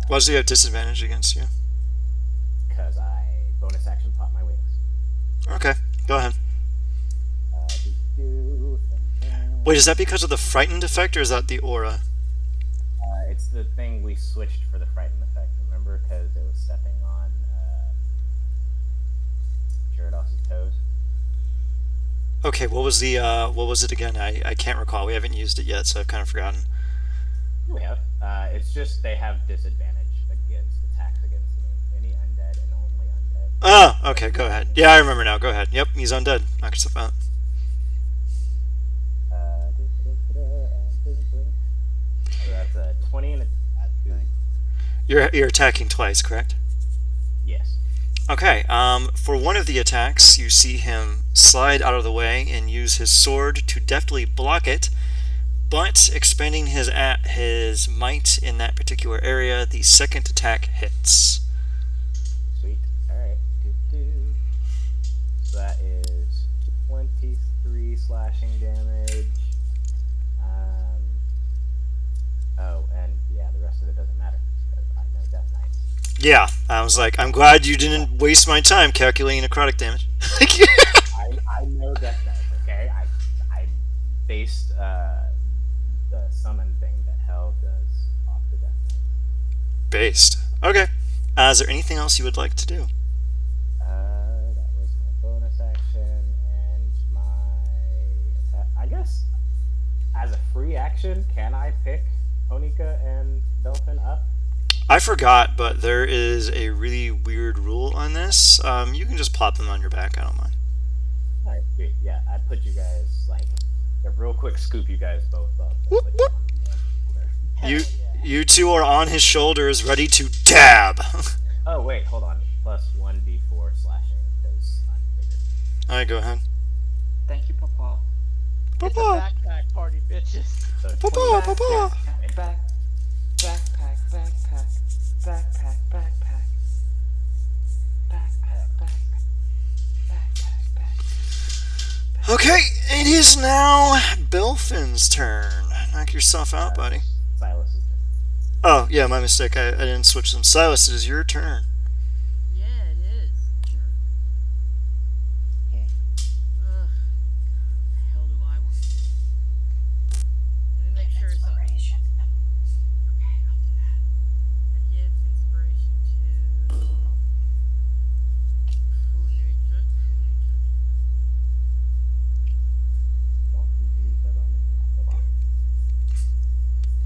Why does he have disadvantage against you? because I bonus action pop my wings. Okay, go ahead. And then, Wait, is that because of the frightened effect, or is that the aura? it's the thing we switched for the frightened effect. Remember, because it was stepping on Gyarados' toes. Okay, what was it again? I can't recall. We haven't used it yet, so I've kind of forgotten. We have. It's just they have disadvantage against attacks against me. Any undead and only undead. Oh, okay, go ahead. Yeah, I remember now. Go ahead. Yep, he's undead. Knock yourself out. So that's a 20 and a 2. You're attacking twice, correct? Yes. Okay. For one of the attacks, you see him slide out of the way and use his sword to deftly block it. But expending his might in that particular area, the second attack hits. Sweet. Alright. So that is 23 slashing damage. Oh, and yeah, the rest of it doesn't matter because I know Death Knights. Yeah, I was like, I'm glad you didn't waste my time calculating necrotic damage. I know Death Knights, okay? I based the summon thing that Hell does off the Death Knight. Based. Okay. Is there anything else you would like to do? That was my bonus action and my attack. I guess as a free action, can I pick Honika and Belfin up? I forgot, but there is a really weird rule on this. You can just plop them on your back. I don't mind. Alright, sweet. Yeah, I put you guys, like, a real quick scoop you guys both up. And Whoop, put whoop. you on one You Hell yeah. you two are on his shoulders, ready to dab. Oh, wait, hold on. Plus 1d4 slashing, because I'm bigger. All right, go ahead. Thank you, Papa. It's a Papa, backpack party, bitches. So papa, papa. Backpack, backpack, backpack, backpack, backpack, backpack, backpack, backpack. Okay, it is now Belfin's turn. Knock yourself out, buddy. Silas's turn. Oh, yeah, my mistake. I didn't switch them. Silas, it is your turn. Yeah, it is. Jerk. Okay. Ugh. God, what the hell do I want to do? Let me make sure something. Okay, I'll do that. I give inspiration to. Funichut. Don't confuse that on me. Come on.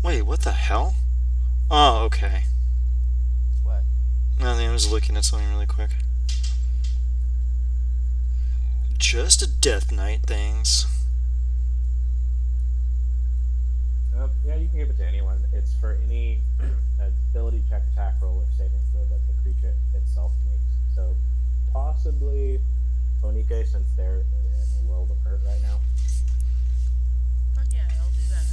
Wait, what the hell? Oh, okay. What? Nothing, I was looking at something really quick. Just a Death Knight things. Yeah, you can give it to anyone. It's for any ability check, attack roll, or saving throw that the creature itself makes. So possibly Onike, since they're in a world of hurt right now. Fuck yeah, I'll do that.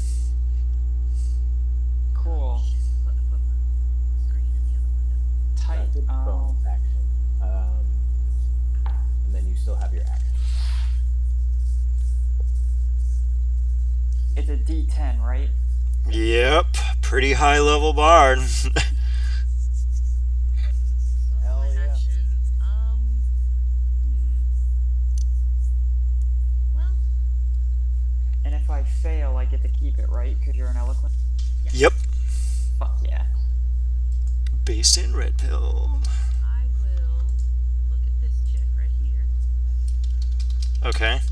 Cool. Put my screen in the other window. Tight. That's a bonus action. And then you still have your action. It's a D10, right? Yep, pretty high level bard. So Hell my yeah. action, well, And if I fail, I get to keep it, right? Because you're an eloquent. Yep, Fuck yeah. based in red pill. I will look at this chick right here. Okay. And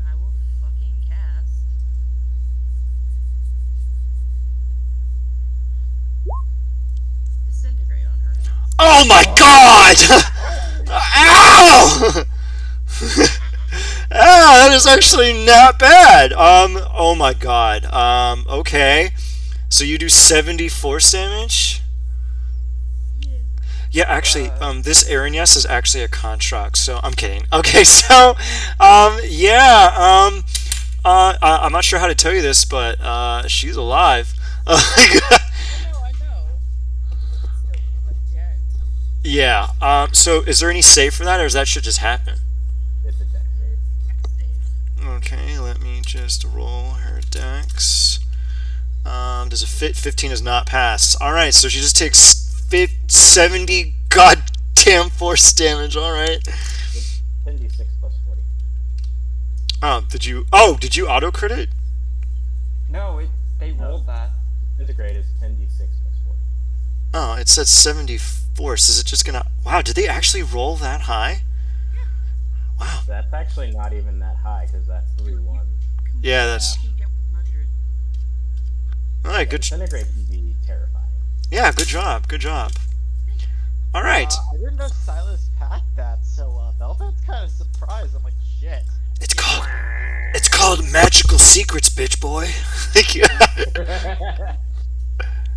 I will fucking cast Oh my god! Ow! Ah, that is actually not bad. Oh my god. Okay. So you do 70 force damage? Yeah, actually, this Aranyas is actually a construct, so I'm kidding. Okay, so, yeah, I'm not sure how to tell you this, but, she's alive. I know. Still a gent. Yeah, so is there any save for that, or does that shit just happen? It's a dex save. Okay, let me just roll her dex. Does it fit? 15 is not passed. Alright, so she just takes 70 goddamn force damage, alright. 10d6 plus 40. Did you auto crit it? No, they rolled that. Disintegrate is 10d6 plus 40. Oh, it says 70 force. Is it just gonna... Wow, did they actually roll that high? Wow. That's actually not even that high, because that's 3-1. Yeah, that's... You can get 100. Alright, good... Disintegrate can be terrifying. Yeah, good job, good job. Alright. I didn't know Silas packed that, so Belvan's kind of surprised. I'm like, shit. It's called magical secrets, bitch boy.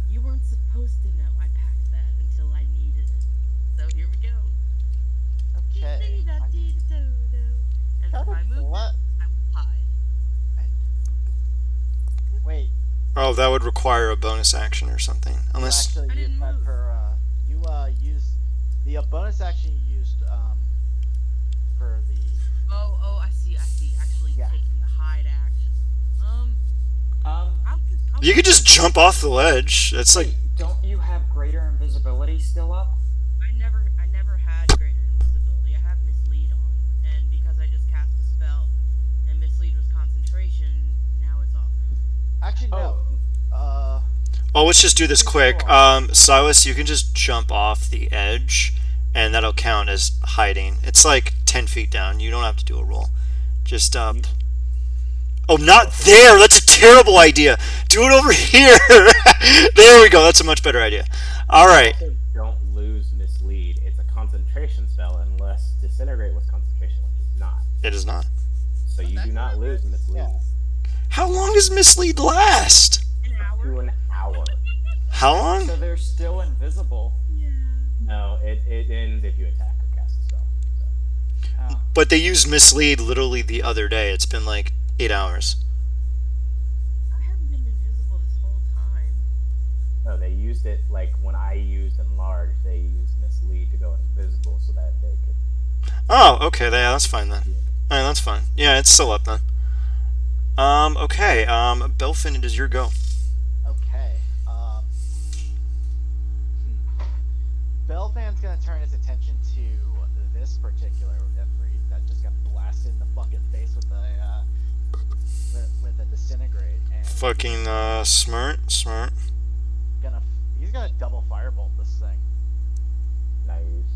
You weren't supposed to know I packed that until I needed it. So here we go. Okay. And Kind if I of move, what? I will hide. Wait. Oh, that would require a bonus action or something. Unless... You I actually didn't used that move. for you used the bonus action you used for the Oh, I see. Actually Yeah. taking the hide action. I'll You could just jump off the ledge. It's like... Don't you have greater invisibility still up? I never had greater invisibility. I have mislead on, and because I just cast a spell, and mislead was concentration, now it's off. actually no. Oh, let's just do this quick. Silas, you can just jump off the edge, and that'll count as hiding. It's like 10 feet down. You don't have to do a roll. Just, Oh, not there! That's a terrible idea! Do it over here! There we go, that's a much better idea. Alright. Also, don't lose mislead. It's a concentration spell unless disintegrate was concentration, which is not. It is not. So you do not lose mislead. Yeah. How long does mislead last? An hour. To an hour. How long? So they're still invisible. Yeah. No, it ends if you attack or cast a spell. So. But they used mislead literally the other day. It's been like 8 hours. I haven't been invisible this whole time. No, they used it like when I used enlarge. They used mislead to go invisible so that they could. Oh, okay, yeah, that's fine then. Alright, that's fine. Yeah, it's still up then. Okay, Belfin, it is your go. Okay. Belvan's gonna turn his attention to this particular Ifrit that just got blasted in the fucking face with a disintegrate, and Fucking, smart. he's gonna double firebolt this thing. Nice.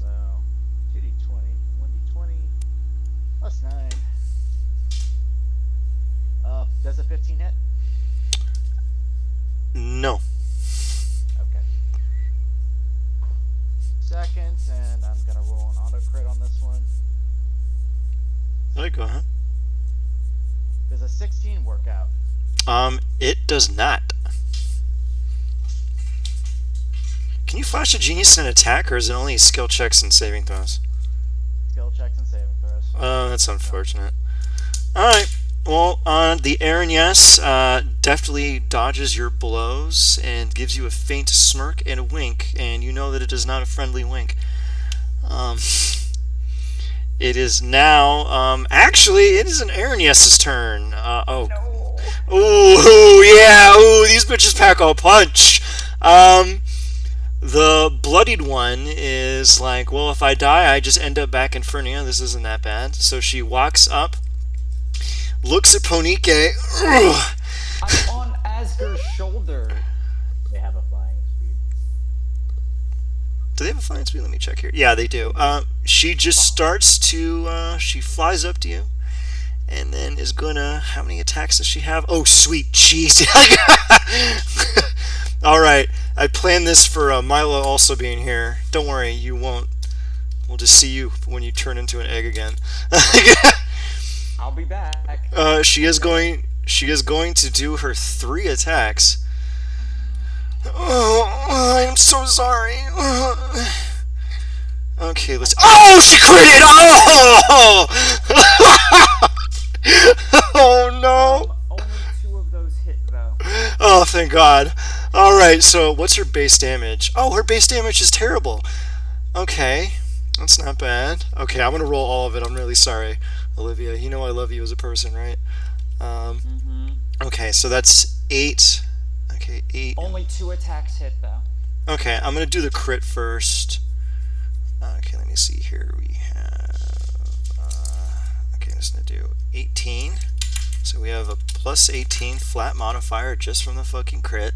So 2d20, 1d20 plus 9. Does a 15 hit? No. Okay. Second, and I'm gonna roll an auto crit on this one. There you go, huh? Does a 16 work out? It does not. Can you flash a genius in an attack, or is it only skill checks and saving throws? Skill checks and saving throws. Oh, that's unfortunate. Alright. Well, the Aranyas deftly dodges your blows and gives you a faint smirk and a wink, and you know that it is not a friendly wink. It is now, actually, it is an Aranyas' turn. Oh. No. Ooh, yeah, ooh, these bitches pack a punch. The bloodied one is like, well, if I die, I just end up back in Fernia. This isn't that bad. So she walks up, looks at Ponike. Ugh. I'm on Asger's shoulder. They have a flying speed. Do they have a flying speed? Let me check here. Yeah, they do. She just starts to, she flies up to you, and then is gonna, how many attacks does she have? Oh, sweet cheese. Alright, I planned this for Milo also being here. Don't worry, you won't. We'll just see you when you turn into an egg again. I'll be back. She is going to do her 3 attacks. Oh, I'm so sorry. Okay, let's. Oh, she critted! Oh! Oh no! Only 2 of those hit though. Oh, thank God. All right, so what's her base damage? Oh, her base damage is terrible. Okay, that's not bad. Okay, I'm gonna roll all of it. I'm really sorry, Olivia. You know I love you as a person, right? Okay, so that's 8. Okay, 8. Only 2 attacks hit though. Okay, I'm gonna do the crit first. Okay, let me see here. We have. Okay, I'm just gonna do 18. So we have a plus 18 flat modifier just from the fucking crit.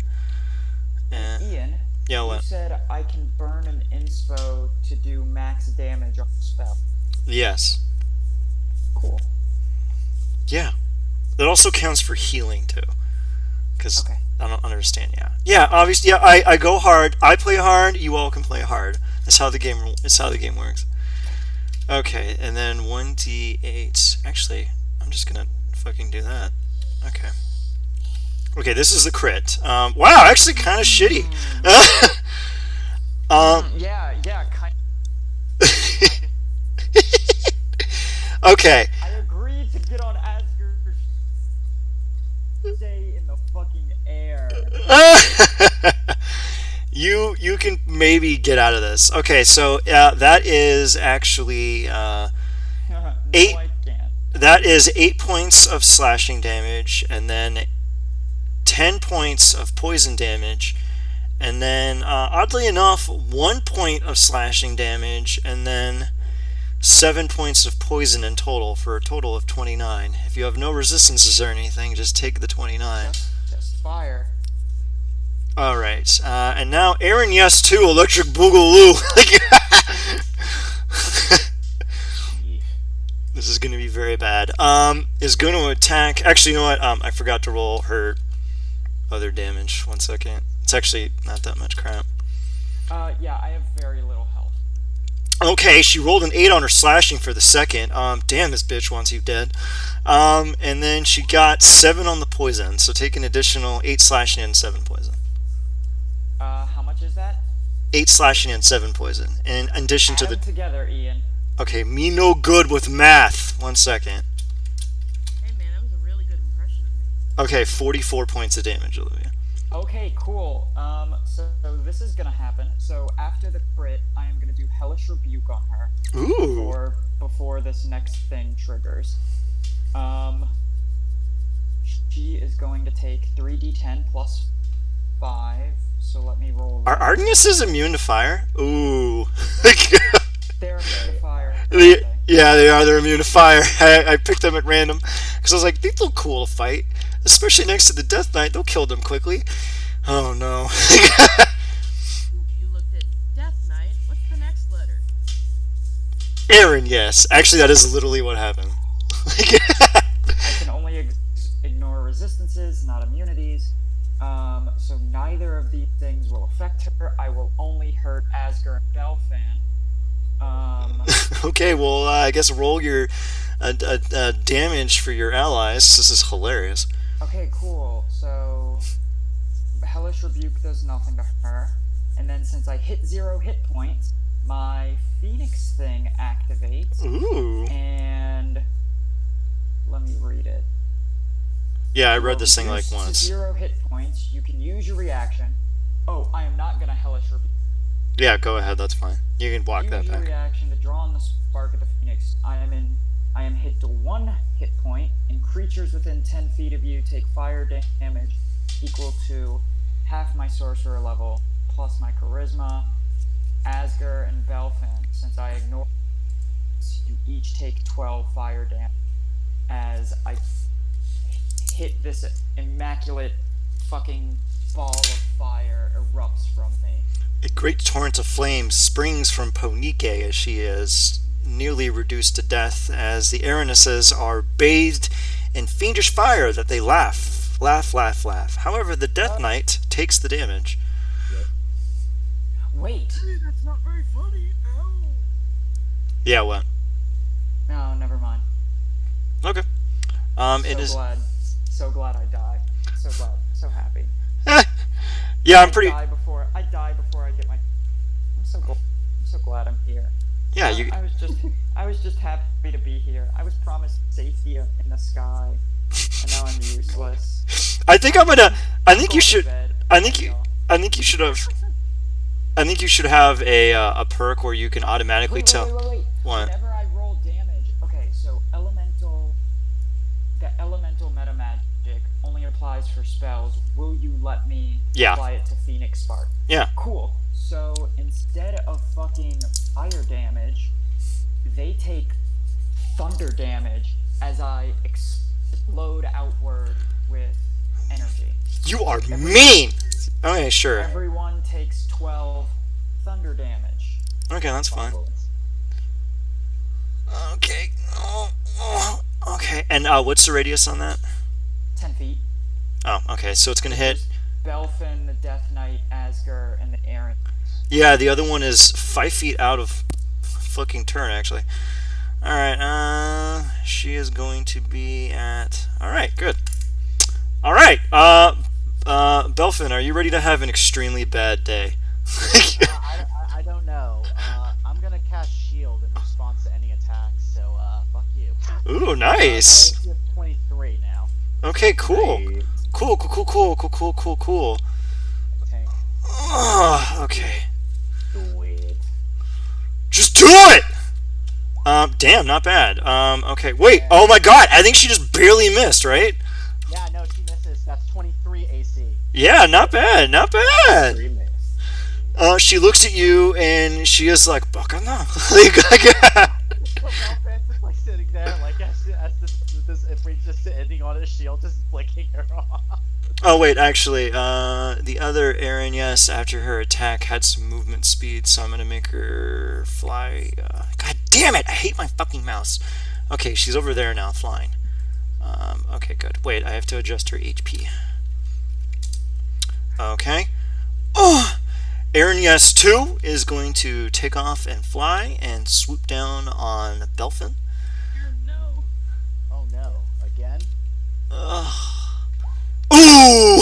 And Ian, yeah, you what? said I can burn an inspo to do max damage on the spell. Yes. Cool. Yeah. It also counts for healing too. Because Okay. I don't understand. Yeah. Yeah. Obviously. Yeah. I go hard. I play hard. You all can play hard. That's how the game. It's how the game works. Okay, and then 1d8. Actually, I'm just gonna fucking do that. Okay. Okay, this is the crit. Wow, actually kind of shitty. Yeah, kind Okay. I agreed to get on Asgard. Stay in the fucking air. You can maybe get out of this. Okay, so that is actually No, 8. I can't. That is 8 points of slashing damage, and then 10 points of poison damage, and then oddly enough 1 point of slashing damage, and then 7 points of poison in total, for a total of 29. If you have no resistances or anything, just take the 29. Just fire. Alright, and now Aaron Yes 2 Electric Boogaloo. This is going to be very bad. Is going to attack. Actually, you know what? I forgot to roll her other damage. 1 second. It's actually not that much crap. Yeah, I have very little health. Okay, she rolled an 8 on her slashing for the second. Damn, this bitch wants you dead. And then she got 7 on the poison. So take an additional 8 slashing and 7 poison. How much is that? 8 slashing and 7 poison. In addition Add to the. them together, Ian. Okay, me no good with math. 1 second. Hey man, that was a really good impression of me. Okay, 44 points of damage, Olivia. Okay, cool. So this is gonna happen. So after the crit, I am gonna do Hellish Rebuke on her. Ooh. Before this next thing triggers. She is going to take 3d10 plus 5. So let me roll. Are Argniuses immune to fire? Ooh. They're immune to fire. Yeah, they are. They're immune to fire. I picked them at random because I was like, these look cool to fight, especially next to the Death Knight. They'll kill them quickly. Oh no. You looked at Death Knight. What's the next letter? Aaron, yes. Actually, that is literally what happened. I can only ignore resistances, not immunities. So neither of these things will affect her. I will only hurt Asgard and Belfan. Okay, well, I guess roll your damage for your allies. This is hilarious. Okay, cool. So Hellish Rebuke does nothing to her. And then since I hit 0 hit points, my Phoenix thing activates. Ooh. And let me read it. Yeah, I read this thing like Reduced to once. 0 hit points. You can use your reaction. Oh, I am not gonna Hellish Rebuke. Yeah, go ahead. That's fine. You can block that Use your back. reaction to draw on the spark of the Phoenix. I am hit to 1 hit point, and creatures within 10 feet of you take fire damage equal to half my sorcerer level plus my charisma. Asger and Belfan, since I ignore, you each take 12 fire damage as I hit this immaculate fucking ball of fire erupts from me. A great torrent of flame springs from Ponike as she is nearly reduced to death, as the Aranuses are bathed in fiendish fire that they laugh. However, the Death Knight takes the damage. wait. Hey, that's not very funny. Ow. Yeah, what? No, never mind. Okay. It is. So glad I die. So glad. So happy. Yeah, I'm pretty. I die before I get my. I'm so glad I'm here. Yeah, you. I was just happy to be here. I was promised safety in the sky, and now I'm useless. I think I'm gonna. I think Go you to should. bed. I think you. I think you should have. I think you should have a perk where you can automatically tell. Wait. What? Whenever I roll damage, okay, so the elemental meta magic only applies for spells. Will you let me Yeah. apply it to Phoenix Spark? Yeah. Cool. So instead of fucking fire damage, they take thunder damage as I explode outward with energy. You are mean. Okay, sure. Everyone takes 12 thunder damage. Okay, that's fine. Okay. Okay. And what's the radius on that? 10 feet. Oh, okay. So it's gonna hit. Belfin, the Death Knight, Asger, and the Aaron. Yeah, the other one is 5 feet out of fucking turn, actually. Alright, she is going to be at... Alright, good. Alright, Belfin, are you ready to have an extremely bad day? I don't know. I'm gonna cast shield in response to any attacks, so fuck you. Ooh, nice! My AC is 23 now. Okay, cool. Nice. Cool. Tank. Okay. Do it. Just do it! Damn, not bad. Okay, wait, oh my god, I think she just barely missed, right? Yeah, no, she misses. That's 23 AC. Yeah, not bad, not bad. 3 miss. She looks at you and she is like, "Baka na." Francis like sitting there, like as this it brings just to ending on his shield, just flicking her off. Oh wait, actually, the other Erin, yes, after her attack had some movement speed, so I'm gonna make her fly. God damn it! I hate my fucking mouse. Okay, she's over there now, flying. Okay, good. Wait, I have to adjust her HP. Okay. Oh, Erin, yes, 2 is going to take off and fly and swoop down on Belfin. No. Oh no, again? Ugh. Ooh!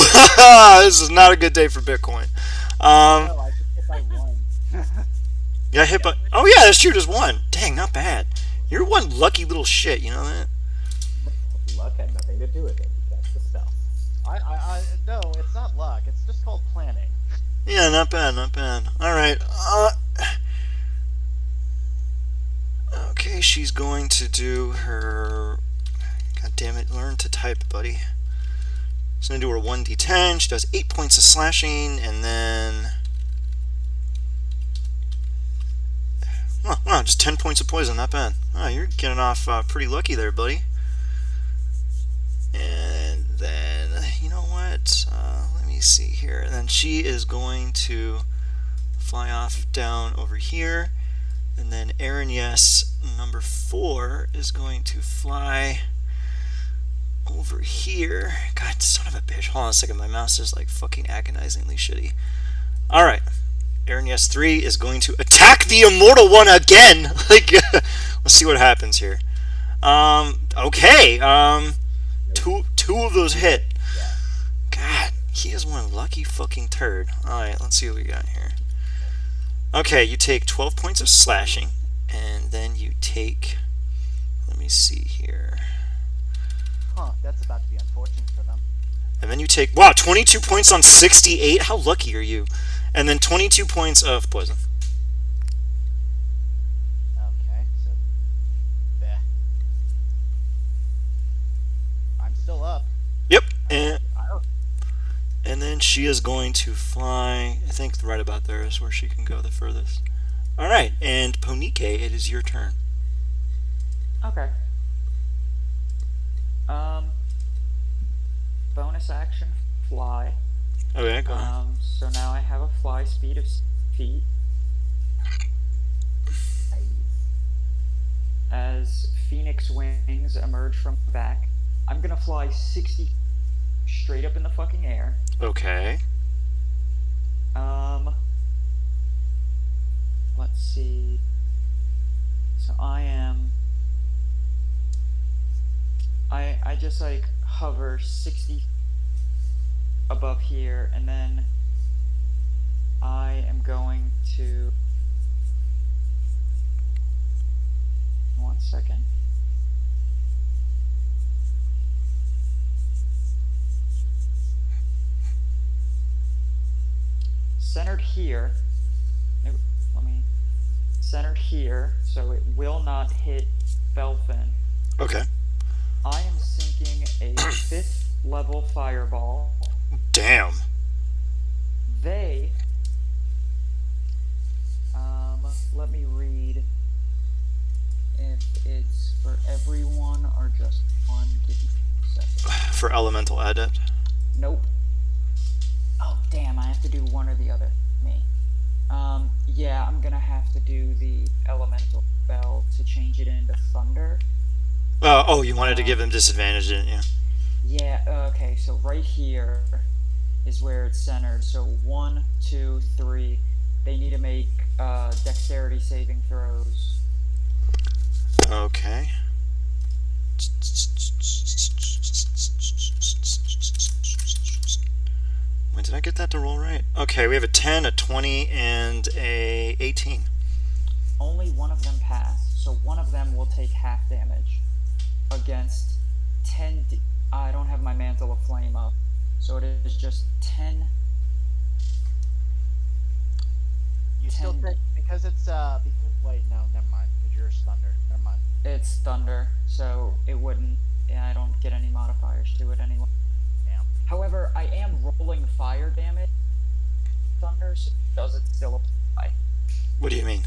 This is not a good day for Bitcoin. No, I just hit by 1. Yeah, hit by. Oh yeah, that's true. Just 1. Dang, not bad. You're one lucky little shit. You know that? Luck had nothing to do with it. That's the spell. No, it's not luck. It's just called planning. Yeah, not bad, not bad. All right. Okay, she's going to do her. God damn it! Learn to type, buddy. She's gonna do her 1d10. She does 8 points of slashing, and then. Oh, just 10 points of poison. Not bad. Oh, you're getting off pretty lucky there, buddy. And then, you know what? Let me see here. And then she is going to fly off down over here. And then Erin, yes, number 4 is going to fly over here. God, son of a bitch. Hold on a second. My mouse is like fucking agonizingly shitty. Alright. Erin, yes, 3 is going to attack the immortal one again. Like, let's see what happens here. Okay. Two of those hit. God, he is one lucky fucking turd. Alright, let's see what we got here. Okay, you take 12 points of slashing, and then you take, let me see here. Huh, that's about to be unfortunate for them. And then you take, wow, 22 points on 68? How lucky are you? And then 22 points of poison. Okay, so there. I'm still up. Yep, and I don't, and then she is going to fly, I think right about there is where she can go the furthest. Alright, and Ponike, it is your turn. Okay. Bonus action, fly. Okay, go ahead. So now I have a fly speed of 6 feet. As phoenix wings emerge from the back, I'm gonna fly 60 straight up in the fucking air. Okay. see. So I just like hover 60 above here, and then I am going to, 1 second. Centered here. Let me. Centered here, so it will not hit Belfin. Okay. I am sinking a 5th level fireball. Damn. They. Let me read if it's for everyone or just one. Give me a second. For Elemental Adept. Nope. Oh, damn, I have to do one or the other. Me. Yeah, I'm gonna have to do the elemental spell to change it into thunder. Oh, you wanted to give them disadvantage, didn't you? Yeah, okay, so right here is where it's centered. So 1, 2, 3. They need to make dexterity saving throws. Okay. When did I get that to roll right? Okay, we have a 10, a 20, and a 18. Only one of them pass, so one of them will take half damage against 10. I don't have my Mantle of Flame up, so it is just 10. You still 10. take because it's wait, no, never mind. Because yours thunder. Never mind. It's thunder, so it wouldn't. Yeah, I don't get any modifiers to it anyway. Damn. However, I am rolling fire damage. Thunder, so does it still apply? What do you mean?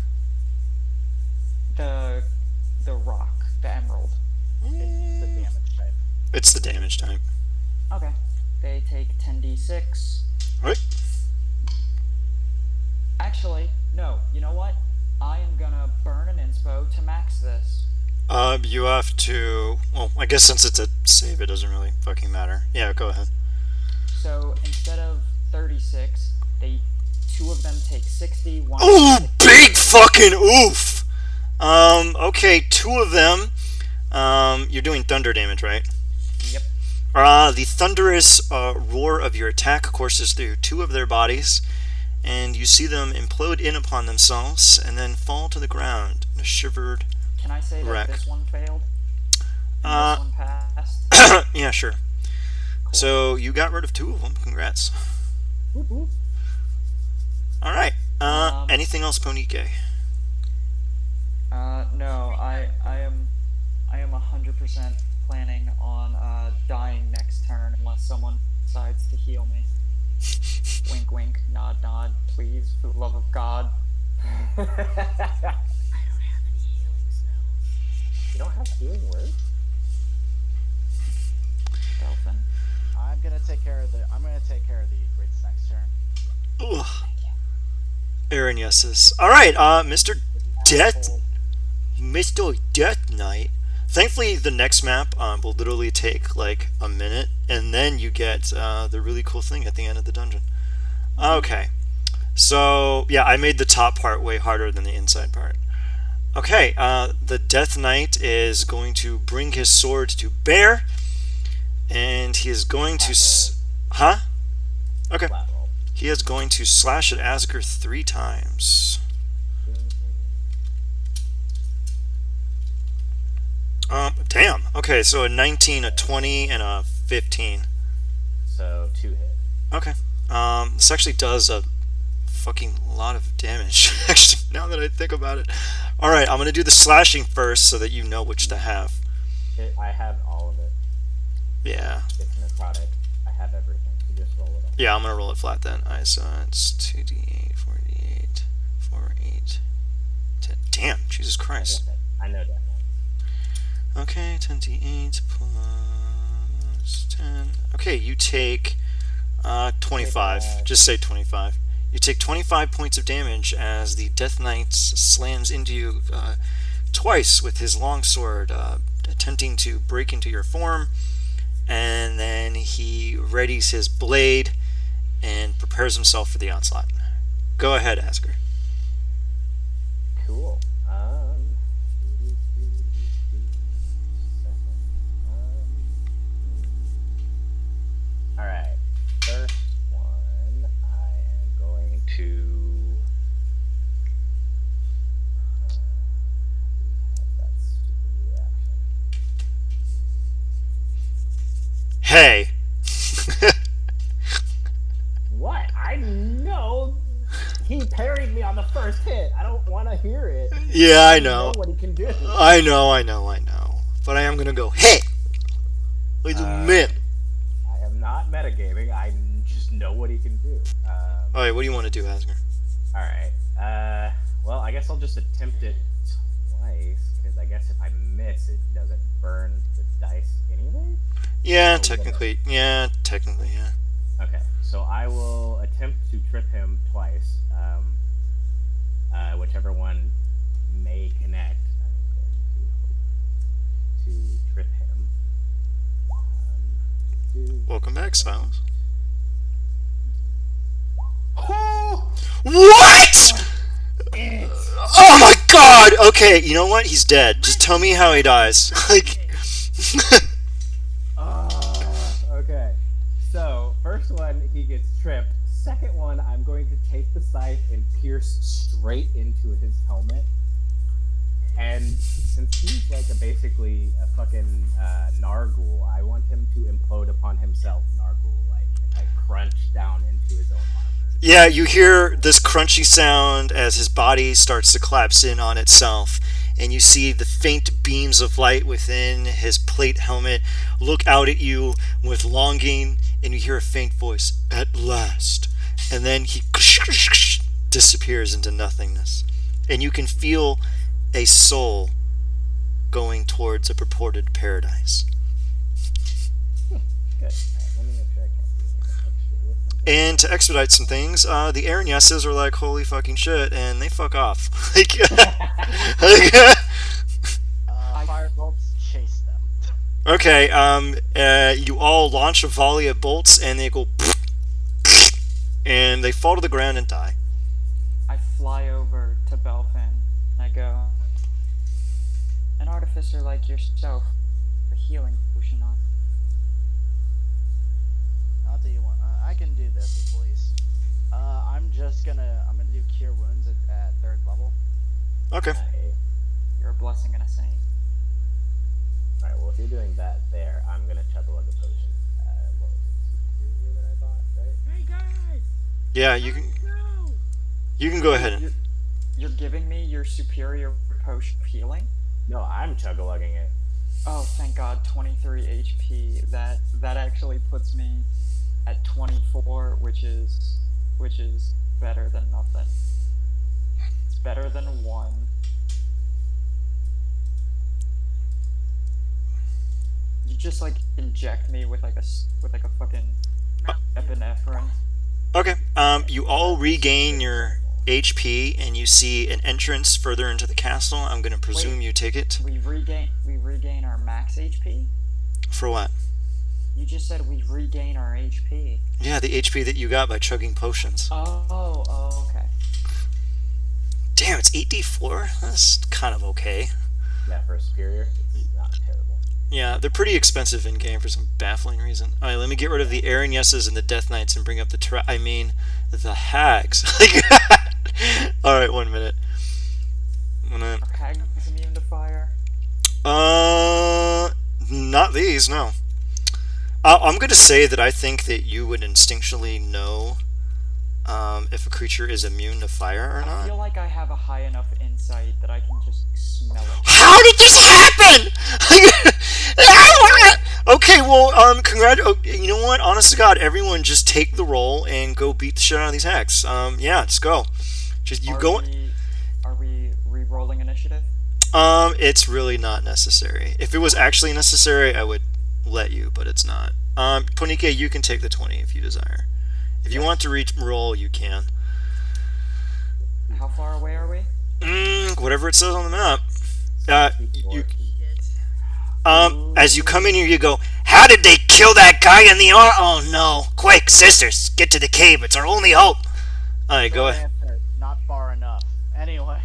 The rock, the emerald. It's the damage type. It's the damage type. Okay. They take 10d6. Right? Actually, no. You know what? I am gonna burn an inspo to max this. You have to. Well, I guess since it's a save, it doesn't really fucking matter. Yeah, go ahead. So instead of 36, two of them take 60. One. Ooh, big fucking oof! Okay, two of them. You're doing thunder damage, right? Yep. The thunderous roar of your attack courses through two of their bodies, and you see them implode in upon themselves and then fall to the ground in a shivered Can I say that wreck. this one failed? And this one passed. Yeah, sure. Cool. So you got rid of two of them. Congrats. All right. Anything else, Ponike? No. I am 100% planning on dying next turn unless someone decides to heal me. Wink, wink, nod, nod, please, for the love of God. I don't have any healing spells. You don't have healing words? Delphin. I'm gonna take care of the Ifrits next turn. Ugh. Aaron yeses. All right, Mr. Death Knight. Thankfully, the next map will literally take like a minute, and then you get the really cool thing at the end of the dungeon. Okay, so yeah, I made the top part way harder than the inside part. Okay, the Death Knight is going to bring his sword to bear, and he is going to... Huh? Okay. Flat roll. He is going to slash at Asger 3 times. Damn. Okay, so a 19, a 20, and a 15. So 2 hit. Okay. This actually does a fucking lot of damage, actually, now that I think about it. Alright, I'm going to do the slashing first so that you know which to have. I have all of it. Yeah. It's necrotic. I have everything. So just roll it off. Yeah, I'm going to roll it flat then. Alright, so it's 2d8, 4d8, 4, 8, 10. Damn, Jesus Christ. I know that. Okay, 10d8 plus 10. Okay, you take 25. Just say 25. You take 25 points of damage as the Death Knight slams into you twice with his longsword, attempting to break into your form. And then he readies his blade and prepares himself for the onslaught. Go ahead, Asger. Hey. What? I know. He parried me on the first hit. I don't want to hear it. Yeah, I know know. what he can do. I know. But I am gonna go, hey! Like the man. I am not metagaming. I just know what he can do. Alright, what do you want to do, Asger? Alright. Well, I guess I'll just attempt it twice, because I guess if I miss, it doesn't burn the dice anyway? Yeah, technically. Yeah. Okay, so I will attempt to trip him twice. Whichever one may connect, I'm going to hope to trip him. Welcome back, Silas. Oh! What?! Oh my god! Okay, you know what? He's dead. Just tell me how he dies. Like... Okay. So, first one, he gets tripped. Second one, I'm going to take the scythe and pierce straight into his helmet. And since he's like basically a fucking Nargul, I want him to implode upon himself, Nargul-like, and like crunch down into his own armor. Yeah, you hear this crunchy sound as his body starts to collapse in on itself, and you see the faint beams of light within his plate helmet look out at you with longing, and you hear a faint voice, "At last." And then he disappears into nothingness. And you can feel a soul going towards a purported paradise. Good. Alright, let me make sure I can't do anything extra with my And to expedite some things, the Aaron Yesses are like, holy fucking shit, and they fuck off. Like, Firebolts chase them. okay, you all launch a volley of bolts, and they go, and they fall to the ground and die. I fly over to Belfin and I go, an artificer like yourself, a healing potion on. I'll tell you what. I can do this at least. I'm gonna do cure wounds at 3rd level. Okay. You're a blessing and a saint. Alright, well, if you're doing that there, I'm gonna chug a lug a potion. What was it? Superior that I bought, right? Hey guys! Yeah, Go! you can go ahead and... You're giving me your superior potion of healing? No, I'm chug-a-lugging it. Oh, thank God, 23 HP. That actually puts me at 24, which is better than nothing. It's better than 1. You just like inject me with like a fucking epinephrine. Okay, you all regain your HP, and you see an entrance further into the castle. I'm going to presume Wait. you take it. We regain our max HP? For what? You just said we regain our HP. Yeah, the HP that you got by chugging potions. Oh, okay. Damn, it's 8d4? That's kind of okay. Yeah, for a superior, it's not terrible. Yeah, they're pretty expensive in-game for some baffling reason. Alright, let me get rid of the Aaron Yesses and the Death Knights and bring up the Hags. Alright, 1 minute. Are hags immune to fire? Not these, no. I'm going to say that I think that you would instinctually know if a creature is immune to fire or I not. feel like I have a high enough insight that I can just smell it. How did this happen? Okay, well, you know what? Honest to God, everyone just take the roll and go beat the shit out of these hacks. Yeah, just go. Are we re-rolling initiative? It's really not necessary. If it was actually necessary, I would let you, but it's not. Ponike, you can take the 20 if you desire. If you want to re-roll, you can. How far away are we? Whatever it says on the map. Shit. As you come in here, you go, how did they kill that guy in the arm? Oh no. Quick, sisters, get to the cave. It's our only hope. Alright, go ahead. Answer, not far enough. Anyway.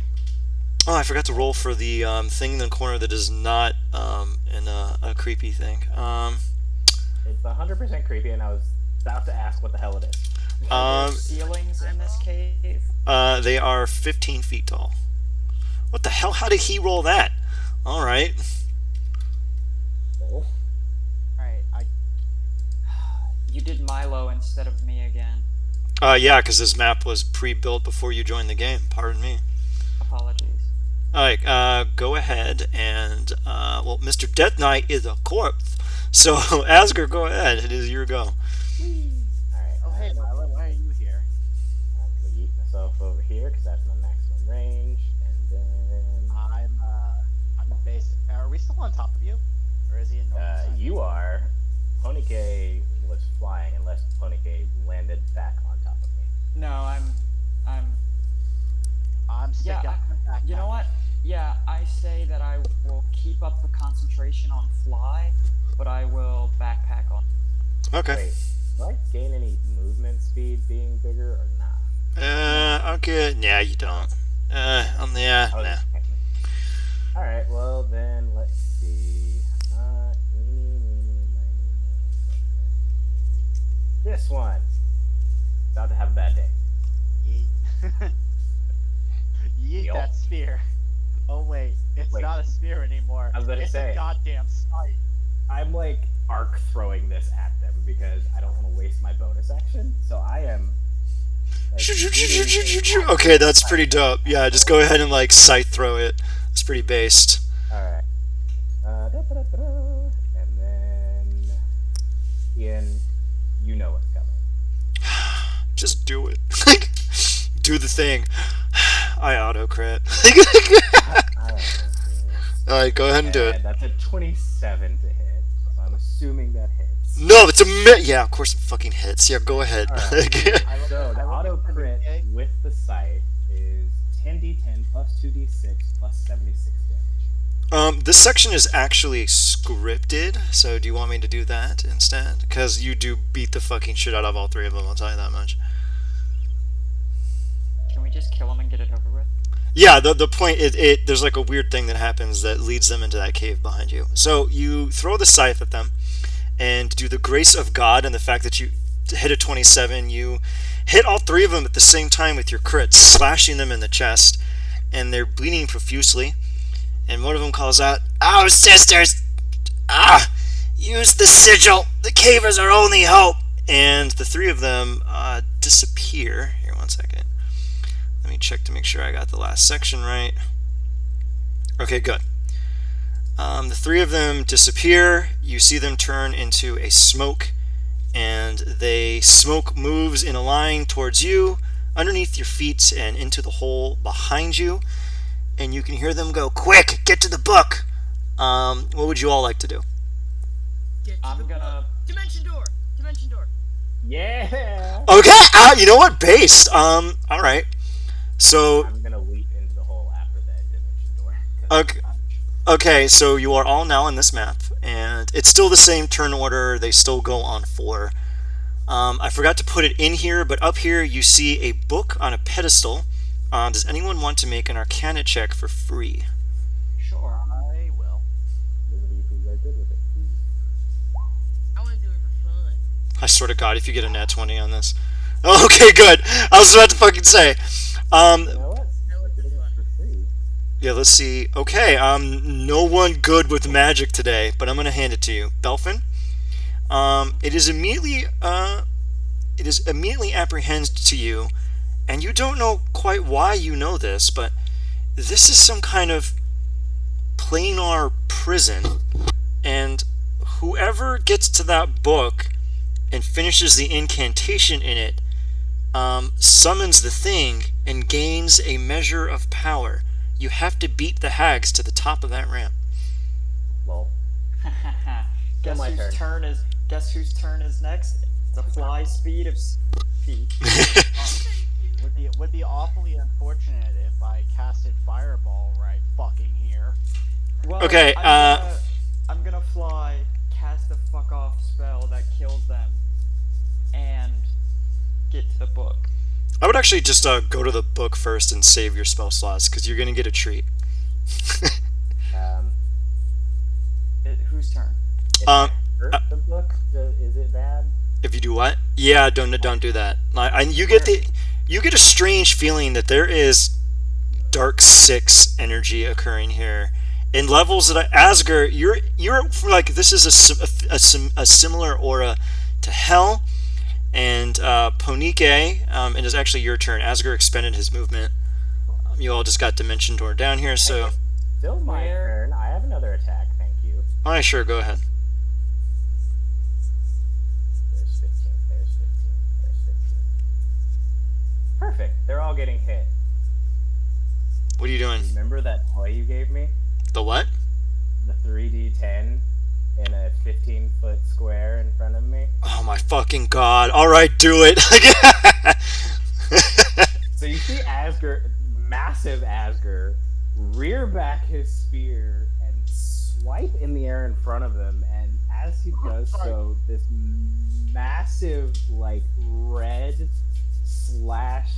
Oh, I forgot to roll for the thing in the corner that is not a creepy thing. It's 100% creepy, and I was about to ask what the hell it is. Are there ceilings in this cave? They are 15 feet tall. What the hell? How did he roll that? Alright. Oh. Alright, You did Milo instead of me again. Yeah, because this map was pre-built before you joined the game. Pardon me. Apologies. Alright, go ahead and, well, Mr. Death Knight is a corpse. So, Asger, go ahead. It is your go. Alright. Oh, hey, Milo, why are you here? I'm gonna yeet myself over here because that's my maximum range, and then I'm basic. Are we still on top of you, or is he in normal size? you are. Ponike was flying unless Ponike landed back on top of me. No, I'm I'm sticking. yeah. back You know what? Yeah, I say that I will keep up the concentration on fly, but I will backpack on. Okay. Wait, do I gain any movement speed being bigger or not? Okay. Yeah, you don't. Yeah, I was nah. checking. Alright, well then, let's see. This one. About to have a bad day. Yeet. Yeet Yup. that spear. Oh wait, it's Wait. not a spear anymore. I was about to it's say. a goddamn sight. I'm like arc throwing this at them because I don't want to waste my bonus action. So I am. Like, Okay, that's pretty dope. Yeah, just go ahead and like sight throw it. It's pretty based. Alright. And then. Ian, you know what's coming. Just do it. Do the thing. I auto crit. Alright, go ahead and do it. That's a 27 to hit. So I'm assuming that hits. No, it's yeah, of course it fucking hits. Yeah, go ahead. Alright. So the I look auto at the crit VA. with the sight is 10d10 plus 2d6 plus 76 damage. This section is actually scripted, so do you want me to do that instead? Because you do beat the fucking shit out of all three of them, I'll tell you that much. Can we just kill him and get it over with? Yeah, the point, there's like a weird thing that happens that leads them into that cave behind you. So you throw the scythe at them, and do the grace of God and the fact that you hit a 27, you hit all three of them at the same time with your crits, slashing them in the chest, and they're bleeding profusely. And one of them calls out, "Oh, sisters! Use the sigil! The cave is our only hope!" And the three of them disappear. Here, one second. Let me check to make sure I got the last section right. Okay, good. The three of them disappear. You see them turn into a smoke, and smoke moves in a line towards you, underneath your feet, and into the hole behind you. And you can hear them go, "Quick, get to the book!" What would you all like to do? Get to I'm the gonna- book. Dimension door. Dimension door. Yeah! Okay, you know what? Based. Alright. So, I'm gonna leap into the hole after that dimension door. 'cause Okay. I'm- okay, so you are all now in this map, and it's still the same turn order. They still go on 4. I forgot to put it in here, but up here you see a book on a pedestal. Does anyone want to make an Arcana check for free? Sure. I will. Those of you who are good with it. I want to do it for fun. I swear to God, if you get a nat 20 on this. Okay, good. I was about to fucking say. You know what? That would be Get it fun. for free. Yeah, let's see. Okay, no one good with magic today, but I'm gonna hand it to you, Belfin. It is immediately apprehended to you, and you don't know quite why you know this, but this is some kind of planar prison, and whoever gets to that book and finishes the incantation in it summons the thing and gains a measure of power. You have to beat the hags to the top of that ramp. Lol. Guess my whose turn. whose turn is next? The fly speed of P. Would be awfully unfortunate if I casted Fireball right fucking here. Well, Okay, I'm gonna fly, cast the fuck off spell that kills them, and get to the book. I would actually just go to the book first and save your spell slots, because you're going to get a treat. Whose turn? If Um, I hurt the book, is it bad? If you do what? Yeah, don't do that. You get a strange feeling that there is Dark 6 energy occurring here. In levels that Asger, you're like, this is a similar aura to hell. And Ponike, it is actually your turn. Asger expended his movement. You all just got Dimension Door down here, so... Still my Where- turn. I have another attack, thank you. Alright, sure, go ahead. There's 15, there's 15, there's 15. Perfect. They're all getting hit. What are you doing? Remember that toy you gave me? The what? The 3D10 in a 15-foot square in front of me? Oh my fucking god. Alright, do it. So you see Asger, massive Asger, rear back his spear and swipe in the air in front of him, and as he does so, this massive, like, red slash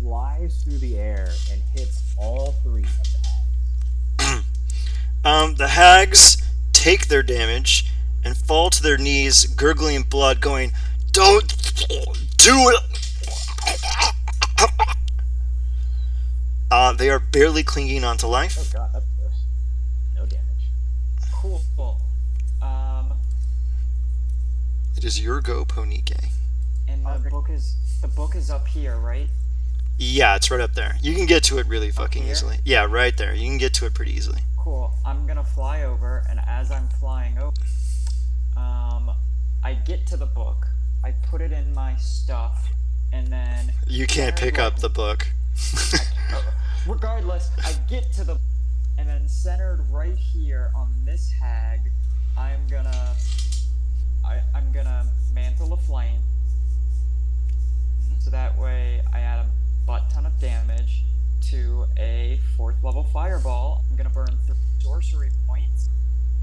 flies through the air and hits all three of the hags. The hags take their damage and fall to their knees, gurgling blood, going, "Don't do it!" They are barely clinging onto life. Oh god, that's gross. No damage. Cool. It is your go, Ponike. And the book is up here, right? Yeah, it's right up there. You can get to it really fucking here? easily. Yeah, right there. You can get to it pretty easily. Cool. I'm gonna fly over, and as I'm flying over, I get to the book. I put it in my stuff, and then You can't pick up the book. regardless, I get to the, and then centered right here on this hag, I'm gonna mantle a flame. So that way I add a butt ton of damage to a 4th level fireball. I'm gonna burn 3 sorcery points.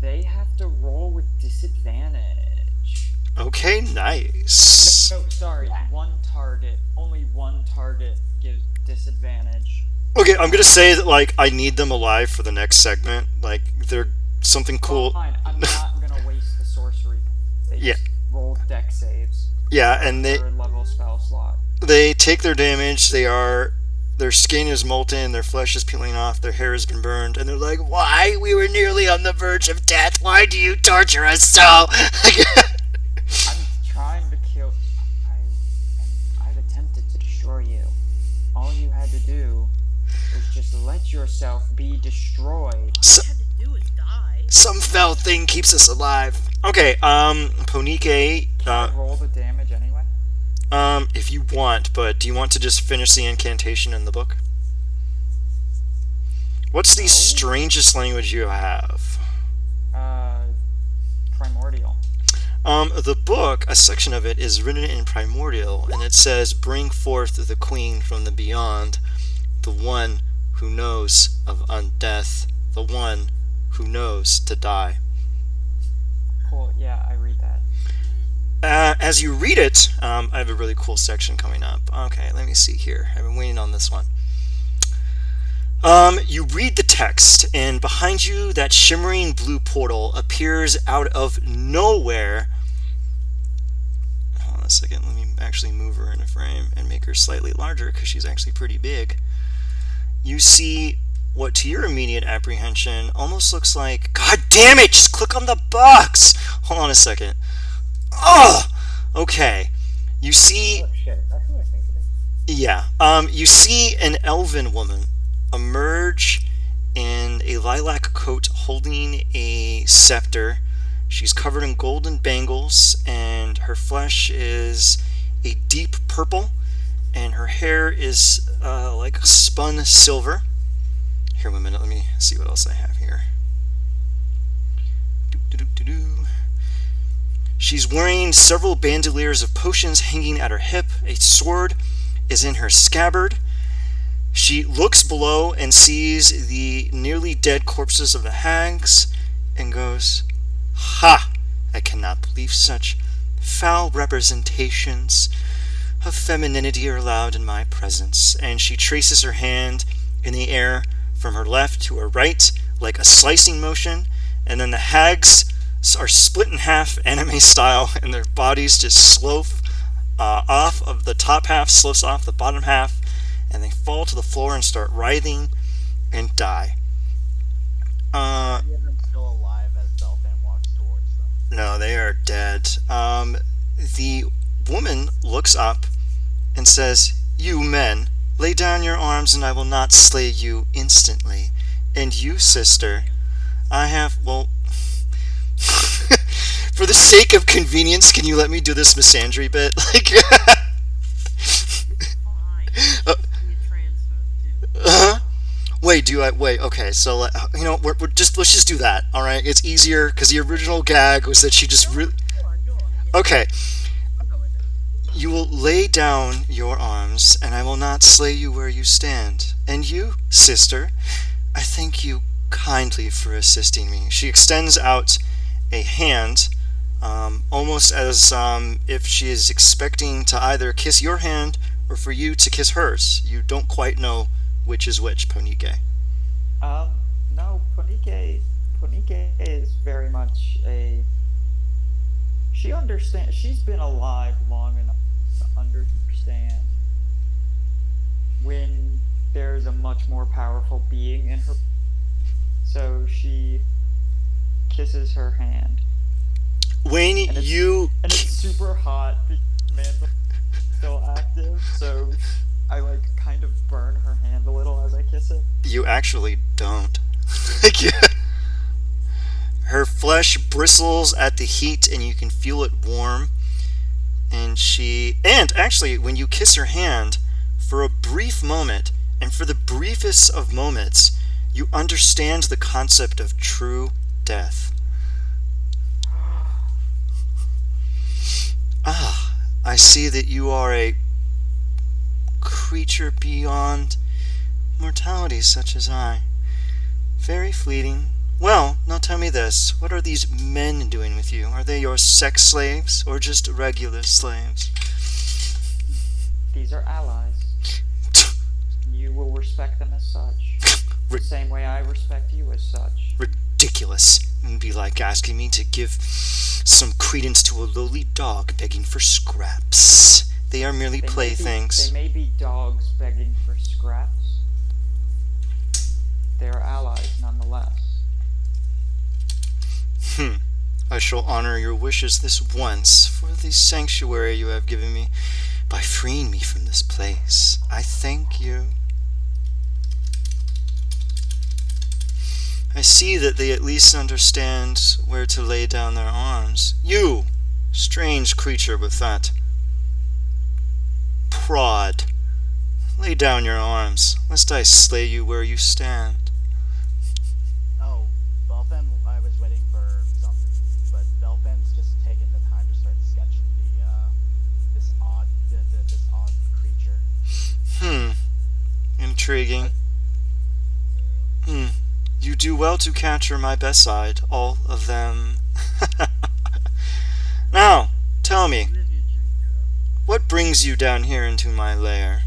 They have to roll with disadvantage. Okay, nice. No, sorry, one target. Only one target gives disadvantage. Okay, I'm gonna say that, like, I need them alive for the next segment. Like, they're something cool. Fine, I'm not gonna waste the sorcery points. They Yeah. just rolled deck saves. Yeah, and they 3rd level spell slot. take their damage. Their skin is molten, their flesh is peeling off, their hair has been burned, and they're like, "Why? We were nearly on the verge of death. Why do you torture us so?" I'm trying to kill. I've attempted to destroy you. All you had to do was just let yourself be destroyed. All So- I had to do was die. Some foul thing keeps us alive. Okay, Ponike, Can I roll the damage anyway? if you want, but do you want to just finish the incantation in the book? What's the No. strangest language you have? Primordial. The book, a section of it is written in Primordial, and it says, "Bring forth the queen from the beyond, the one who knows of undeath, the one who knows to die." Cool. Yeah, I read that. As you read it, I have a really cool section coming up. Okay, let me see here. I've been waiting on this one. You read the text, and behind you, that shimmering blue portal appears out of nowhere. Hold on a second. Let me actually move her in a frame and make her slightly larger, because she's actually pretty big. You see what, to your immediate apprehension, almost looks like... God damn it! Just click on the box! Hold on a second. Oh! Okay. You see... Oh shit, that's who I think it is. Yeah. You see an elven woman emerge in a lilac coat holding a scepter. She's covered in golden bangles, and her flesh is a deep purple, and her hair is like spun silver. Here, 1 minute. Let me see what else I have here. Doo-doo-doo-doo-doo. She's wearing several bandoliers of potions hanging at her hip. A sword is in her scabbard. She looks below and sees the nearly dead corpses of the hags and goes, "Ha! I cannot believe such foul representations of femininity are allowed in my presence." And she traces her hand in the air from her left to her right like a slicing motion, and then the hags are split in half anime style, and their bodies just slope off of the top half, slopes off the bottom half, and they fall to the floor and start writhing and die. Three of them still alive as Belfan walks towards them. No, they are dead. the woman looks up and says, "You men, lay down your arms and I will not slay you instantly. And you, sister, I have, well, for the sake of convenience, can you let me do this misandry bit?" Like, Fine. Be a transphobe too. wait, okay, so, let's just do that, alright? It's easier, because the original gag was that she just really, Go on. Yeah, okay. I'll go with it. You will lay down your arms, and I will not slay you where you stand. And you, sister, I thank you kindly for assisting me. She extends out a hand, almost as if she is expecting to either kiss your hand or for you to kiss hers. You don't quite know which is which, Ponike. No, Punike is very much a. She understands. She's been alive long enough to understand when there's a much more powerful being in her. So she kisses her hand. When And it's- you... And it's super hot because Man's still active, so I kind of burn her hand a little as I kiss it. You actually don't. Yeah. Her flesh bristles at the heat and you can feel it warm. And actually, when you kiss her hand, for a brief moment, and for the briefest of moments, you understand the concept of true death. Ah, I see that you are a creature beyond mortality such as I. Very fleeting. Well, now tell me this. What are these men doing with you? Are they your sex slaves or just regular slaves? These are allies. You will respect them as such. The Rid- same way I respect you as such. Ridiculous. It would be like asking me to give some credence to a lowly dog begging for scraps. They are merely playthings. They may be dogs begging for scraps. They are allies nonetheless. I shall honor your wishes this once for the sanctuary you have given me by freeing me from this place. I thank you. I see that they at least understand where to lay down their arms. You, strange creature with that prod, lay down your arms, lest I slay you where you stand. Oh, Belfin, I was waiting for something, but Belfin's just taking the time to start sketching this odd creature. Intriguing. You do well to capture my best side, all of them. Now, tell me, what brings you down here into my lair?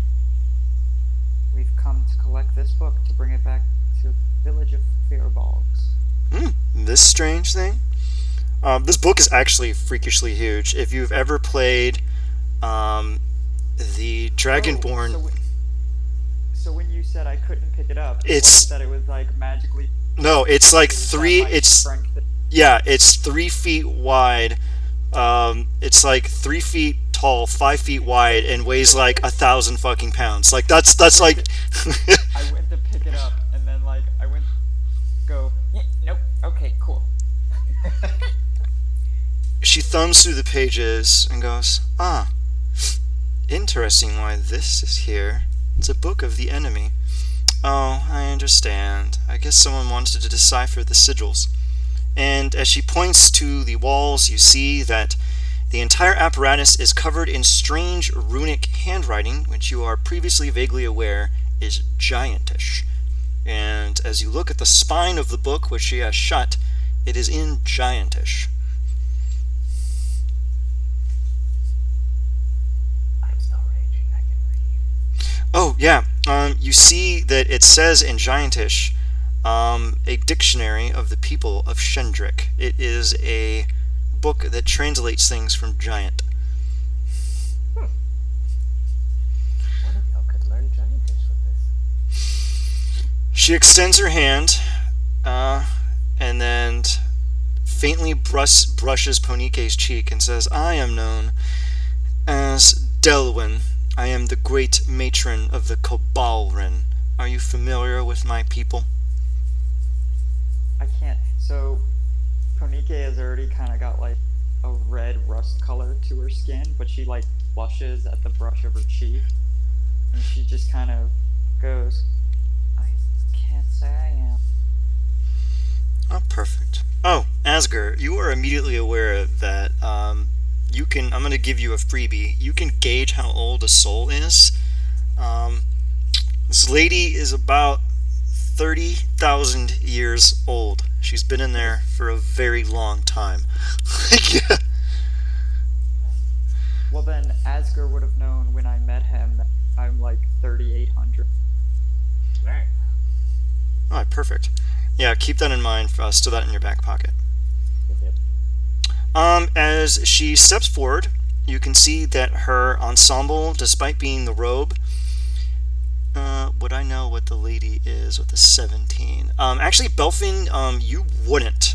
We've come to collect this book to bring it back to the village of Fearbogs. This strange thing? This book is actually freakishly huge. If you've ever played the Dragonborn... So when you said I couldn't pick it up, It's- wasn't that it was magically... No, it's like it was that three... my It's... strength that- Yeah, it's 3 feet wide. It's like 3 feet tall, 5 feet wide, and weighs like 1,000 fucking pounds. Like that's like. I went to pick it up, and then I went go. Yeah, nope. Okay, cool. She thumbs through the pages and goes, "Ah, interesting. Why this is here? It's a book of the enemy. Oh, I understand. I guess someone wanted to decipher the sigils." And as she points to the walls, you see that the entire apparatus is covered in strange runic handwriting, which you are previously vaguely aware is giantish. And as you look at the spine of the book, which she has shut, it is in giantish. I'm still raging. I can read. Oh, yeah. You see that it says in giantish, a dictionary of the people of Shendrik. It is a book that translates things from giant. One of y'all could learn giantish with this. She extends her hand, and then faintly brushes Ponike's cheek and says, I am known as Delwyn. I am the great matron of the Cabalrin. Are you familiar with my people? I can't. So, Ponike has already kind of got like a red rust color to her skin, but she like blushes at the brush of her cheek, and she just kind of goes, I can't say I am. Oh, perfect. Oh, Asger, you are immediately aware that you can. I'm going to give you a freebie. You can gauge how old a soul is. This lady is about 30,000 years old. She's been in there for a very long time. Yeah. Well, then Asger would have known when I met him that I'm like 3,800. Right. Alright, perfect. Yeah, keep that in mind. Stow that in your back pocket. Yep. As she steps forward, you can see that her ensemble, despite being the robe, would I know what the lady is with the 17? Actually, Belfin, you wouldn't.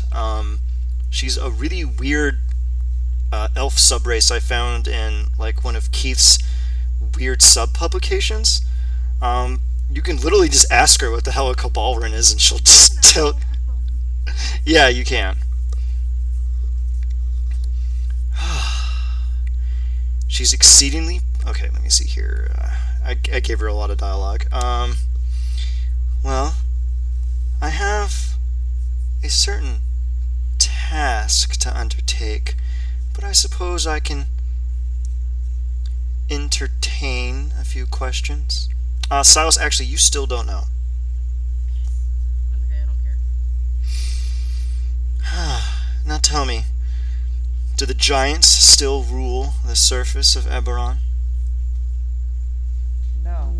She's a really weird elf subrace I found in like one of Keith's weird sub-publications. You can literally just ask her what the hell a Cabalrin is, and she'll just tell. Yeah, you can. She's exceedingly... Okay, let me see here. I gave her a lot of dialogue. Well, I have a certain task to undertake, but I suppose I can entertain a few questions. Silas, actually, you still don't know. That's okay, I don't care. Now tell me, do the giants still rule the surface of Eberron? No.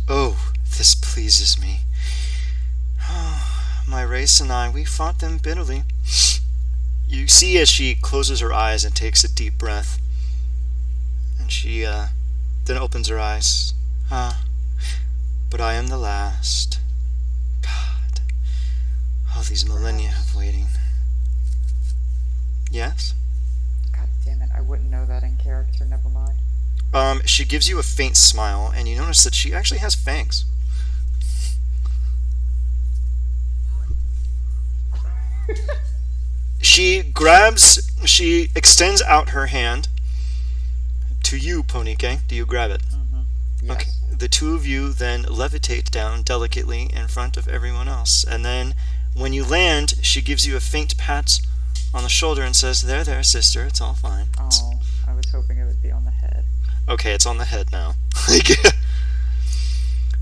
Oh, this pleases me. My race and I, we fought them bitterly. You see as she closes her eyes and takes a deep breath. And she then opens her eyes. But I am the last. God. All these millennia of waiting. Yes? God damn it, I wouldn't know that in character, never mind. She gives you a faint smile, and you notice that she actually has fangs. She extends out her hand to you, Ponike. Do you grab it? Mm-hmm. Yes. Okay. The two of you then levitate down delicately in front of everyone else. And then when you land, she gives you a faint pat on the shoulder and says, there, sister, it's all fine. Oh, I was hoping it would be on the head. Okay, it's on the head now.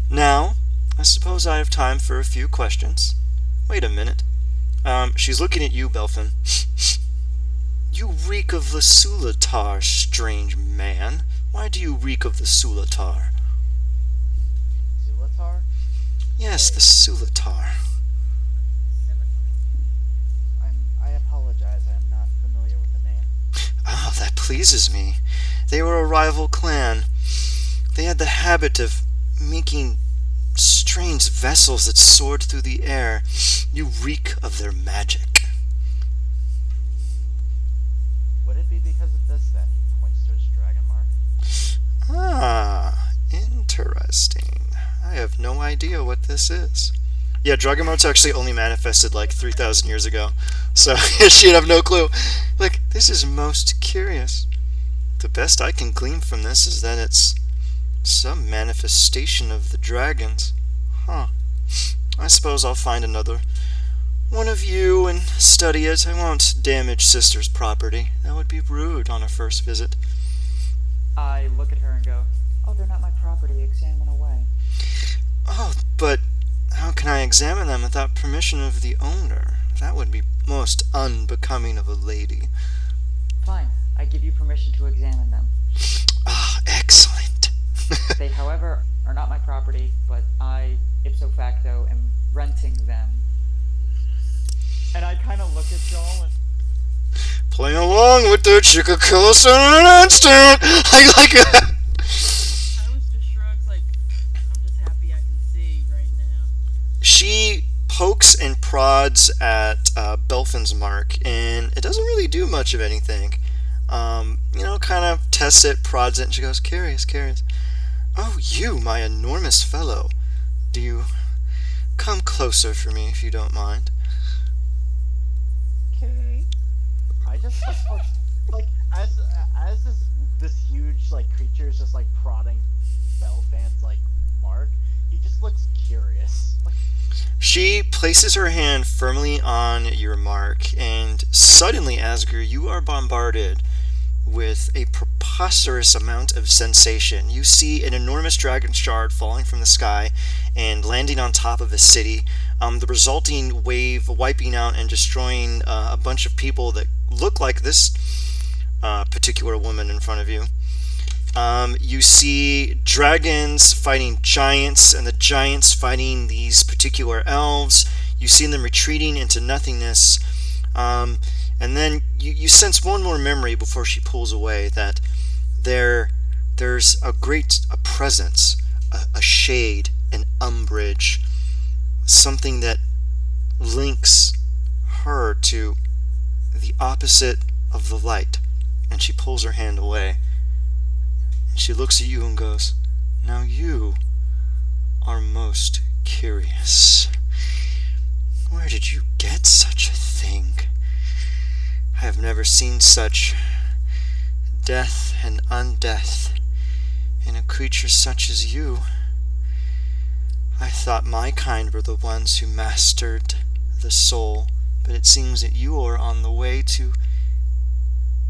Now, I suppose I have time for a few questions. Wait a minute. She's looking at you, Belfin. You reek of the Sulatar, strange man. Why do you reek of the Sulatar? Zulatar? Yes, the Sulatar. I apologize, I am not familiar with the name. Ah, that pleases me. They were a rival clan. They had the habit of making strange vessels that soared through the air. You reek of their magic. Would it be because of this then? He points to his dragon mark. Ah, interesting. I have no idea what this is. Yeah, Dragomart's actually only manifested like 3,000 years ago, so she'd have no clue. Like, this is most curious. The best I can glean from this is that it's some manifestation of the dragons. Huh. I suppose I'll find another one of you and study it. I won't damage sister's property. That would be rude on a first visit. I look at her and go, oh, they're not my property, examine away. Oh, but how can I examine them without permission of the owner? That would be most unbecoming of a lady. Fine, I give you permission to examine them. Ah, excellent. They, however, are not my property, but I, ipso facto, am renting them. And I kind of look at Joel and... Play along with it, she could kill us in an instant! I like that! I was just shrugs like, I'm just happy I can see right now. She pokes and prods at Belfin's mark, and it doesn't really do much of anything. Kind of tests it, prods it, and she goes, "Curious, curious. Oh, you, my enormous fellow. Do you come closer for me, if you don't mind?" Okay. I just like as this huge like creature is just like prodding Belfan's like mark. He just looks curious. Like, She places her hand firmly on your mark, and suddenly, Asger, you are bombarded with a preposterous amount of sensation. You see an enormous dragon shard falling from the sky and landing on top of a city. The resulting wave wiping out and destroying a bunch of people that look like this particular woman in front of you. You see dragons fighting giants, and the giants fighting these particular elves. You see them retreating into nothingness. And then you sense one more memory before she pulls away, that there's a presence, a shade, an umbrage, something that links her to the opposite of the light. And she pulls her hand away. And she looks at you and goes, "Now you are most curious. Where did you get such a thing? I have never seen such death and undeath in a creature such as you. I thought my kind were the ones who mastered the soul, but it seems that you are on the way to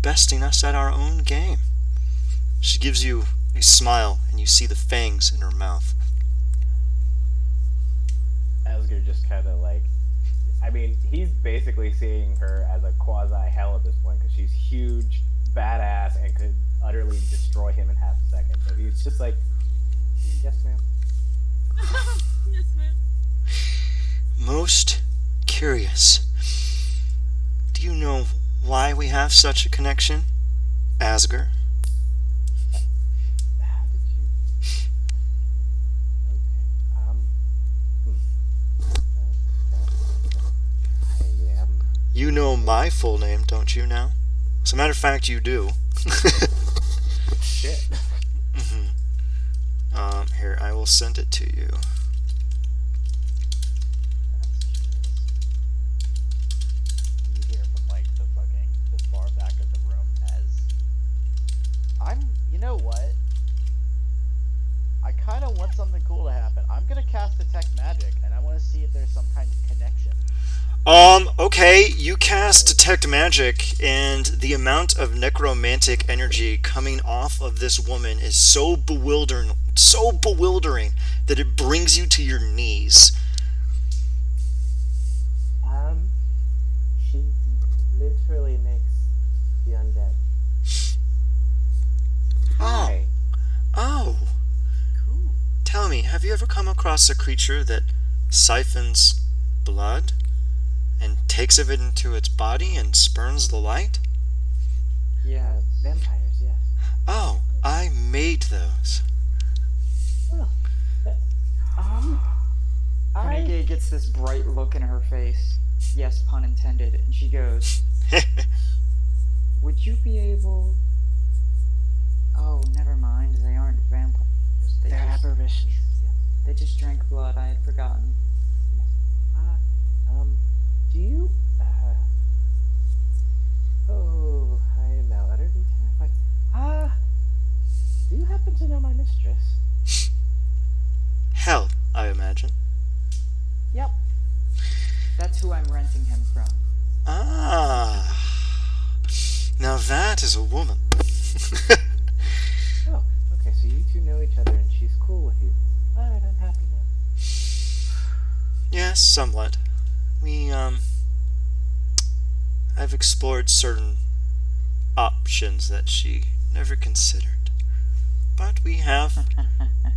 besting us at our own game." She gives you a smile, and you see the fangs in her mouth. Asger just kind of like, I mean, he's basically seeing her as a quasi-hell at this point, because she's huge, badass, and could utterly destroy him in half a second. So he's just like, "Yes, ma'am." Yes, ma'am. Most curious. Do you know why we have such a connection, Asger? How did you? Okay. I am. You know my full name, don't you now? As a matter of fact, you do. Shit. Here, I will send it to you. you hear from like the far back of the room as you know what? I kind of want something cool to happen. I'm gonna cast Detect Magic, and I want to see if there's some kind of connection. Okay, you cast Detect Magic, and the amount of necromantic energy coming off of this woman is so bewildering that it brings you to your knees. She literally makes the undead. Hi. Oh, Cool. tell me, have you ever come across a creature that siphons blood and takes of it into its body and spurns the light? Yeah. Vampires, yes. Oh, I made those. Oh, Renegade gets this bright look in her face. Yes, pun intended. And she goes, "Would you be able..." Oh, never mind. They aren't vampires. They're aberrations. They just drank blood. I had forgotten. Do you, oh, I am now utterly terrified. Do you happen to know my mistress? Hell, I imagine. Yep. That's who I'm renting him from. Ah. Now that is a woman. Oh, okay, so you two know each other and she's cool with you. Alright, I'm happy now. Yes, somewhat. I've explored certain options that she never considered. But we have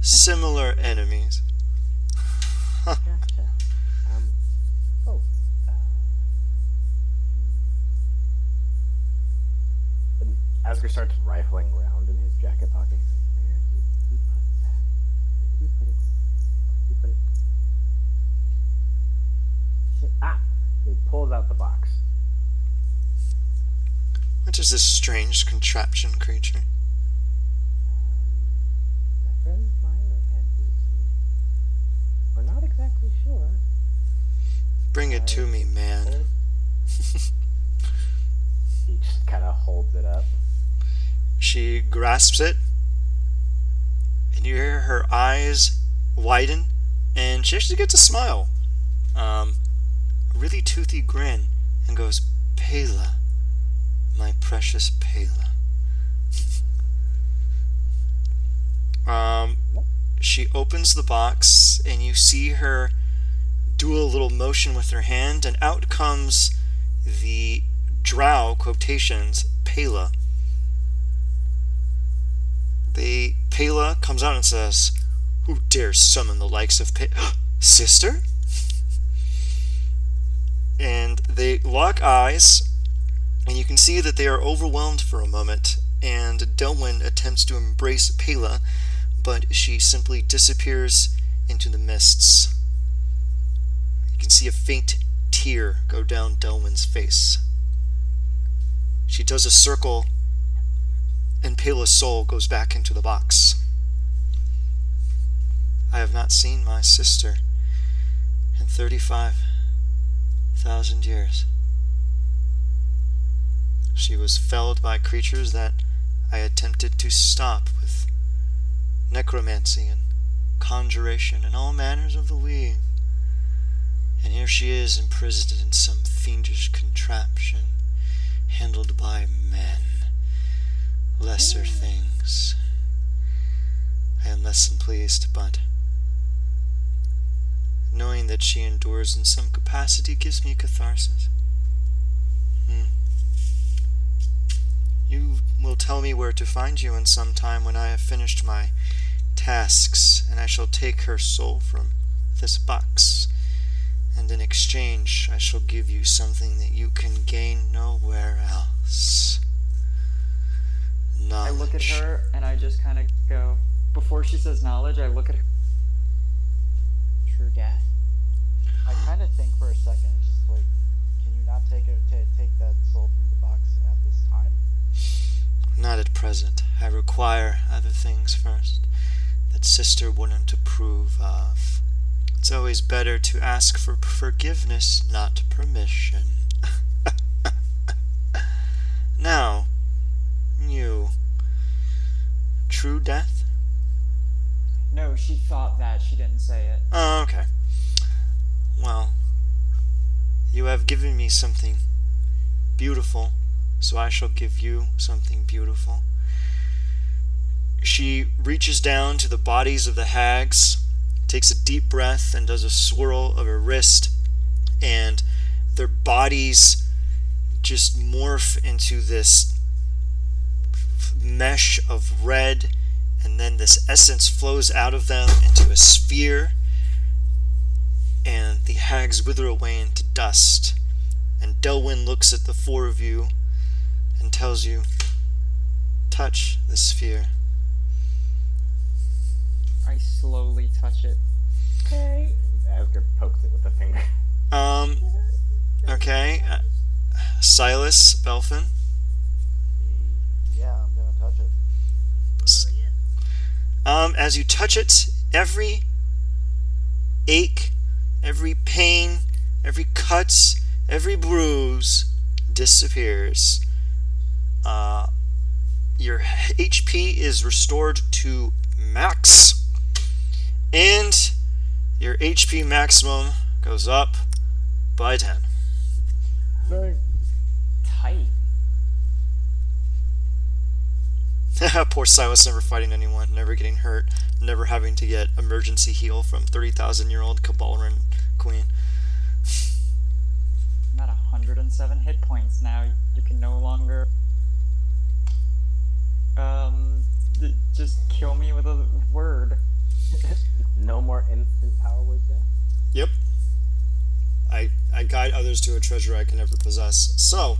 similar enemies. Gotcha. Oh, And Asger starts rifling around in his jacket pocket. He's like, where did he put that? Where did he put it? Where did he put it? Ah! He pulls out the box. What is this strange contraption creature? My friend Milo handed it to me. We're not exactly sure. Bring it to me, man. He just kind of holds it up. She grasps it, and you hear her eyes widen, and she actually gets a smile. A really toothy grin, and goes, Pela, my precious Pela. She opens the box, and you see her do a little motion with her hand, and out comes the drow quotations, Pela. The Pela comes out and says, "Who dares summon the likes of Sister?" And they lock eyes, and you can see that they are overwhelmed for a moment, and Delwyn attempts to embrace Pela, but she simply disappears into the mists. You can see a faint tear go down Delwyn's face. She does a circle, and Pela's soul goes back into the box. I have not seen my sister in 35,000 years. She was felled by creatures that I attempted to stop with necromancy and conjuration and all manners of the weave. And here she is imprisoned in some fiendish contraption handled by men. Lesser things. I am less than pleased, but knowing that she endures in some capacity gives me catharsis. You will tell me where to find you in some time when I have finished my tasks, and I shall take her soul from this box, and in exchange I shall give you something that you can gain nowhere else. Knowledge. I look at her and I just kind of go, before she says knowledge, I look at her. True death. I kind of think for a second, it's just like, can you not take that soul from the box at this time? Not at present. I require other things first that Sister wouldn't approve of. It's always better to ask for forgiveness, not permission. Now, you. True death? No, she thought that. She didn't say it. Oh, okay. Well, you have given me something beautiful, so I shall give you something beautiful. She reaches down to the bodies of the hags, takes a deep breath, and does a swirl of her wrist, and their bodies just morph into this mesh of red, and then this essence flows out of them into a sphere, and the hags wither away into dust. And Delwyn looks at the four of you and tells you, touch the sphere. I slowly touch it. Okay. Asger pokes it with a finger. Okay. Silas, Belfin. Yeah, I'm gonna touch it. Yeah. As you touch it, every ache, every pain, every cut, every bruise disappears. Your HP is restored to max, and your HP maximum goes up by 10. Tight. Poor Silas, never fighting anyone, never getting hurt, never having to get emergency heal from 30,000-year-old Cabalran Queen. I'm at 107 hit points now. You can no longer just kill me with a word. No more instant power word there. Yep. I guide others to a treasure I can never possess. So,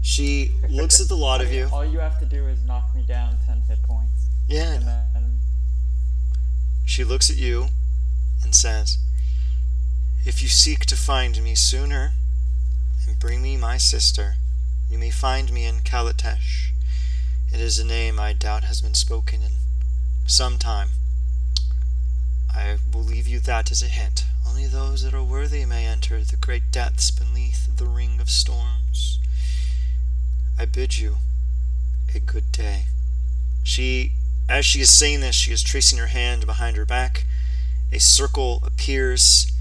she looks at the lot of you. All you have to do is knock me down 10 hit points. Yeah. And then She looks at you and says, If you seek to find me sooner and bring me my sister, you may find me in Kalatesh. It is a name I doubt has been spoken in some time. I will leave you that as a hint. Only those that are worthy may enter the great depths beneath the ring of storms. I bid you a good day. As she is saying this, she is tracing her hand behind her back. A circle appears,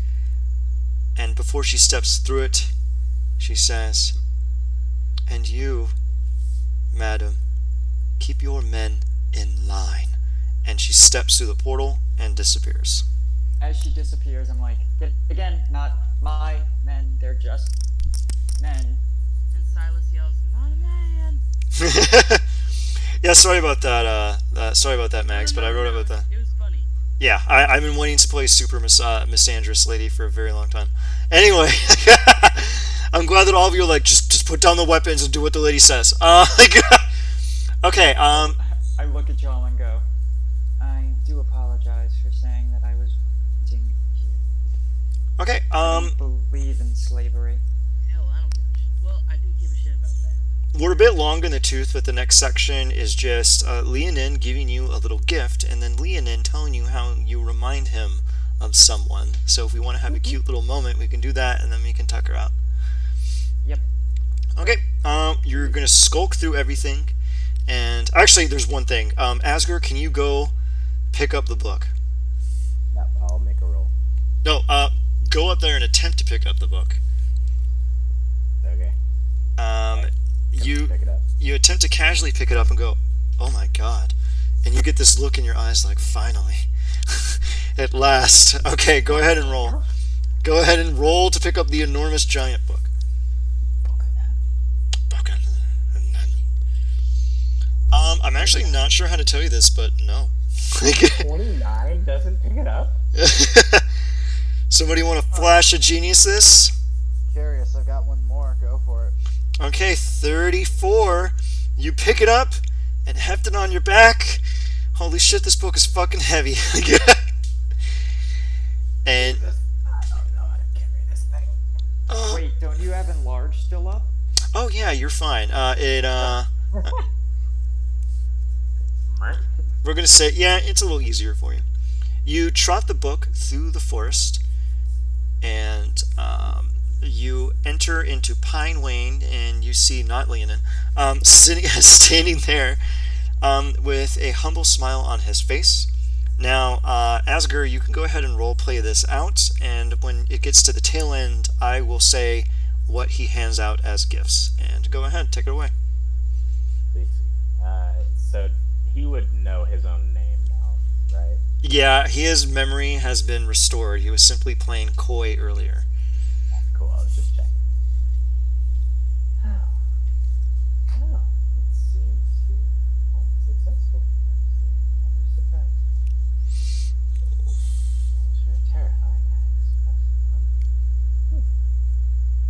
and before she steps through it, she says, "And you, madam, keep your men in line." And she steps through the portal and disappears. As she disappears, I'm like, again, not my men, they're just men. And Silas yells, "Not a man!" Yeah, sorry about that, Mags, but I wrote about that. It was funny. Yeah, I've been waiting to play Super Misandrous Lady for a very long time. Anyway, I'm glad that all of you are like, just put down the weapons and do what the lady says. Okay, I look at Joel and go, I do apologize for saying that I was wanting you. okay, I don't believe in slavery. Hell, I don't give a shit. Well, I do give a shit about that. we're a bit long in the tooth, but the next section is just Leonin giving you a little gift, and then Leonin telling you how you remind him of someone. So if we want to have a cute little moment, we can do that, and then we can tuck her out. Yep. Okay, you're going to skulk through everything, and actually, there's one thing. Asger, can you go pick up the book? Yep, I'll make a roll. No, go up there and attempt to pick up the book. Okay. You Pick it up. you attempt to casually pick it up and go, "Oh my god," and you get this look in your eyes like, finally, at last. Okay, go ahead and roll. Go ahead and roll to pick up the enormous giant book. I'm actually not sure how to tell you this, but no. 29 doesn't pick it up? Somebody want to flash a genius this? Curious, I've got one more. Go for it. Okay, 34. You pick it up and heft it on your back. Holy shit, this book is fucking heavy. And I don't know how to carry this thing. Wait, don't you have enlarge still up? Oh yeah, you're fine. We're gonna say, yeah, it's a little easier for you. You trot the book through the forest, and you enter into Pine Wain, and you see not Leonin, standing there with a humble smile on his face. Now, Asger, you can go ahead and role play this out, and when it gets to the tail end, I will say what he hands out as gifts. And go ahead, take it away. So he would know his own name now, right? Yeah, his memory has been restored. He was simply playing coy earlier. Cool, I was just checking. Oh, it seems to be successful. Another surprise. That was very terrifying, Alex. But,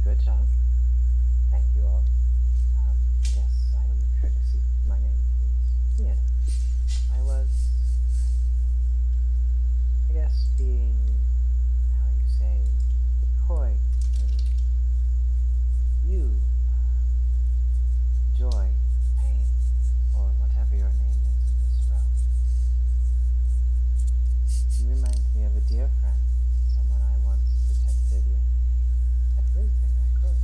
good job. Thank you all. I guess I owe you courtesy. My name is Leon. I was, I guess, being, how you say, coy, and you, joy, pain, or whatever your name is in this realm. You remind me of a dear friend, someone I once protected with everything I could.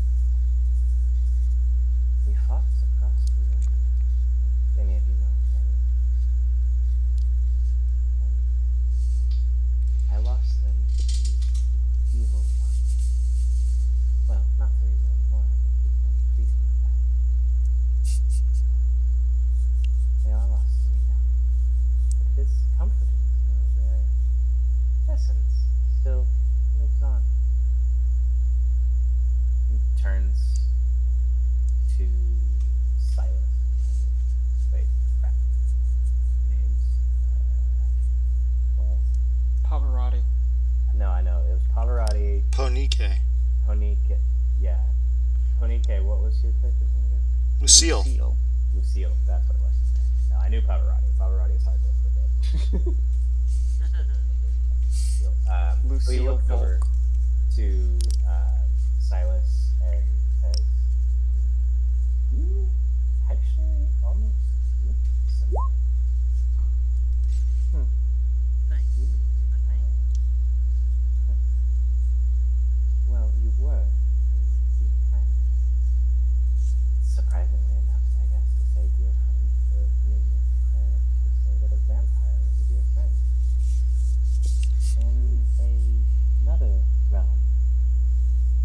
We fought across the river, if any of you know what that is. And I lost them to the evil one. Well, not so evil anymore. I think we can treat him with that. They are lost to me now. But it is comforting to know their essence still lives on. He turns to Silas. Wait, crap. Names. Balls. Pavarotti. No, I know. It was Pavarotti, Ponike. Honike. Yeah. Honike, what was your character's name again? Lucille. Lucille. That's what it was. No, I knew Pavarotti. Pavarotti is hard to forget. So he Lucille looked over Volk. to were a dear friend. Surprisingly enough, I guess, to say dear friend, for me and Claire to say that a vampire is a dear friend. In another realm,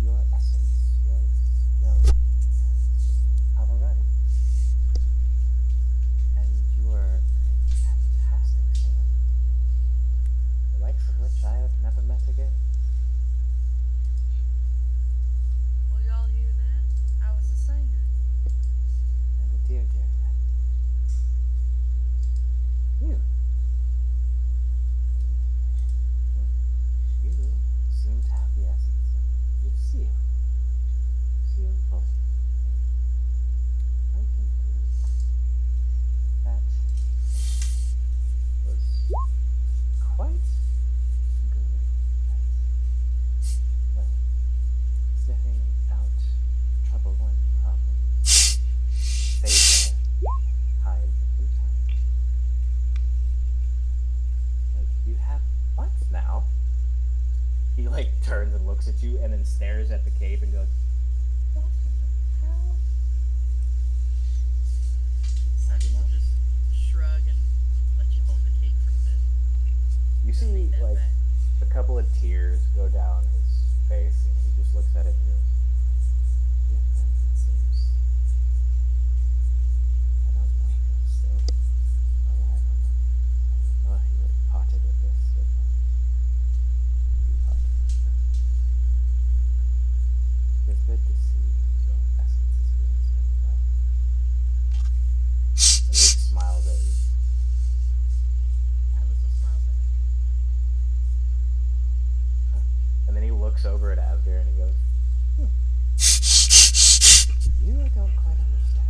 your essence was known as Pavarotti. And you were a fantastic singer, the likes of which I have never met again. Well, y'all hear that? I was a singer. And a dear, dear friend. You. You seem to have the essence of Lucille. Lucille Volk. I can do that was quite good at, well, sniffing out trouble and problems. Stay there, hides a few times. Like, you have what now? He like turns and looks at you and then stares at the cape and goes, what in the hell? Session will just shrug and let you hold the cake for a bit. You Just see make that like bet. a couple of tears go down his face and he just looks at it and goes, dear friend, it seems I don't know if you're still alive or not. I don't know if you would have parted with this if you parted. But it's good to see your essence is being spent well. And he smiles at you. Alice will smile back. And then he looks over at Asger and he goes, you I don't quite understand.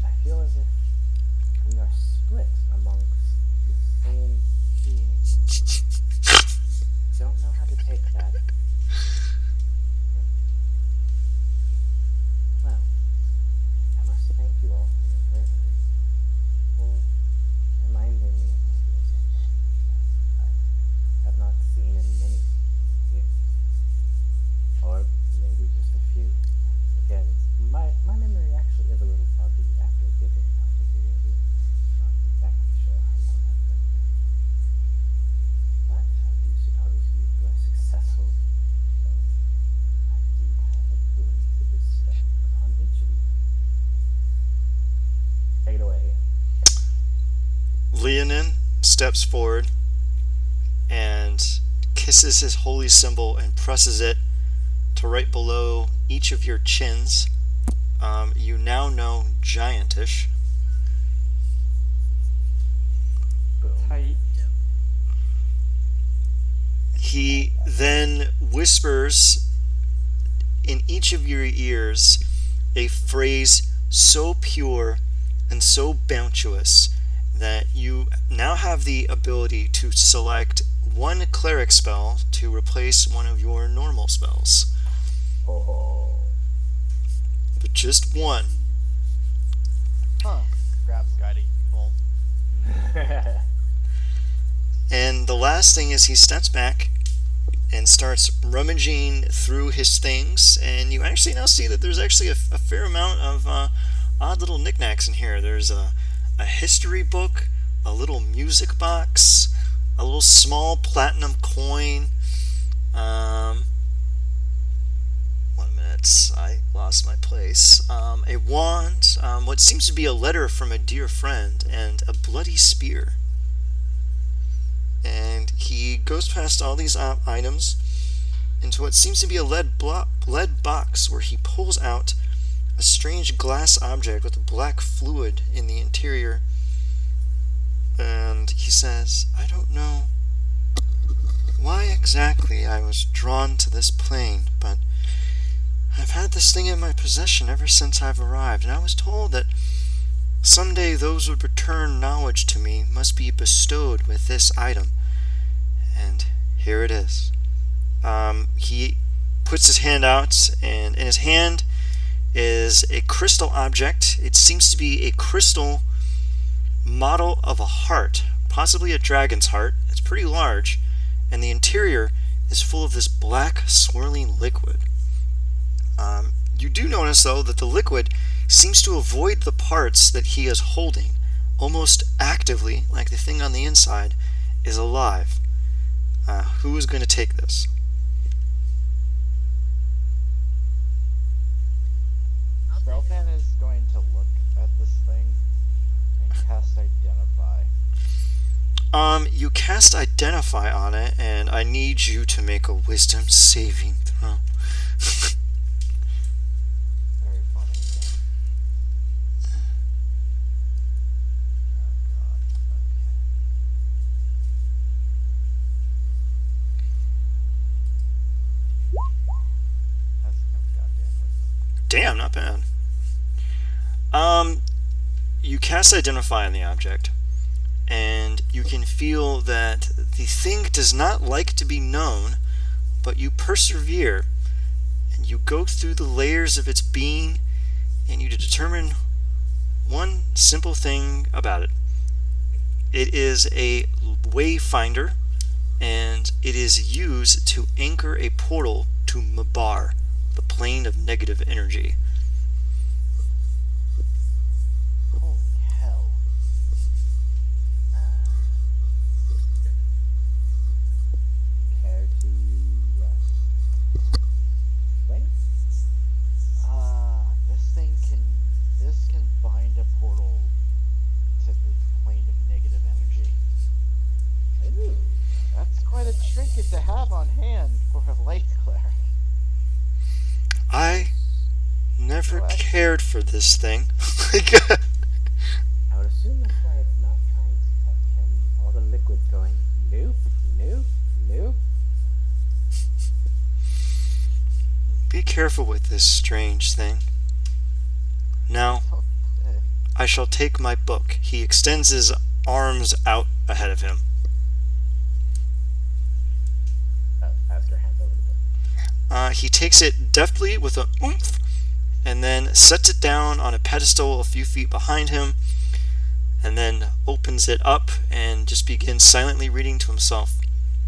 I feel as if we are split amongst the same being. Don't know how to take that. Well, I must thank you all for your bravery, for reminding me of my dear friend that I have not seen in many years. Or maybe just a few. Again, my memory actually is a little foggy after getting out of the area. Not exactly sure how long I've been here. But I do suppose you were successful, so I do have a boon to bestow upon each of you. Take it away. Leonin steps forward and kisses his holy symbol and presses it to right below each of your chins. You now know Giantish. Boom. Tight. He then whispers in each of your ears a phrase so pure and so bounteous that you now have the ability to select one cleric spell to replace one of your normal spells. Oh. But just one. Huh. Grabs guiding bolt. And the last thing is he steps back and starts rummaging through his things, and you actually now see that there's actually a fair amount of odd little knickknacks in here. There's a history book, a little music box, a little small platinum coin. 1 minute, I lost my place. A wand, what seems to be a letter from a dear friend, and a bloody spear. And he goes past all these items into what seems to be a lead box, where he pulls out a strange glass object with a black fluid in the interior. And he says, I don't know why exactly I was drawn to this plane, but I've had this thing in my possession ever since I've arrived, and I was told that someday those who would return knowledge to me must be bestowed with this item. And here it is. He puts his hand out, and in his hand is a crystal object. It seems to be a crystal model of a heart, possibly a dragon's heart. It's pretty large, and the interior is full of this black, swirling liquid. You do notice, though, that the liquid seems to avoid the parts that he is holding, almost actively, like the thing on the inside is alive. Who is going to take this? Spellfan is going to look at this thing and cast Identify. You cast Identify on it, and I need you to make a Wisdom saving throw. Very funny. Yeah. Oh god. Okay. That's no goddamn wisdom. Damn, not bad. You cast Identify on the object, and you can feel that the thing does not like to be known, but you persevere, and you go through the layers of its being, and you determine one simple thing about it. It is a wayfinder, and it is used to anchor a portal to Mabar, the plane of negative energy. Holy hell. Care to wait? This can bind a portal to the plane of negative energy. Ooh, that's quite a trinket to have on hand for a light cleric. I never What? cared for this thing. I would assume that's why it's not trying to touch him. All the liquid's going nope, nope, nope. Be careful with this strange thing. Now, I shall take my book. He extends his arms out ahead of him. Ask her hand over the book. He takes it deftly with a oomph, and then sets it down on a pedestal a few feet behind him, and then opens it up and just begins silently reading to himself.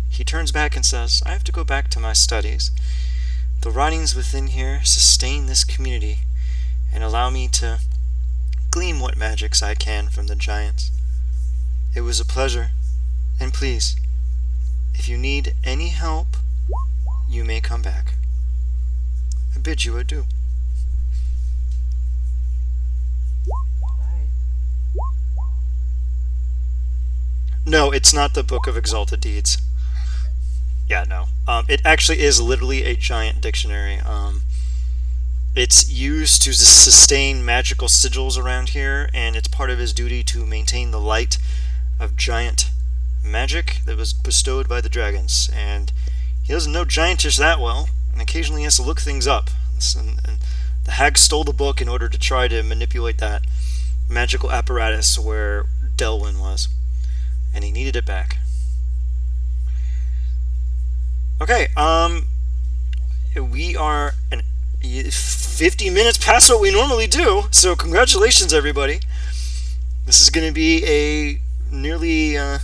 He turns back and says, I have to go back to my studies. The writings within here sustain this community and allow me to glean what magics I can from the giants. It was a pleasure, and please, if you need any help, you may come back. I bid you adieu. Bye. No, it's not the Book of Exalted Deeds. Yeah, no. It actually is literally a giant dictionary. It's used to sustain magical sigils around here, and it's part of his duty to maintain the light of giant magic that was bestowed by the dragons. And he doesn't know giantish that well, and occasionally he has to look things up. And the hag stole the book in order to try to manipulate that magical apparatus where Delwyn was, and he needed it back. Okay, we are 50 minutes past what we normally do, so congratulations, everybody. This is going to be a nearly a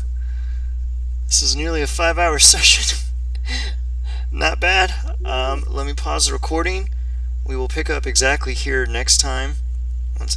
5-hour session. Not bad. Let me pause the recording. We will pick up exactly here next time.